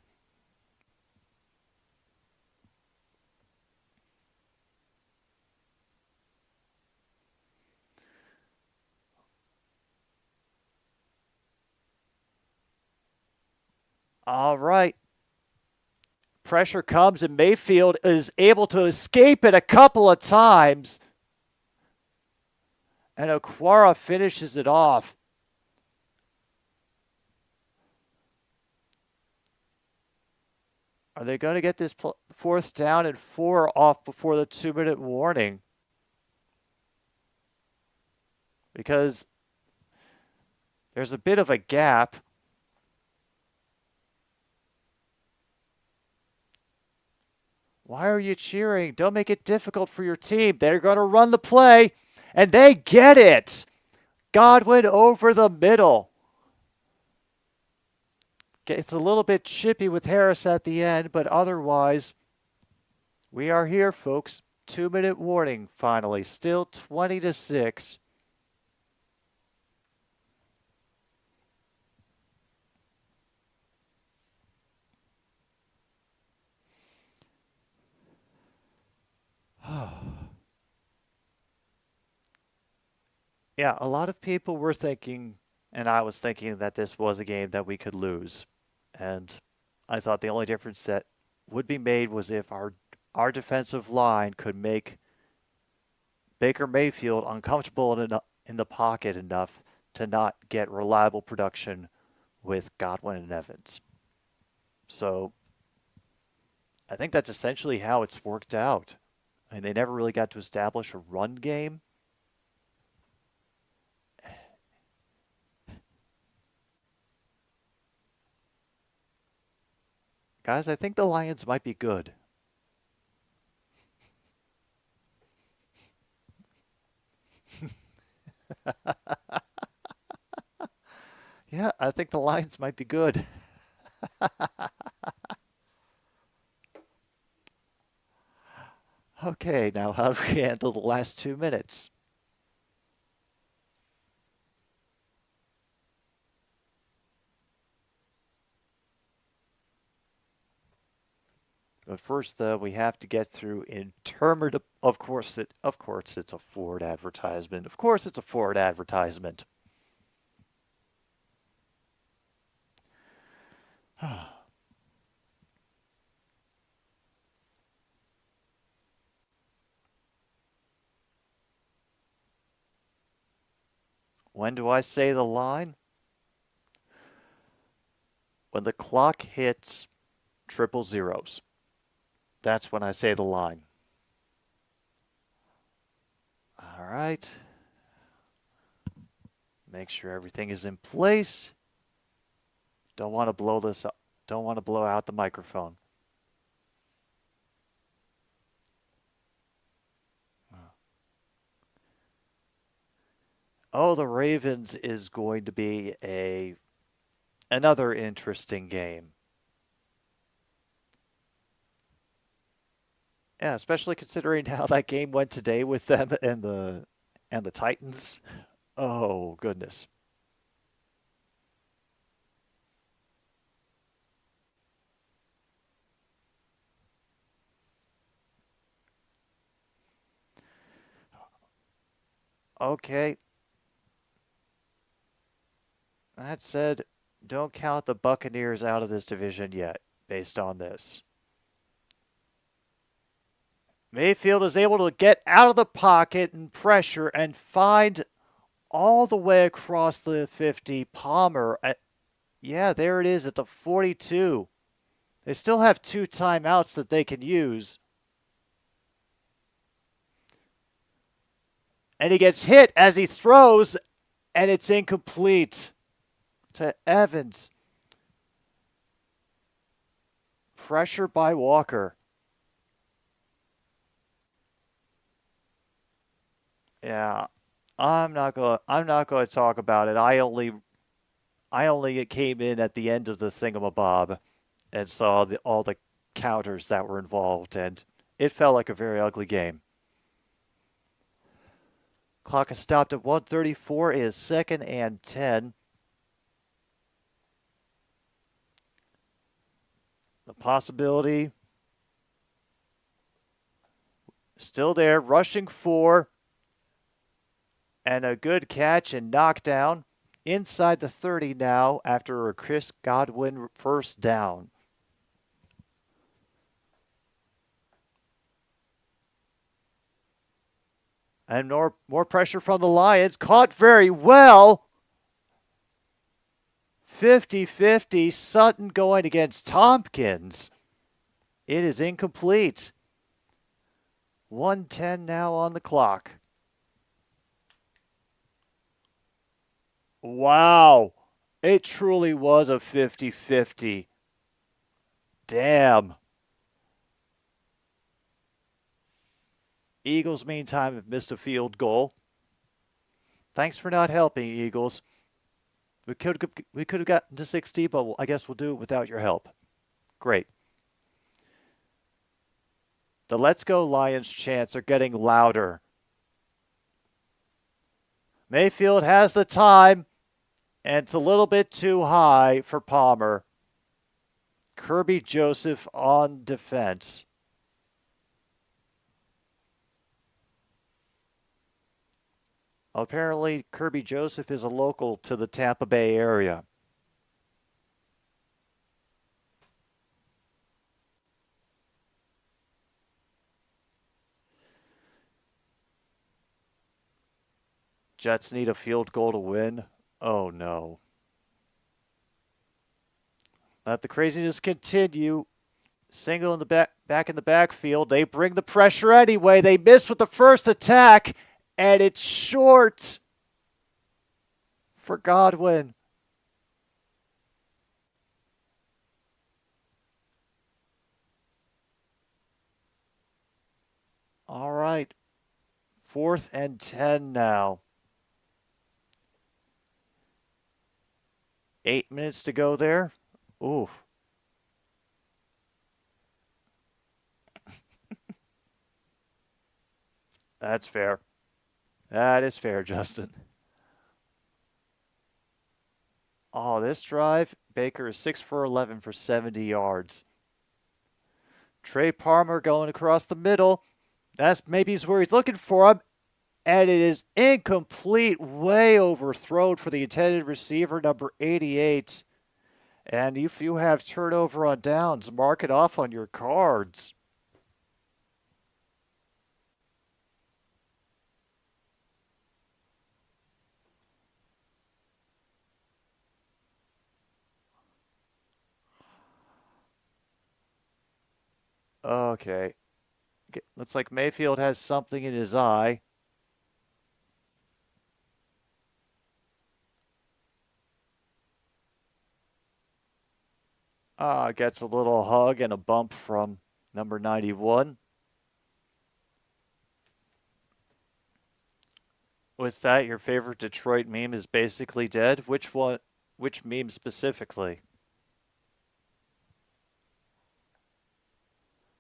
All right. Pressure comes and Mayfield is able to escape it a couple of times. And Okwara finishes it off. Are they going to get this 4th down and 4 off before the 2-minute warning? Because there's a bit of a gap. Why are you cheering? Don't make it difficult for your team. They're going to run the play, and they get it. Godwin over the middle. It's a little bit chippy with Harris at the end, but otherwise, we are here, folks. 2-minute warning, finally. Still 20-6. Yeah, a lot of people were thinking, and I was thinking, that this was a game that we could lose. And I thought the only difference that would be made was if our defensive line could make Baker Mayfield uncomfortable in the pocket enough to not get reliable production with Godwin and Evans. So I think that's essentially how it's worked out. I mean, they never really got to establish a run game. Guys, I think the Lions might be good. Yeah, I think the Lions might be good. Okay, now how do we handle the last 2 minutes? But first, though, we have to get through interminable. Of course, it's a Ford advertisement. Of course, it's a Ford advertisement. When do I say the line? When the clock hits triple zeros. That's when I say the line. All right. Make sure everything is in place. Don't want to blow this up. Don't want to blow out the microphone. Oh, the Ravens is going to be another interesting game. Yeah, especially considering how that game went today with them and the Titans. Oh, goodness. Okay. That said, don't count the Buccaneers out of this division yet, based on this. Mayfield is able to get out of the pocket and pressure and find all the way across the 50. Palmer, yeah, there it is at the 42. They still have 2 timeouts that they can use. And he gets hit as he throws, and it's incomplete to Evans. Pressure by Walker. Yeah, I'm not going to talk about it. I only came in at the end of the thingamabob and saw all the counters that were involved, and it felt like a very ugly game. Clock is stopped at 1:34. It is 2nd and 10. The possibility still there, rushing 4. And a good catch and knockdown inside the 30 now after a Chris Godwin first down. And more pressure from the Lions. Caught very well. 50-50. Sutton going against Tompkins. It is incomplete. 1:10 now on the clock. Wow. It truly was a 50-50. Damn. Eagles, meantime, have missed a field goal. Thanks for not helping, Eagles. We could have gotten to 60, but I guess we'll do it without your help. Great. The Let's Go Lions chants are getting louder. Mayfield has the time, and it's a little bit too high for Palmer. Kirby Joseph on defense. Apparently, Kirby Joseph is a local to the Tampa Bay area. Jets need a field goal to win. Oh, no. Let the craziness continue. Single in the back in the backfield. They bring the pressure anyway. They miss with the first attack. And it's short for Godwin. All right. 4th and 10 now. 8 minutes to go there. Ooh. That's fair. That is fair, Justin. Oh, this drive, Baker is 6 for 11 for 70 yards. Trey Palmer going across the middle. That's maybe where he's looking for him. And it is incomplete, way overthrown for the intended receiver, number 88. And if you have turnover on downs, mark it off on your cards. Okay. Looks like Mayfield has something in his eye. Gets a little hug and a bump from number 91. Was that your favorite Detroit meme is basically dead? Which one? Which meme specifically?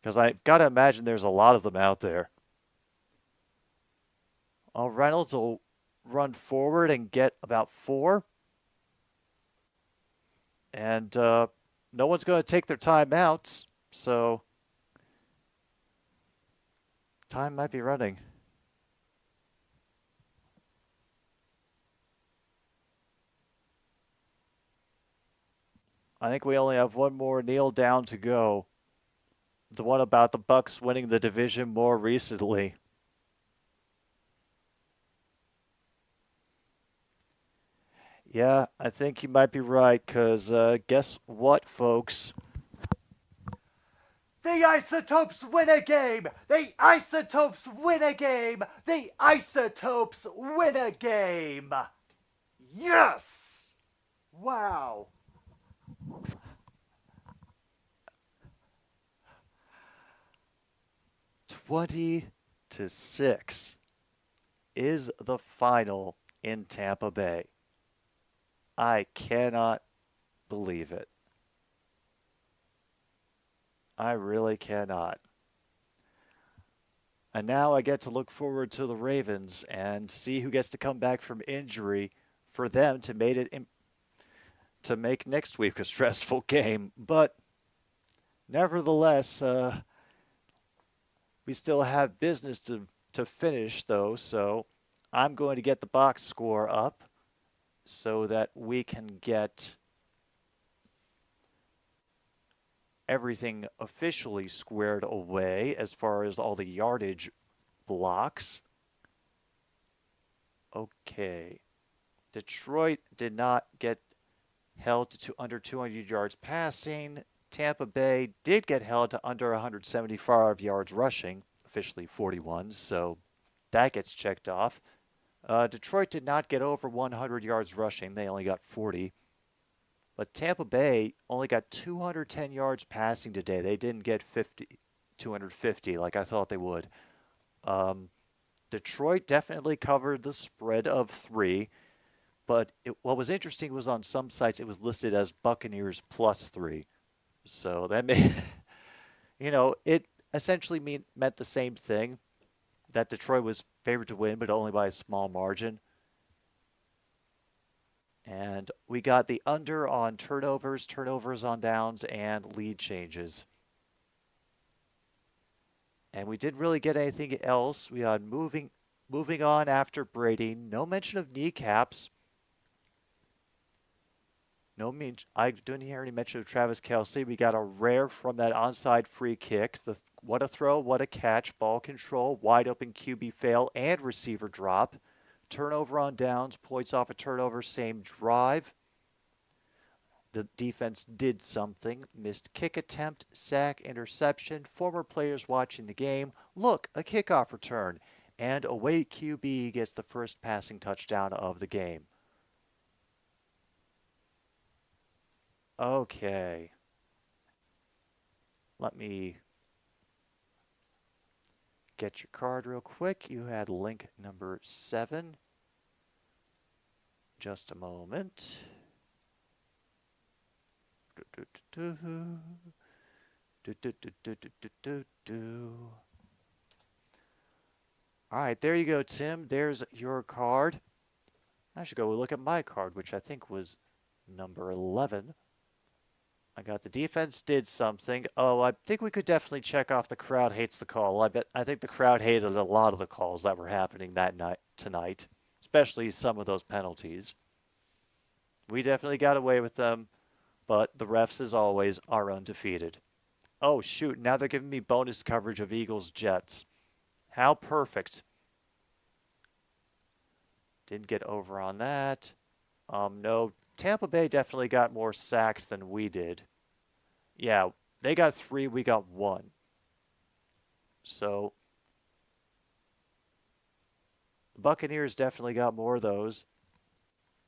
Because I've got to imagine there's a lot of them out there. Reynolds will run forward and get about 4. And no one's going to take their timeouts, so time might be running. I think we only have one more kneel down to go. The one about the Bucs winning the division more recently. Yeah, I think you might be right, because guess what, folks? The Isotopes win a game! The Isotopes win a game! The Isotopes win a game! Yes! Wow! $20-6 is the final in Tampa Bay. I cannot believe it. I really cannot. And now I get to look forward to the Ravens and see who gets to come back from injury for them to make next week a stressful game. But nevertheless, we still have business to finish, though. So I'm going to get the box score up so that we can get everything officially squared away as far as all the yardage blocks. Okay. Detroit did not get held to under 200 yards passing. Tampa Bay did get held to under 175 yards rushing, officially 41, so that gets checked off. Detroit did not get over 100 yards rushing. They only got 40. But Tampa Bay only got 210 yards passing today. They didn't get 250 like I thought they would. Detroit definitely covered the spread of 3. But what was interesting was on some sites it was listed as Buccaneers +3. So that made, it essentially meant the same thing, that Detroit was favored to win, but only by a small margin. And we got the under on turnovers on downs, and lead changes. And we didn't really get anything else. We had moving on after Brady. No mention of kneecaps. I didn't hear any mention of Travis Kelce. We got a rare from that onside free kick. What a throw, what a catch, ball control, wide open QB fail, and receiver drop. Turnover on downs, points off a turnover, same drive. The defense did something. Missed kick attempt, sack, interception. Former players watching the game. Look, a kickoff return. And away QB gets the first passing touchdown of the game. Okay. Let me get your card real quick. You had link number 7. Just a moment. All right, there you go, Tim. There's your card. I should go look at my card, which I think was number 11. I got the defense did something. Oh, I think we could definitely check off the crowd hates the call. I think the crowd hated a lot of the calls that were happening tonight, especially some of those penalties. We definitely got away with them, but the refs, as always, are undefeated. Oh, shoot, now they're giving me bonus coverage of Eagles-Jets. How perfect. Didn't get over on that. No, Tampa Bay definitely got more sacks than we did. Yeah, they got 3, we got 1. So, the Buccaneers definitely got more of those.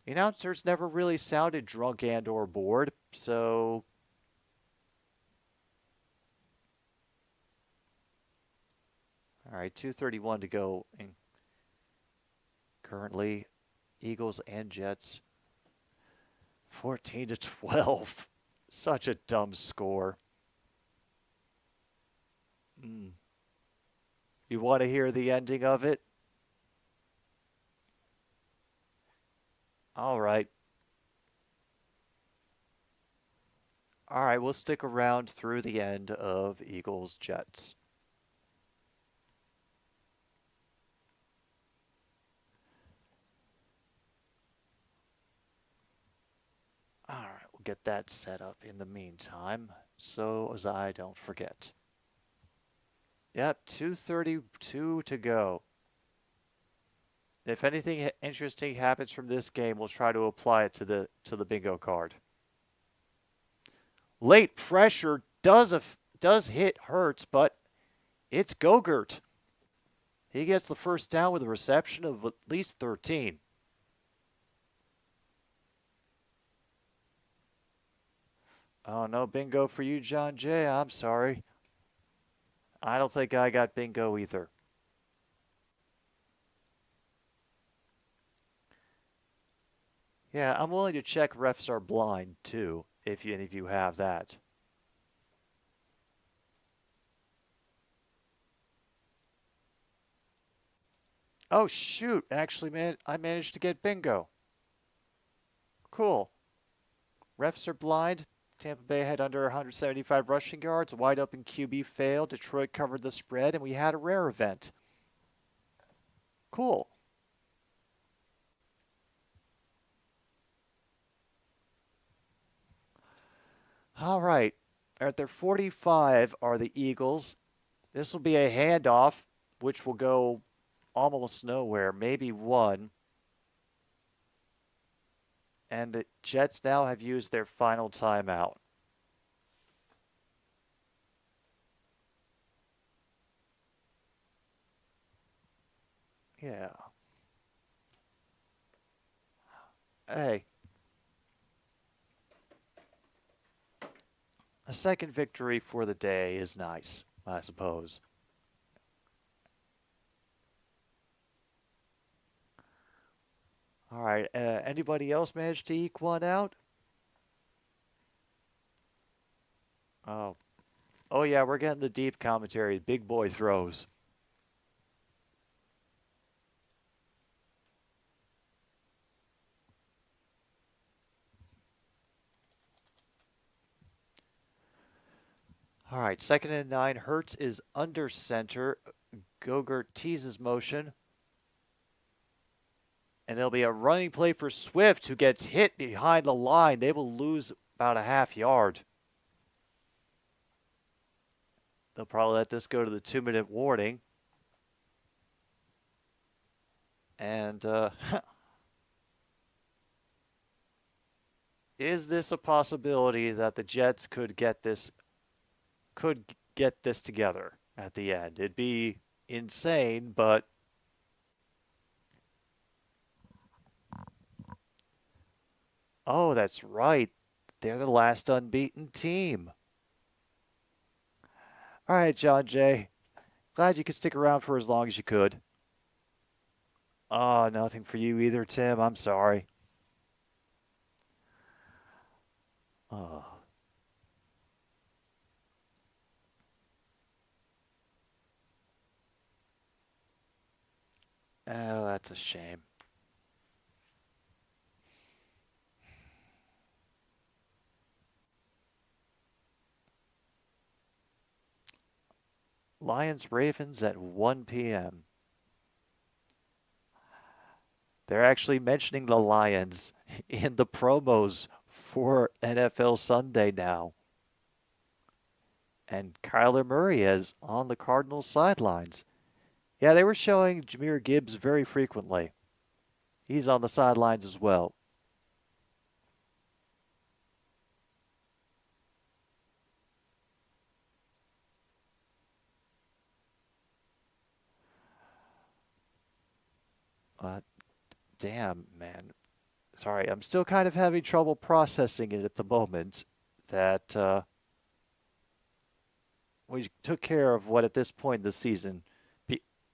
The announcers never really sounded drunk and or bored, so... All right, 2:31 to go. Currently, Eagles and Jets 14-12. Such a dumb score. You want to hear the ending of it? All right. All right, we'll stick around through the end of Eagles-Jets. All right, we'll get that set up in the meantime, so as I don't forget. Yep, 2:32 to go. If anything interesting happens from this game, we'll try to apply it to the bingo card. Late pressure does hit Hurts, but it's Gogurt. He gets the first down with a reception of at least 13. Oh, no bingo for you, John Jay. I'm sorry. I don't think I got bingo either. Yeah, I'm willing to check refs are blind, too, if any of you have that. Oh, shoot. Actually, man, I managed to get bingo. Cool. Refs are blind. Tampa Bay had under 175 rushing yards. Wide open QB failed. Detroit covered the spread, and we had a rare event. Cool. All right. At their 45 are the Eagles. This will be a handoff, which will go almost nowhere, maybe one. And the Jets now have used their final timeout. Yeah. Hey. A second victory for the day is nice, I suppose. All right. Anybody else manage to eke one out? Oh. Oh, yeah, we're getting the deep commentary. Big boy throws. All right, 2nd and 9. Hurts is under center. Gogurt teases motion. And it'll be a running play for Swift, who gets hit behind the line. They will lose about a half yard. They'll probably let this go to the 2-minute warning. And is this a possibility that the Jets could get this together at the end? It'd be insane, but oh, that's right. They're the last unbeaten team. All right, John Jay. Glad you could stick around for as long as you could. Oh, nothing for you either, Tim. I'm sorry. Oh. Oh, that's a shame. Lions-Ravens at 1 p.m. They're actually mentioning the Lions in the promos for NFL Sunday now. And Kyler Murray is on the Cardinals sidelines. Yeah, they were showing Jahmyr Gibbs very frequently. He's on the sidelines as well. Damn, man. Sorry, I'm still kind of having trouble processing it at the moment that we took care of what at this point in the season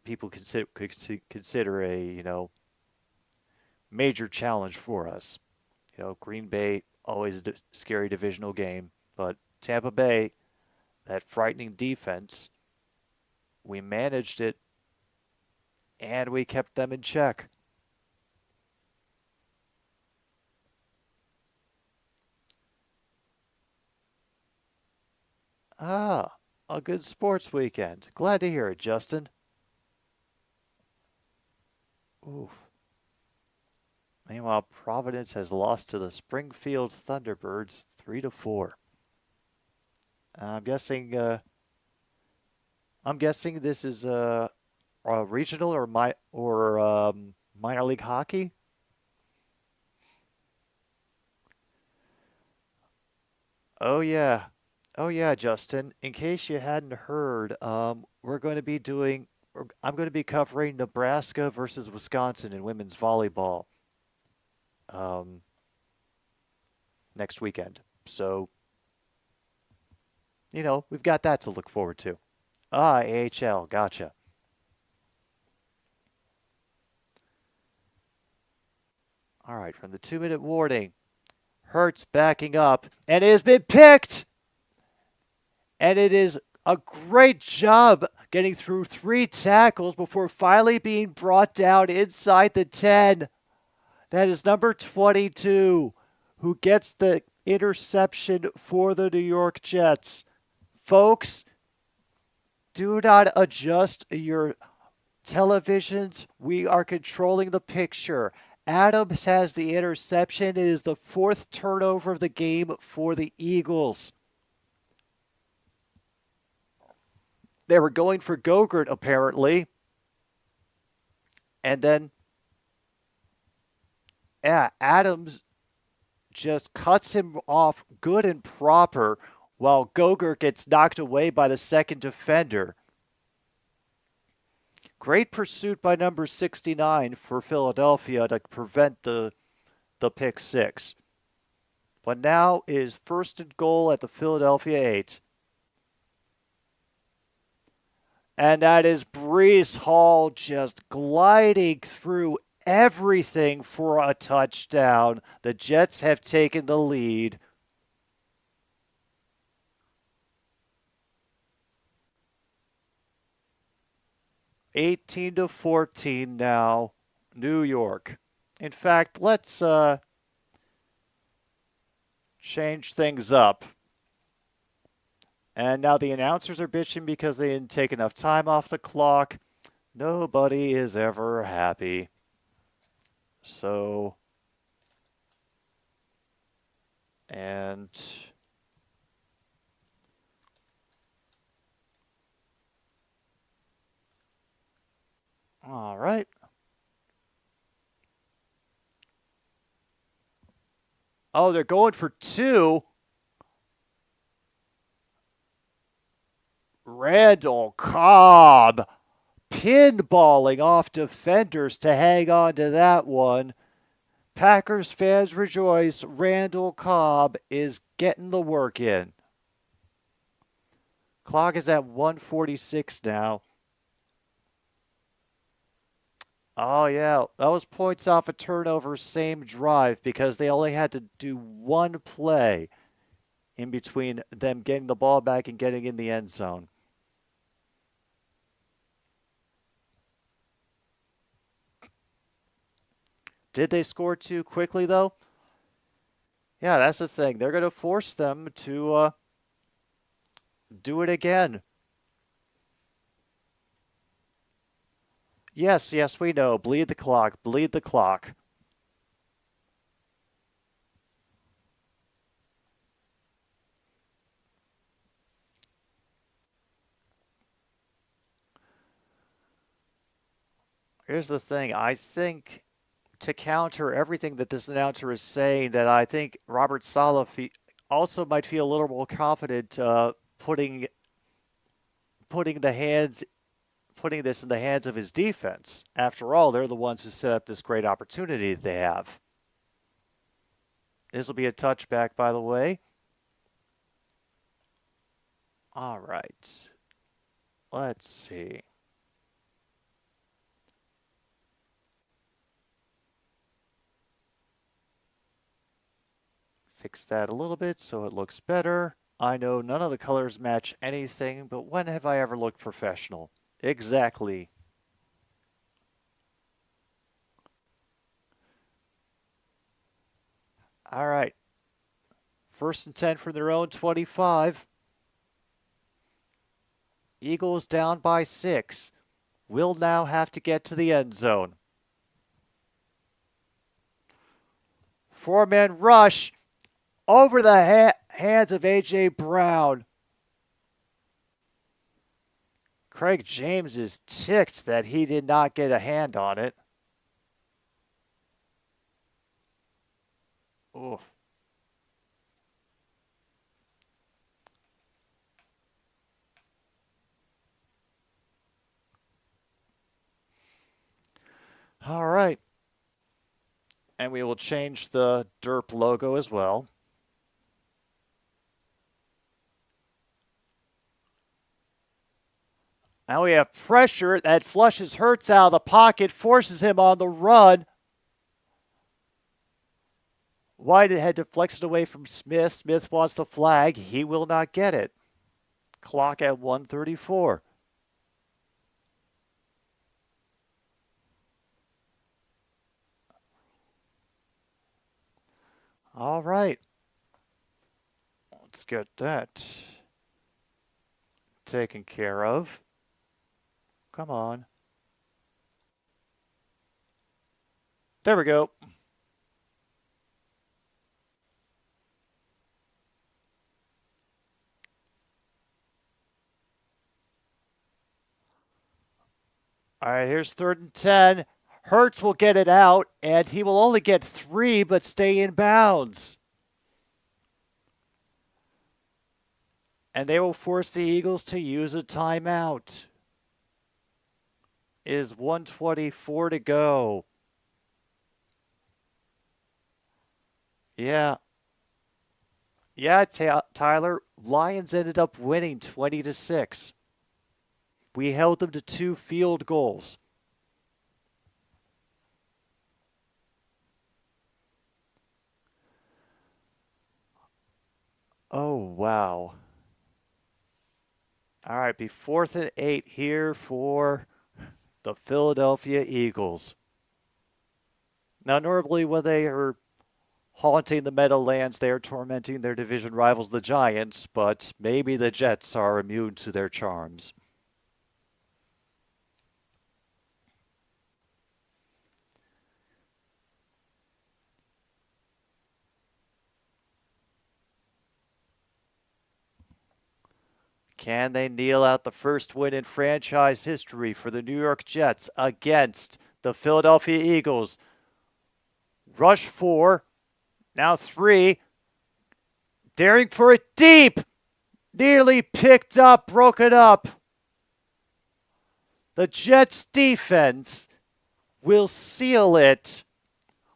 people could consider a, major challenge for us. Green Bay, always a scary divisional game, but Tampa Bay, that frightening defense, we managed it and we kept them in check. Ah, a good sports weekend. Glad to hear it, Justin. Oof. Meanwhile, Providence has lost to the Springfield Thunderbirds 3-4. I'm guessing this is a regional or minor league hockey. Oh yeah, Justin. In case you hadn't heard, I'm going to be covering Nebraska versus Wisconsin in women's volleyball next weekend. So, we've got that to look forward to. AHL, gotcha. All right, from the 2-minute warning, Hurts backing up, and it has been picked! And it is A great job getting through 3 tackles before finally being brought down inside the 10. That is number 22, who gets the interception for the New York Jets. Folks, do not adjust your televisions. We are controlling the picture. Adams has the interception. It is the 4th turnover of the game for the Eagles. They were going for Gogurt, apparently. And then, Adams just cuts him off good and proper while Gogurt gets knocked away by the second defender. Great pursuit by number 69 for Philadelphia to prevent the pick 6. But now it is 1st and goal at the Philadelphia 8. And that is Breece Hall just gliding through everything for a touchdown. The Jets have taken the lead. (18-14) now, New York. In fact, let's change things up. And now the announcers are bitching because they didn't take enough time off the clock. Nobody is ever happy. So, and all right. Oh, they're going for 2. Randall Cobb pinballing off defenders to hang on to that one. Packers fans rejoice. Randall Cobb is getting the work in. Clock is at 1:46 now. Oh, yeah. That was points off a turnover, same drive, because they only had to do one play in between them getting the ball back and getting in the end zone. Did they score too quickly, though? Yeah, that's the thing. They're going to force them to do it again. Yes, we know. Bleed the clock. Bleed the clock. Here's the thing. I think to counter everything that this announcer is saying, that I think Robert Saleh also might feel a little more confident putting this in the hands of his defense. After all, they're the ones who set up this great opportunity that they have. This will be a touchback, by the way. All right. Let's see. Fix that a little bit so it looks better. I know none of the colors match anything, but when have I ever looked professional? Exactly. All right. 1st and 10 from their own 25. Eagles down by 6. Will now have to get to the end zone. 4-man rush over the hands of A.J. Brown. Craig James is ticked that he did not get a hand on it. Oof. All right. And we will change the derp logo as well. Now we have pressure that flushes Hurts out of the pocket, forces him on the run. Whitehead deflects it away from Smith. Smith wants the flag. He will not get it. Clock at 1:34. All right. Let's get that taken care of. Come on. There we go. All right, here's 3rd and 10. Hurts will get it out, and he will only get 3, but stay in bounds. And they will force the Eagles to use a timeout. It is 1:24 to go. Yeah. Yeah, Tyler. Lions ended up winning 20-6. We held them to 2 field goals. Oh, wow. All right, be 4th and 8 here for the Philadelphia Eagles. Now, normally when they are haunting the Meadowlands, they are tormenting their division rivals, the Giants, but maybe the Jets are immune to their charms. Can they kneel out the first win in franchise history for the New York Jets against the Philadelphia Eagles? Rush 4, now 3, daring for it deep, nearly picked up, broken up. The Jets defense will seal it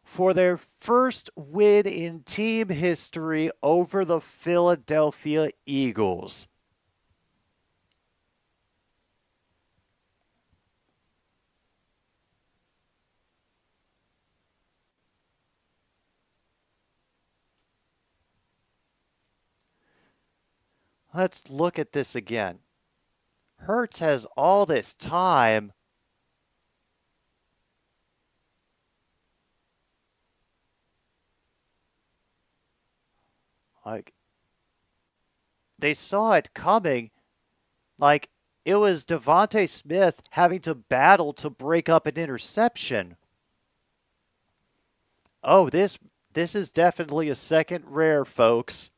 for their first win in team history over the Philadelphia Eagles. Let's look at this again. Hurts has all this time. Like, they saw it coming. Like, it was Devontae Smith having to battle to break up an interception. Oh, this is definitely a second rare, folks.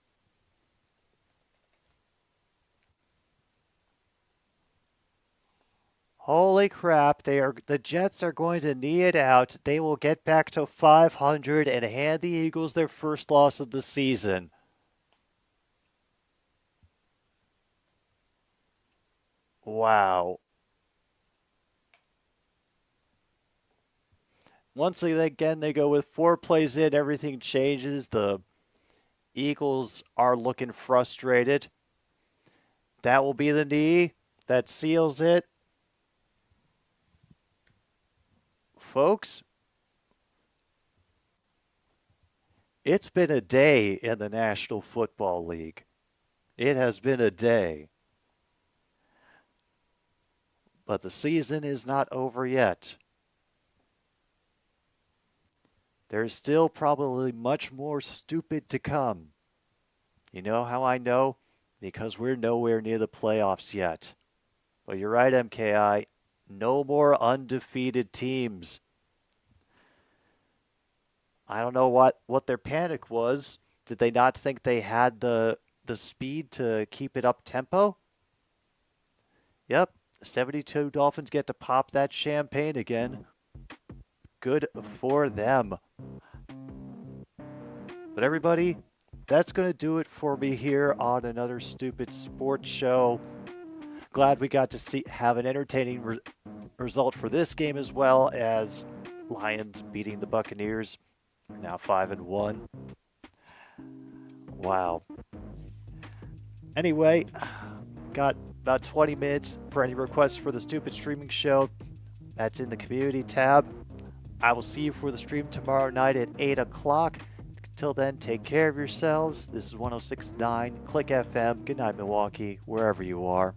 Holy crap, the Jets are going to knee it out. They will get back to 500 and hand the Eagles their first loss of the season. Wow. Once again, they go with 4 plays in, everything changes. The Eagles are looking frustrated. That will be the knee that seals it. Folks, it's been a day in the National Football League. It has been a day. But the season is not over yet. There's still probably much more stupid to come. You know how I know? Because we're nowhere near the playoffs yet. But you're right, MKI. No more undefeated teams. I don't know what their panic was. Did they not think they had the speed to keep it up tempo? Yep, 72 Dolphins get to pop that champagne again. Good for them. But everybody, that's going to do it for me here on another stupid sports show. Glad we got to have an entertaining result for this game, as well as Lions beating the Buccaneers. We're now 5-1. Wow. Anyway, got about 20 minutes for any requests for the stupid streaming show. That's in the community tab. I will see you for the stream tomorrow night at 8 o'clock. Till then, take care of yourselves. This is 106.9 Click FM. Good night, Milwaukee, wherever you are.